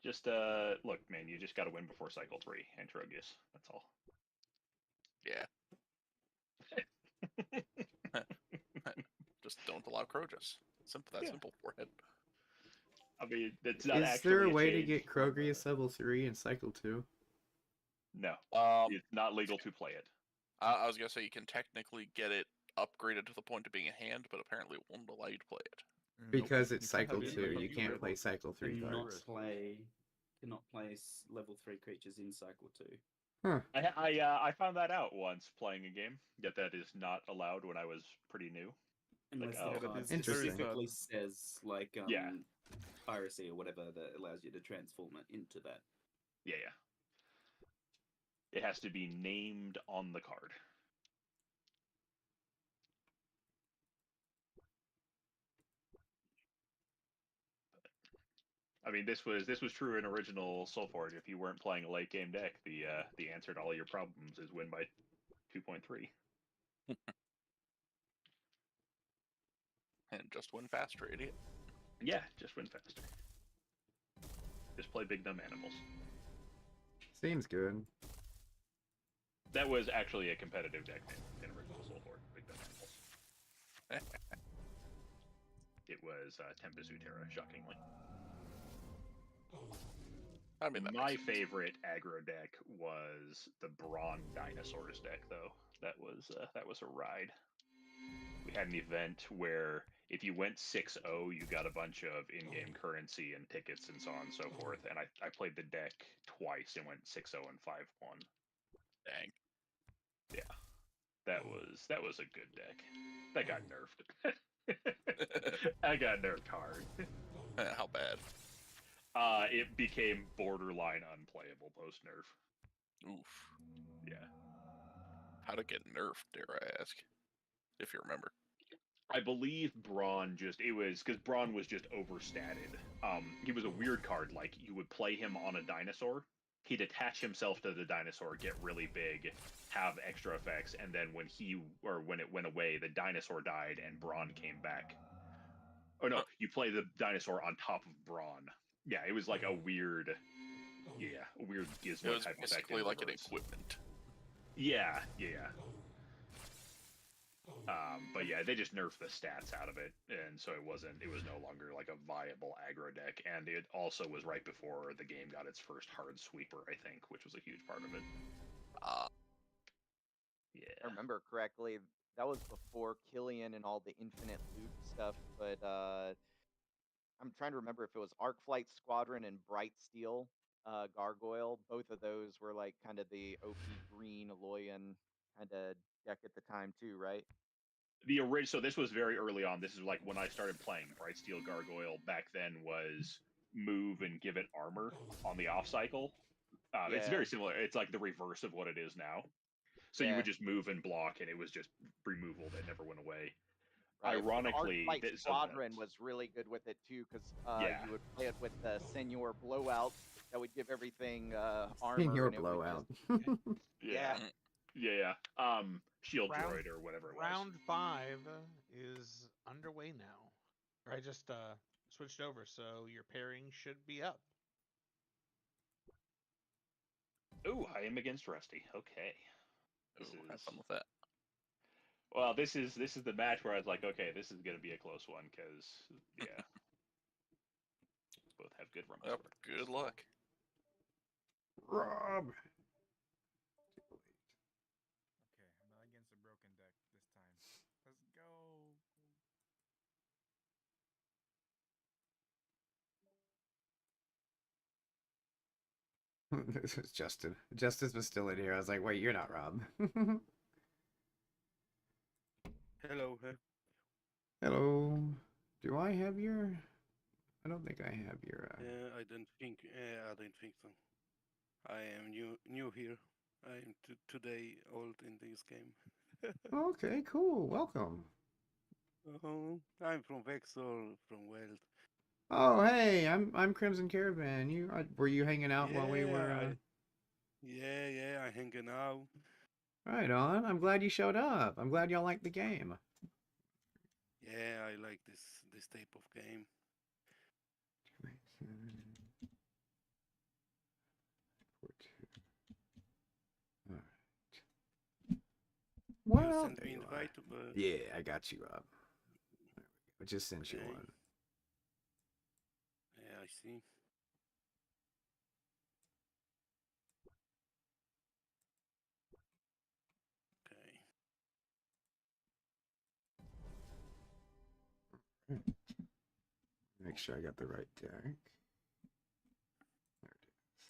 Just look, man, you just got to win before cycle 3, Antrogus. That's all. Yeah. Just don't allow Crogus. Simple. That's simple, forehead. I mean, it's not. Is there a way to get Crogus level 3 in cycle 2? No, it's not legal to play it. I was gonna say you can technically get it upgraded to the point of being a hand, but apparently it won't allow you to play it. Because it's cycle 2, you can't play cycle 3 cards. Cannot play level 3 creatures in cycle 2. Huh. I found that out once playing a game. That is not allowed when I was pretty new. Unless Like, the card specifically says like piracy or whatever that allows you to transform it into that. Yeah. It has to be named on the card. I mean, this was true in original SOLFORGE. If you weren't playing a late game deck, the answer to all your problems is win by 2.3. And just win faster, idiot. Yeah, just win faster. Just play big dumb animals. Seems good. That was actually a competitive deck in original SOLFORGE, big dumb animals. It was Tempest Utera, shockingly. I mean, my favorite aggro deck was the Brawn Dinosaurs deck, though. That was a ride. We had an event where if you went 6-0, you got a bunch of in-game currency and tickets and so on and so forth. And I played the deck twice and went 6-0 and 5-1. Dang. Yeah, that was a good deck. That got nerfed. I got nerfed hard. How bad? It became borderline unplayable post nerf. Oof. Yeah. How'd it get nerfed, dare I ask? If you remember. I believe Brawn because Brawn was just overstated. He was a weird card. Like, you would play him on a dinosaur, he'd attach himself to the dinosaur, get really big, have extra effects, and then when it went away, the dinosaur died and Brawn came back. Oh no, you play the dinosaur on top of Brawn. Yeah, it was like a weird gizmo type effect. Basically like an equipment. Yeah. But yeah, they just nerfed the stats out of it, and so it was no longer like a viable aggro deck, and it also was right before the game got its first hard sweeper, I think, which was a huge part of it. Yeah. I remember correctly, that was before Killian and all the infinite loot stuff, but I'm trying to remember if it was Arcflight Squadron and Bright Steel Gargoyle. Both of those were like kind of the OP green Aloyan kind of deck at the time too, right? So this was very early on. This is like when I started playing. Bright Steel Gargoyle back then was move and give it armor on the off cycle. It's very similar. It's like the reverse of what it is now. So you would just move and block, and it was just removal that never went away. Right. Ironically, Arclight Squadron was really good with it too, because you would play it with the Senior Blowout that would give everything armor. Senior Blowout. Yeah. Shield Droid or whatever it was. Round 5 is underway now. I just switched over, so your pairing should be up. Ooh, I am against Rusty. Okay. Have fun with that. Well, this is the match where I was like, okay, this is going to be a close one, because, yeah. Both have good rumble. Yep, good luck. Rob! Okay, I'm not against a broken deck this time. Let's go. This was Justin. Justice was still in here. I was like, wait, you're not Rob. Hello. Hello. Do I have your... I don't think I have your... I don't think so. I am new here. I am today old in this game. Okay, cool. Welcome. Oh, I'm from Vexor, from Weld. Oh, hey, I'm Crimson Caravan. Were you hanging out while we were? Yeah, I hanging out. Right on. I'm glad you showed up. I'm glad y'all liked the game. Yeah, I like this type of game. Well, you sent me invite, but... Yeah, I got you up. I just sent you one. Yeah, I see. Okay. Make sure I got the right deck. There it is.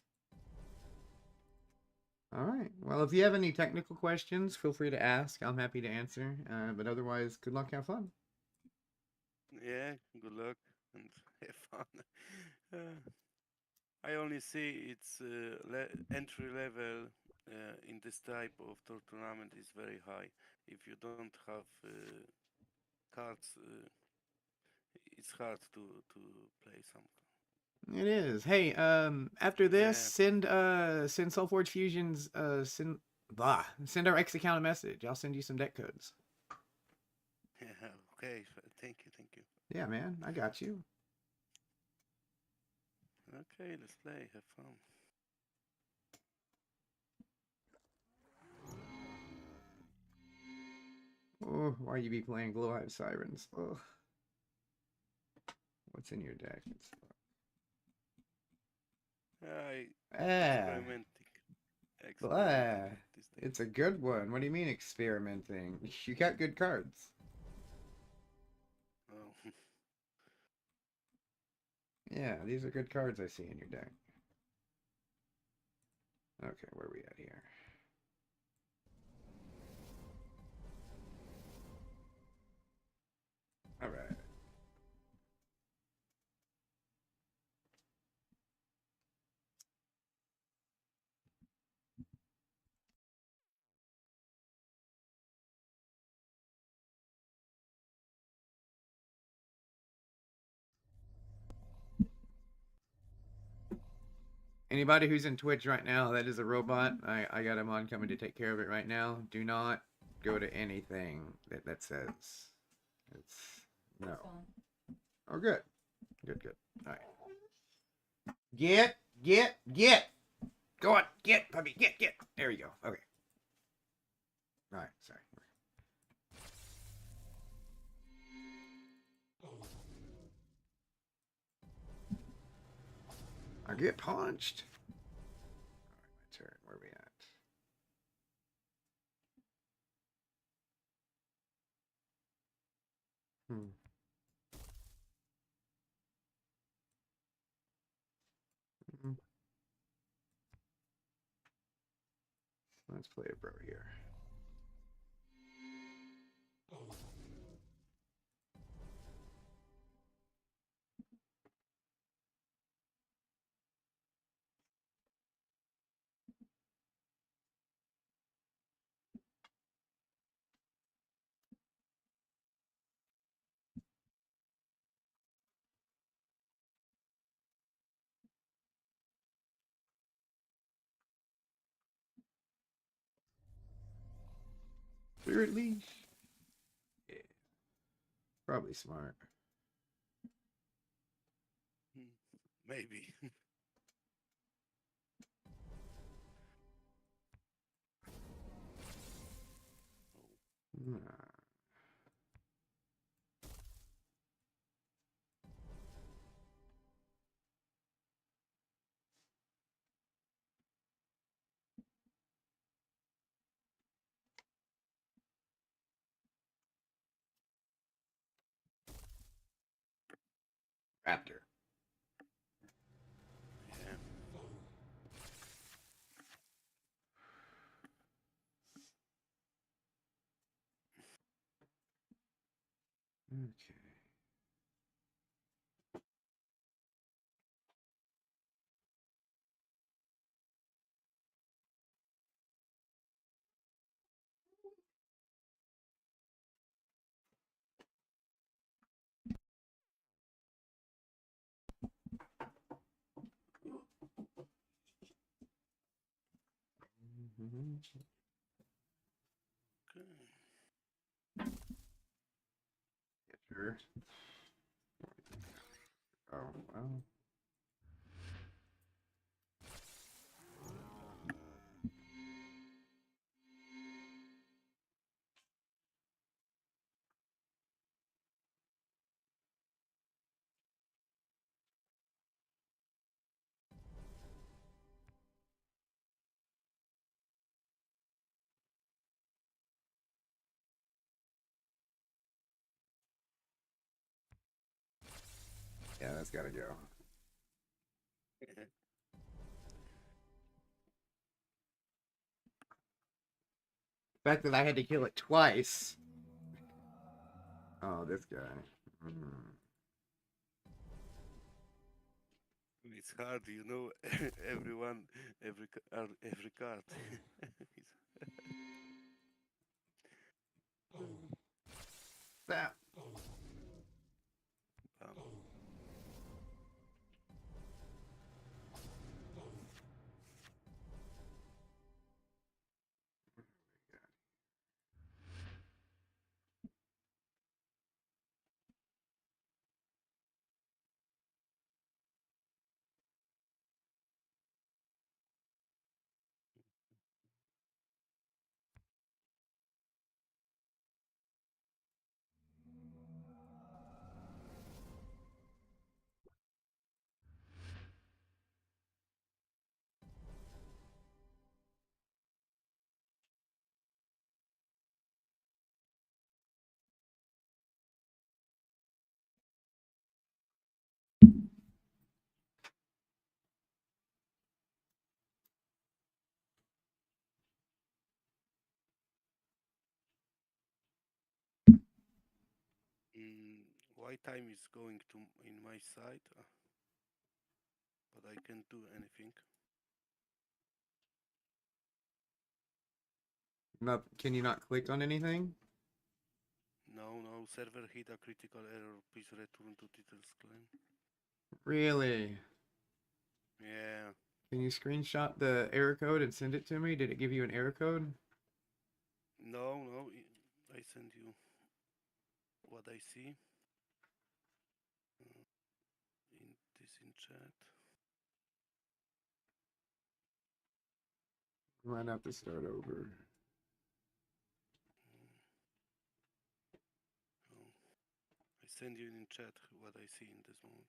All right. Well, if you have any technical questions, feel free to ask. I'm happy to answer. But otherwise, good luck. Have fun. Yeah, good luck and have fun. I only see it's entry level in this type of tournament is very high. If you don't have cards, it's hard to play something. It is. Hey, after this, send SOLFORGE Fusions send our X account a message. I'll send you some deck codes. Yeah, okay. Thank you. Yeah, man, I got you. Okay, let's play. Have fun. Oh, why you be playing Glow-Eyed Sirens? Oh. What's in your deck? It's a good one. What do you mean experimenting? You got good cards. Oh. Yeah, these are good cards I see in your deck. Okay, where are we at here? All right. Anybody who's in Twitch right now, that is a robot. I got him on coming to take care of it right now. Do not go to anything that says it's no. Oh, good. Good. All right. Get. Go on, get, puppy, get. There you go. Okay. All right, sorry. I get punched. All right, my turn. Where are we at? Let's play a bro here. Spirit leash. Yeah. Probably smart. Maybe. Raptor. Yeah. Okay. Sure. Oh, well. Yeah, that's gotta go. The fact that I had to kill it twice. Oh, this guy. It's hard, you know. Everyone, every card. That. White time is going to in my side, but I can't do anything. Not, can you not click on anything? No, server hit a critical error. Please return to titles claim. Really? Yeah. Can you screenshot the error code and send it to me? Did it give you an error code? No, I send you what I see. In chat. Might have to start over. I send you in chat what I see in this moment.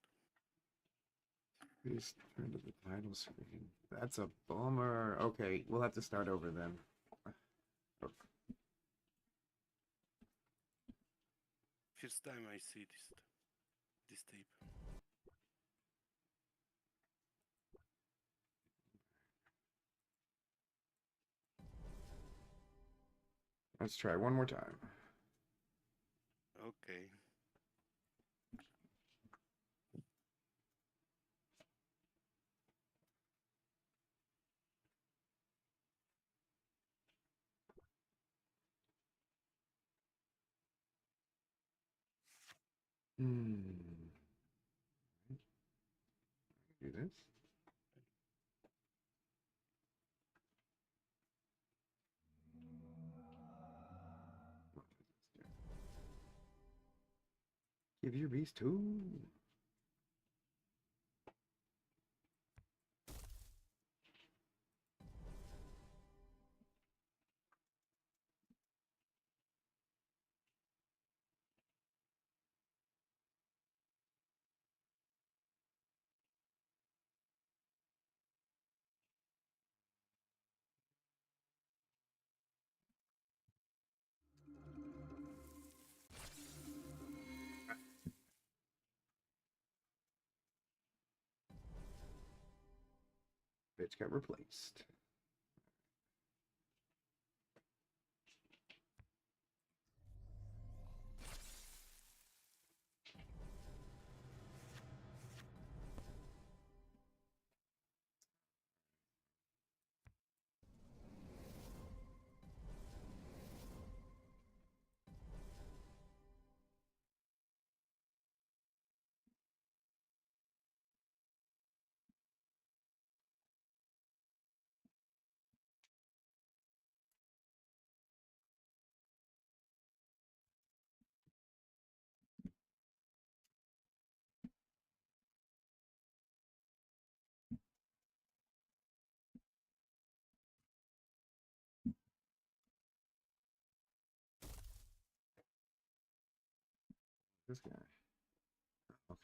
Please turn to the title screen. That's a bummer. Okay, we'll have to start over then. Okay. First time I see this tape. Let's try one more time. Okay. Do this. Give your beast two. Bitch got replaced. This guy. Okay.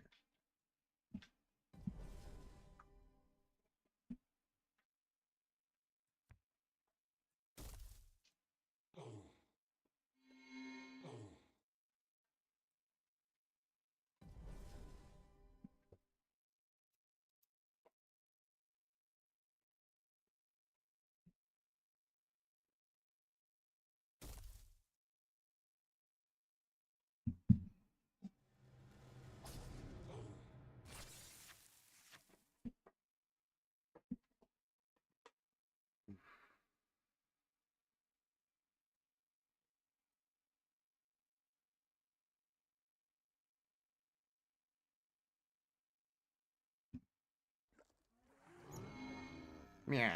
Yeah,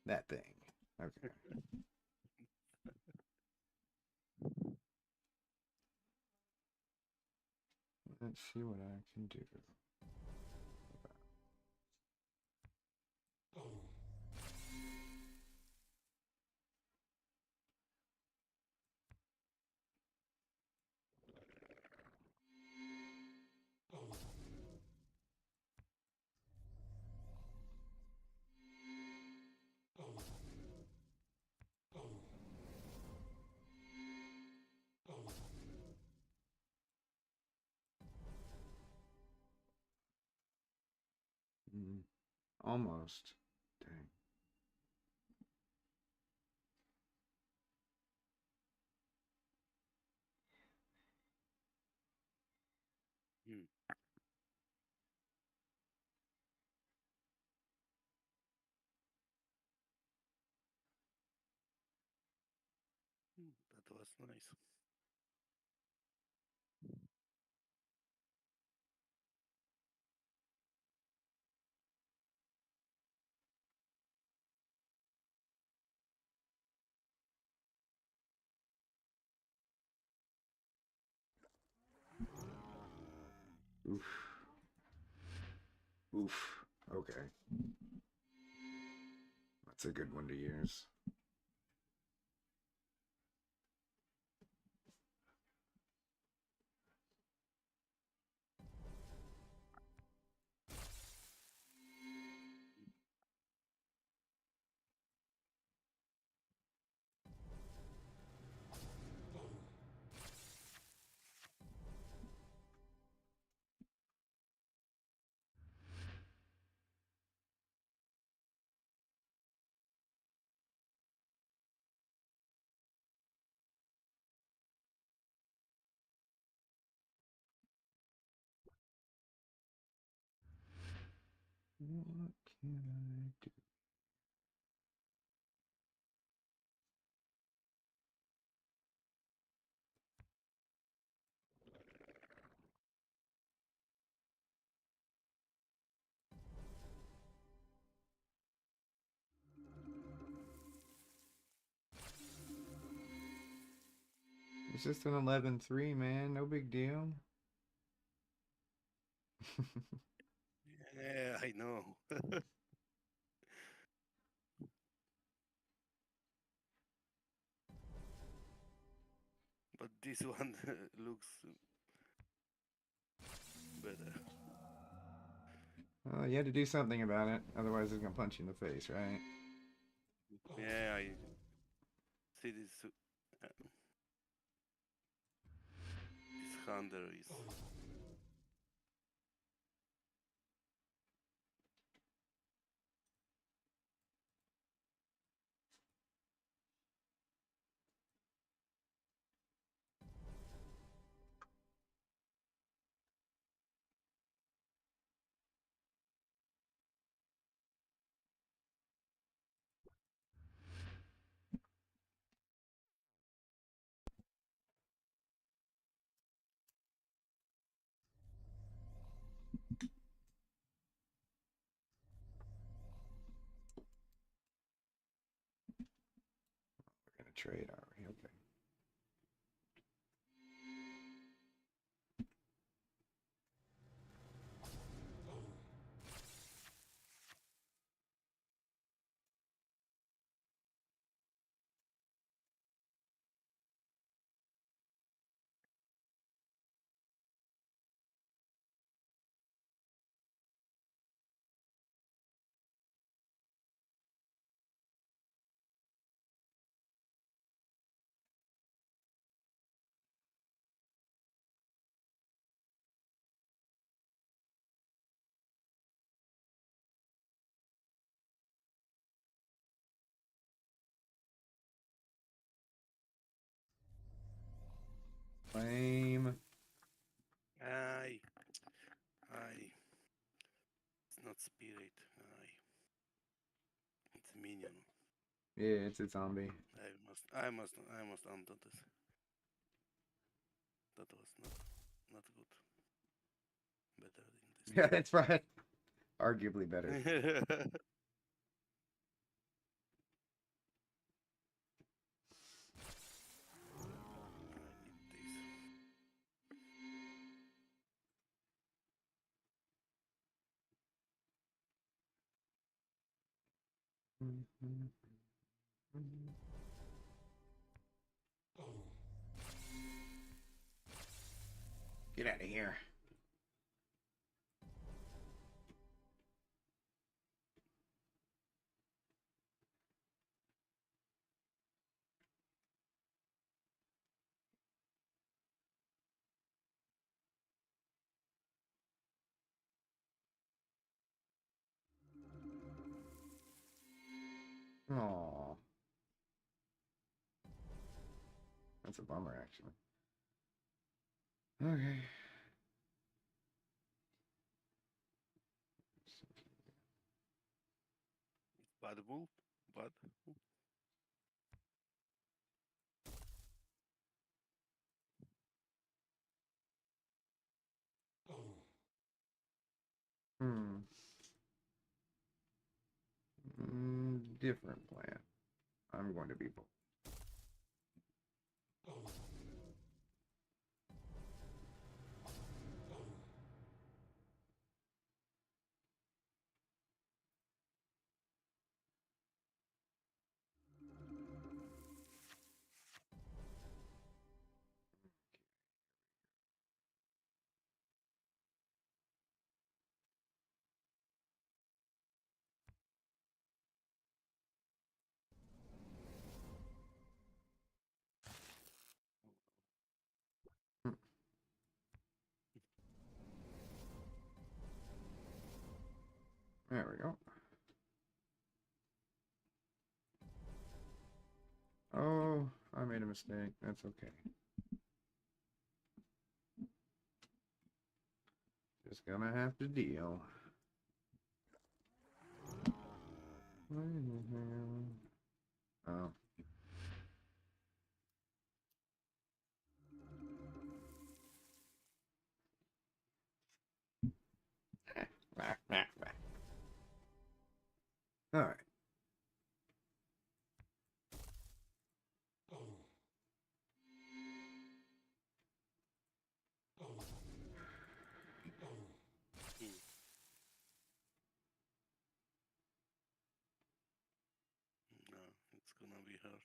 that thing. Okay. Let's see what I can do. Almost. Dang. That was nice. Oof. Oof. Okay. That's a good one to use. What can I do? It's just an 11-3, man. No big deal. Yeah, I know. But this one looks better. Well, you had to do something about it. Otherwise, it's going to punch you in the face, right? Yeah, I see this. This hunter is. We're going to trade, are we? Okay. Flame. Aye. It's not spirit. Aye. It's a minion. Yeah, it's a zombie. I must undo this. That was not good. Better in this. Yeah, that's right. Arguably better. Get out of here. Aww. That's a bummer, actually. Okay. Bad wolf. Bad. Different plan. I'm going to be bold. There we go. Oh, I made a mistake. That's okay. Just gonna have to deal. Oh. All right. No, it's gonna be hard.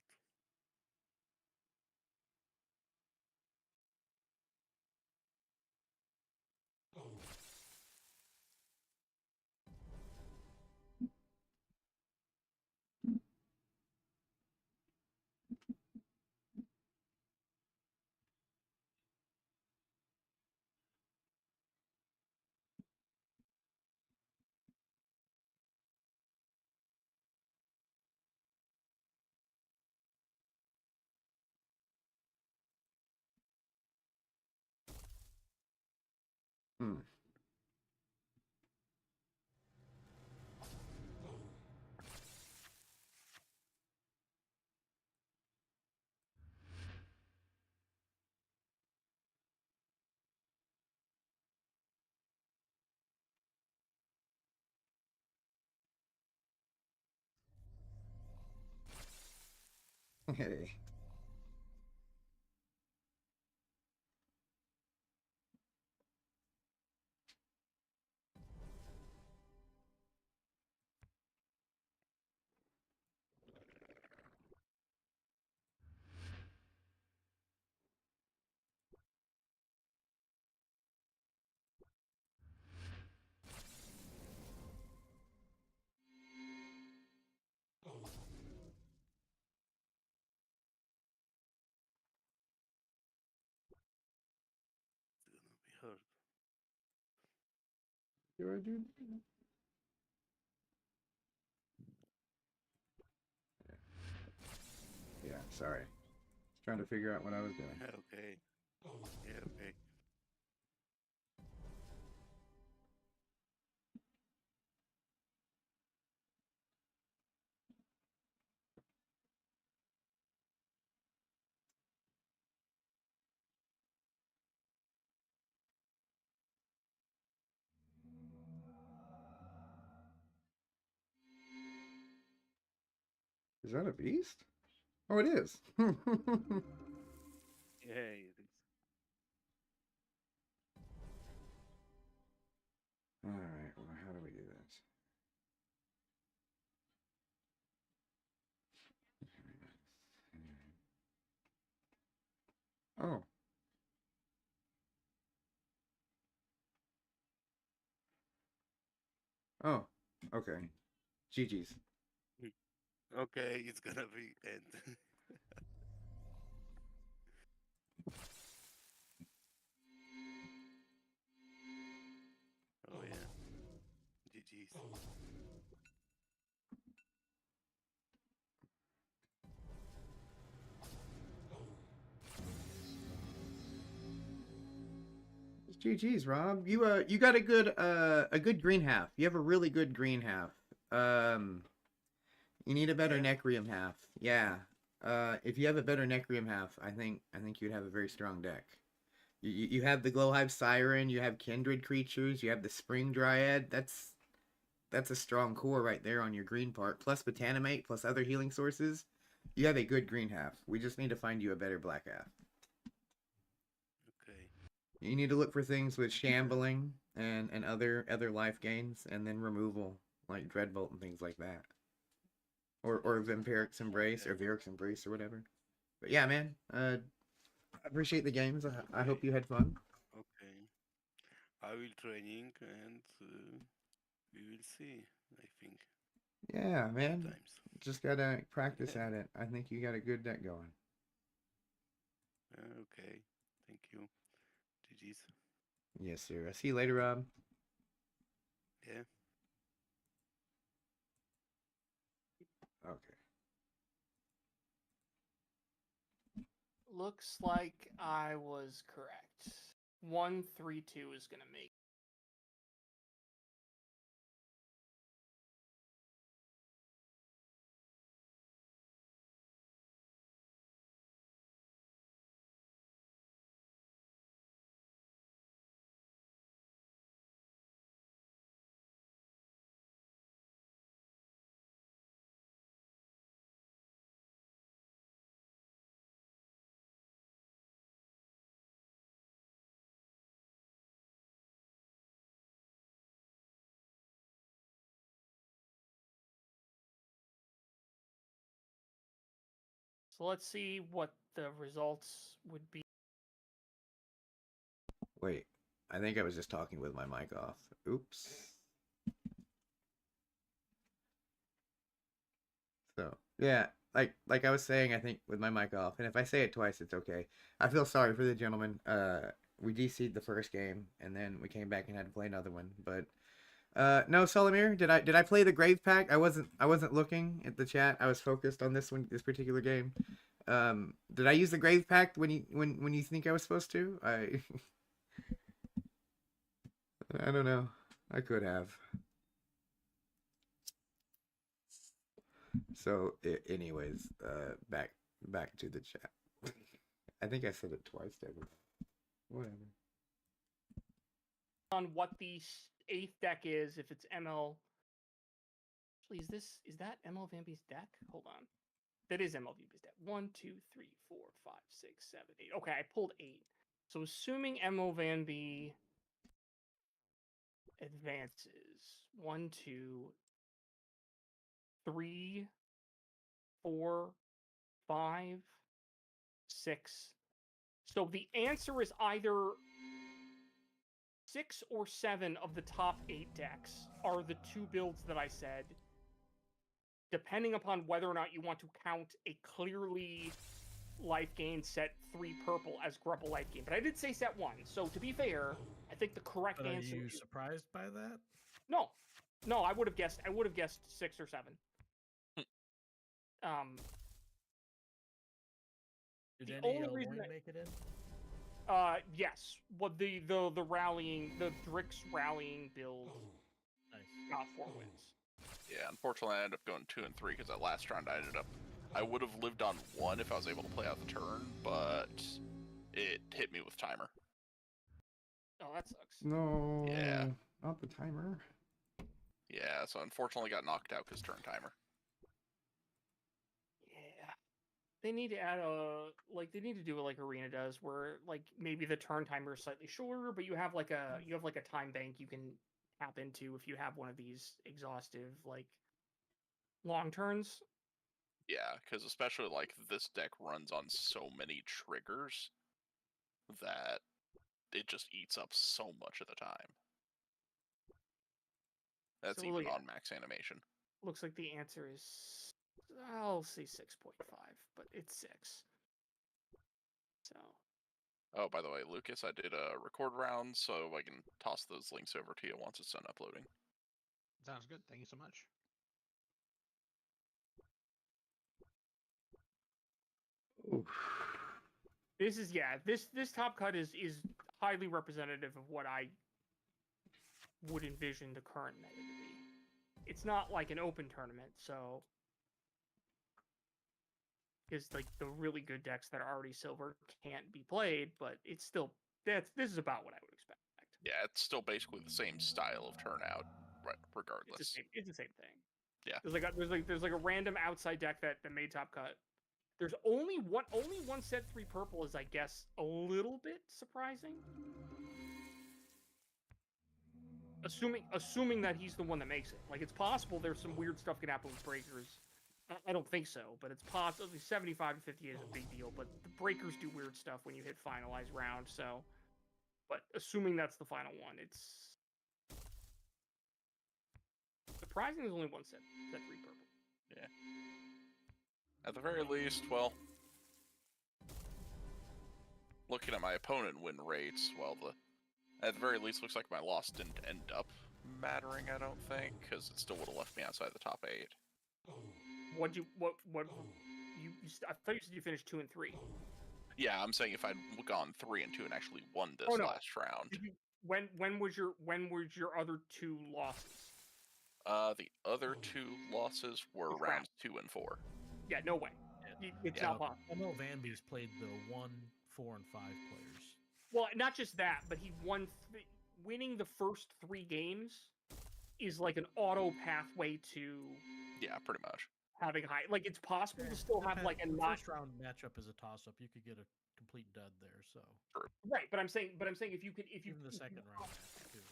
Hey. It's gonna be hard. Do I do? Yeah, sorry. Trying to figure out what I was doing. Okay. Yeah, okay. Is that a beast? Oh, it is. Yeah, it is. All right. Well, how do we do this? Oh. Oh. Okay. GG's. Okay, it's gonna be end. Oh yeah. GG's. GG's, Rob. You got a good green half. You have a really good green half. You need a better Necrium half. Yeah. If you have a better Necrium half, I think you'd have a very strong deck. You have the Glowhive Siren, you have Kindred creatures, you have the Spring Dryad. That's a strong core right there on your green part. Plus Botanimate, plus other healing sources. You have a good green half. We just need to find you a better black half. Okay. You need to look for things with shambling and other life gains, and then removal, like Dreadbolt and things like that. Or Vampiric's Embrace, or Vyric's Embrace, or whatever. But yeah, man, I appreciate the games. I hope you had fun. Okay. I will training and we will see, I think. Yeah, man. Sometimes. Just gotta practice at it. I think you got a good deck going. Okay. Thank you. GG's. Yes, sir. I'll see you later, Rob. Yeah. Okay. Looks like I was correct. 132 is gonna make. So let's see what the results would be. Wait, I think I was just talking with my mic off. Oops. So yeah, like I was saying, I think with my mic off, and if I say it twice, it's okay. I feel sorry for the gentleman. We DC'd the first game, and then we came back and had to play another one. But no, Solomir, did I play the Grave Pact? I wasn't looking at the chat. I was focused on this particular game. Did I use the Grave Pact when you think I was supposed to? I don't know. I could have. So, anyways, back to the chat. I think I said it twice, David. Whatever. On what the 8th deck is, if it's ML. Actually, is that ML Vampy's deck? Hold on. That is ML Vampy's deck. 1, 2, 3, 4, 5, 6, 7, 8. Okay, I pulled 8. So assuming ML Vampy advances 1, 2, 3, 4, 5, 6. So the answer is either 6 or 7 of the top 8 decks are the 2 builds that I said, depending upon whether or not you want to count a clearly life gain set 3 purple as Grubble life gain. But I did say set 1, so to be fair, I think the correct But answer. Are you surprised by that? No, I would have guessed 6 or 7. Did The any only reason Lorne make it in? Yes. What the rallying, the Drix rallying build got 4 wins. Yeah, unfortunately, I ended up going 2 and 3 because that last round I would have lived on 1 if I was able to play out the turn, but it hit me with timer. Oh, that sucks. No. Yeah. Not the timer. Yeah, so unfortunately got knocked out because turn timer. Yeah. They need to add they need to do it like Arena does, where like maybe the turn timer is slightly shorter, but you have like a time bank you can tap into if you have one of these exhaustive like long turns. Yeah, because especially like this deck runs on so many triggers that it just eats up so much of the time. That's So, even yeah. on max animation. Looks like the answer is, I'll say 6.5, but it's 6. So. Oh, by the way, Lucas, I did a record round, so I can toss those links over to you once it's done uploading. Sounds good. Thank you so much. Oof. This top cut is highly representative of what I would envision the current meta to be. It's not like an open tournament, so because like the really good decks that are already silver can't be played, but it's still this is about what I would expect. Yeah, it's still basically the same style of turnout, right? Regardless. It's the same thing. Yeah. There's like a random outside deck that made top cut. There's only one set 3 purple is, I guess, a little bit surprising. Assuming that he's the one that makes it. Like, it's possible there's some weird stuff can happen with breakers. I don't think so, but it's possible. 75 to 58 is a big deal, but the breakers do weird stuff when you hit finalized round, so. But assuming that's the final one, it's surprising there's only one set 3 purple. Yeah. At the very least, well, looking at my opponent win rates, well, at the very least, looks like my loss didn't end up mattering, I don't think, because it still would have left me outside the top 8. I thought you said you finished 2 and 3. Yeah, I'm saying if I'd gone 3 and 2 and actually won this last round. When was your other 2 losses? The other 2 losses were rounds 2 and 4. Yeah, no way. It's not possible. I know Vanby's played the 1, 4, and 5 players. Well, not just that, but he won. Winning the first 3 games is like an auto pathway to. Yeah, pretty much. Having high, like it's possible to still have like a first round matchup is a toss up. You could get a complete dud there. So. Right, but I'm saying if you even the second round.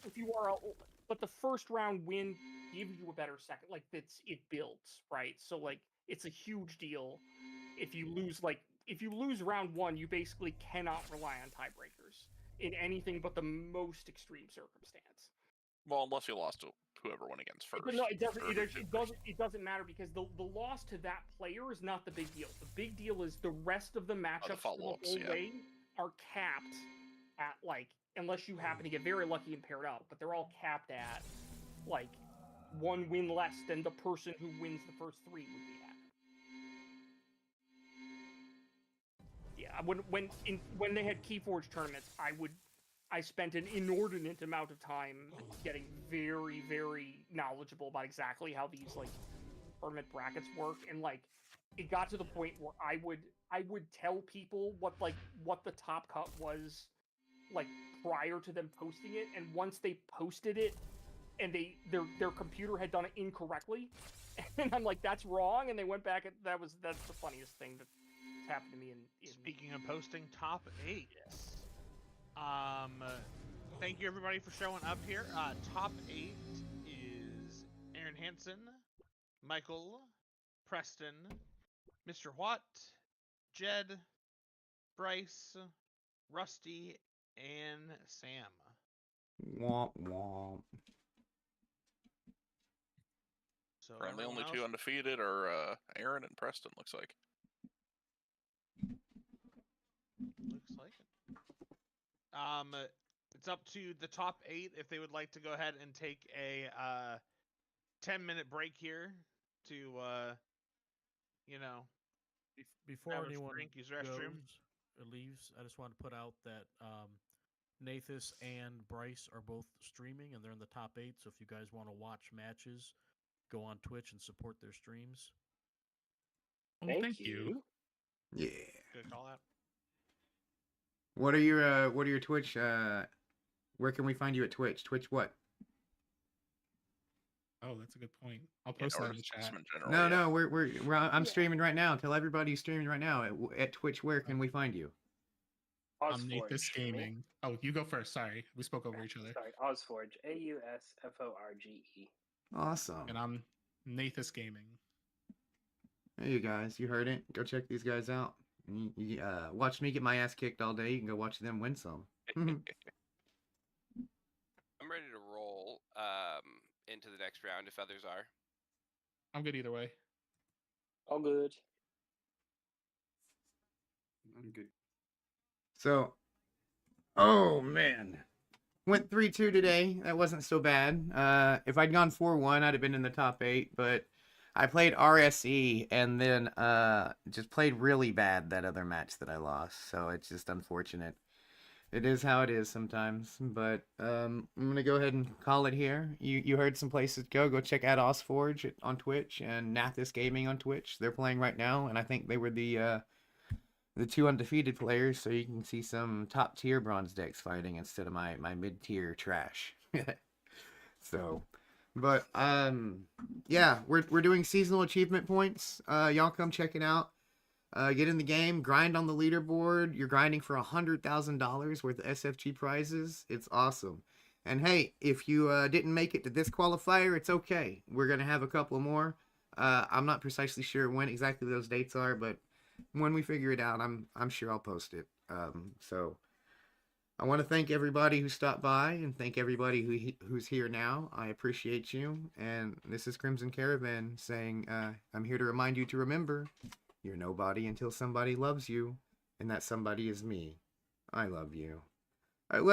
If you are, but the first round win gives you a better second. Like it builds, right? So like it's a huge deal. If you lose round 1, you basically cannot rely on tiebreakers in anything but the most extreme circumstance. Well, unless you lost to whoever went against first. But no, it doesn't matter because the loss to that player is not the big deal. The big deal is the rest of the matchups the whole way are capped at like, unless you happen to get very lucky and paired up, but they're all capped at like 1 win less than the person who wins the first 3 would be at. Yeah, when they had Keyforge tournaments, I spent an inordinate amount of time getting very, very knowledgeable about exactly how these like tournament brackets work, and like it got to the point where I would tell people what the top cut was like prior to them posting it, and once they posted it and their computer had done it incorrectly, and I'm like, that's wrong, and they went back and that's the funniest thing that's happened to me in Speaking of posting top 8. Thank you everybody for showing up here. Top 8 is Aaron Hansen, Michael, Preston, Mr. Watt, Jed, Bryce, Rusty, and Sam. Womp womp. So currently only 2 undefeated are Aaron and Preston, looks like. Looks like it. It's up to the top 8 if they would like to go ahead and take a 10-minute break here to before anyone drink, use the restroom. it leaves, I just want to put out that Nathus and Bryce are both streaming, and they're in the top 8. So if you guys want to watch matches, go on Twitch and support their streams. Oh, thank you. Yeah. Good call out. What are your Twitch? Where can we find you at Twitch? Twitch what? Oh, that's a good point. I'll post that in the chat. No, I'm streaming right now. Tell everybody you're streaming right now at Twitch. Where can we find you? I'm Nathus Gaming. Oh, you go first. Sorry, we spoke over each other. Sorry, OSForge. AUSFORGE. Awesome. And I'm Nathus Gaming. Hey, you guys, you heard it. Go check these guys out. You watch me get my ass kicked all day. You can go watch them win some. I'm ready to roll into the next round if others are. I'm good either way. All good. I'm good. So, oh man, went 3-2 today. That wasn't so bad. If I'd gone 4-1, I'd have been in the top 8. But I played RSE and then just played really bad that other match that I lost. So it's just unfortunate. It is how it is sometimes. But I'm gonna go ahead and call it here. You heard some places to go. Go check out SOLFORGE on Twitch and Nathus Gaming on Twitch. They're playing right now, and I think they were the 2 undefeated players, so you can see some top tier bronze decks fighting instead of my mid tier trash. So, but yeah, we're doing seasonal achievement points. Y'all come check it out. Get in the game, grind on the leaderboard. You're grinding for $100,000 worth of SFG prizes. It's awesome. And hey, if you didn't make it to this qualifier, it's okay. We're gonna have a couple more. I'm not precisely sure when exactly those dates are, but when we figure it out, I'm sure I'll post it. So I want to thank everybody who stopped by and thank everybody who's here now. I appreciate you. And this is Crimson Caravan saying, I'm here to remind you to remember, you're nobody until somebody loves you, and that somebody is me. I love you. All right,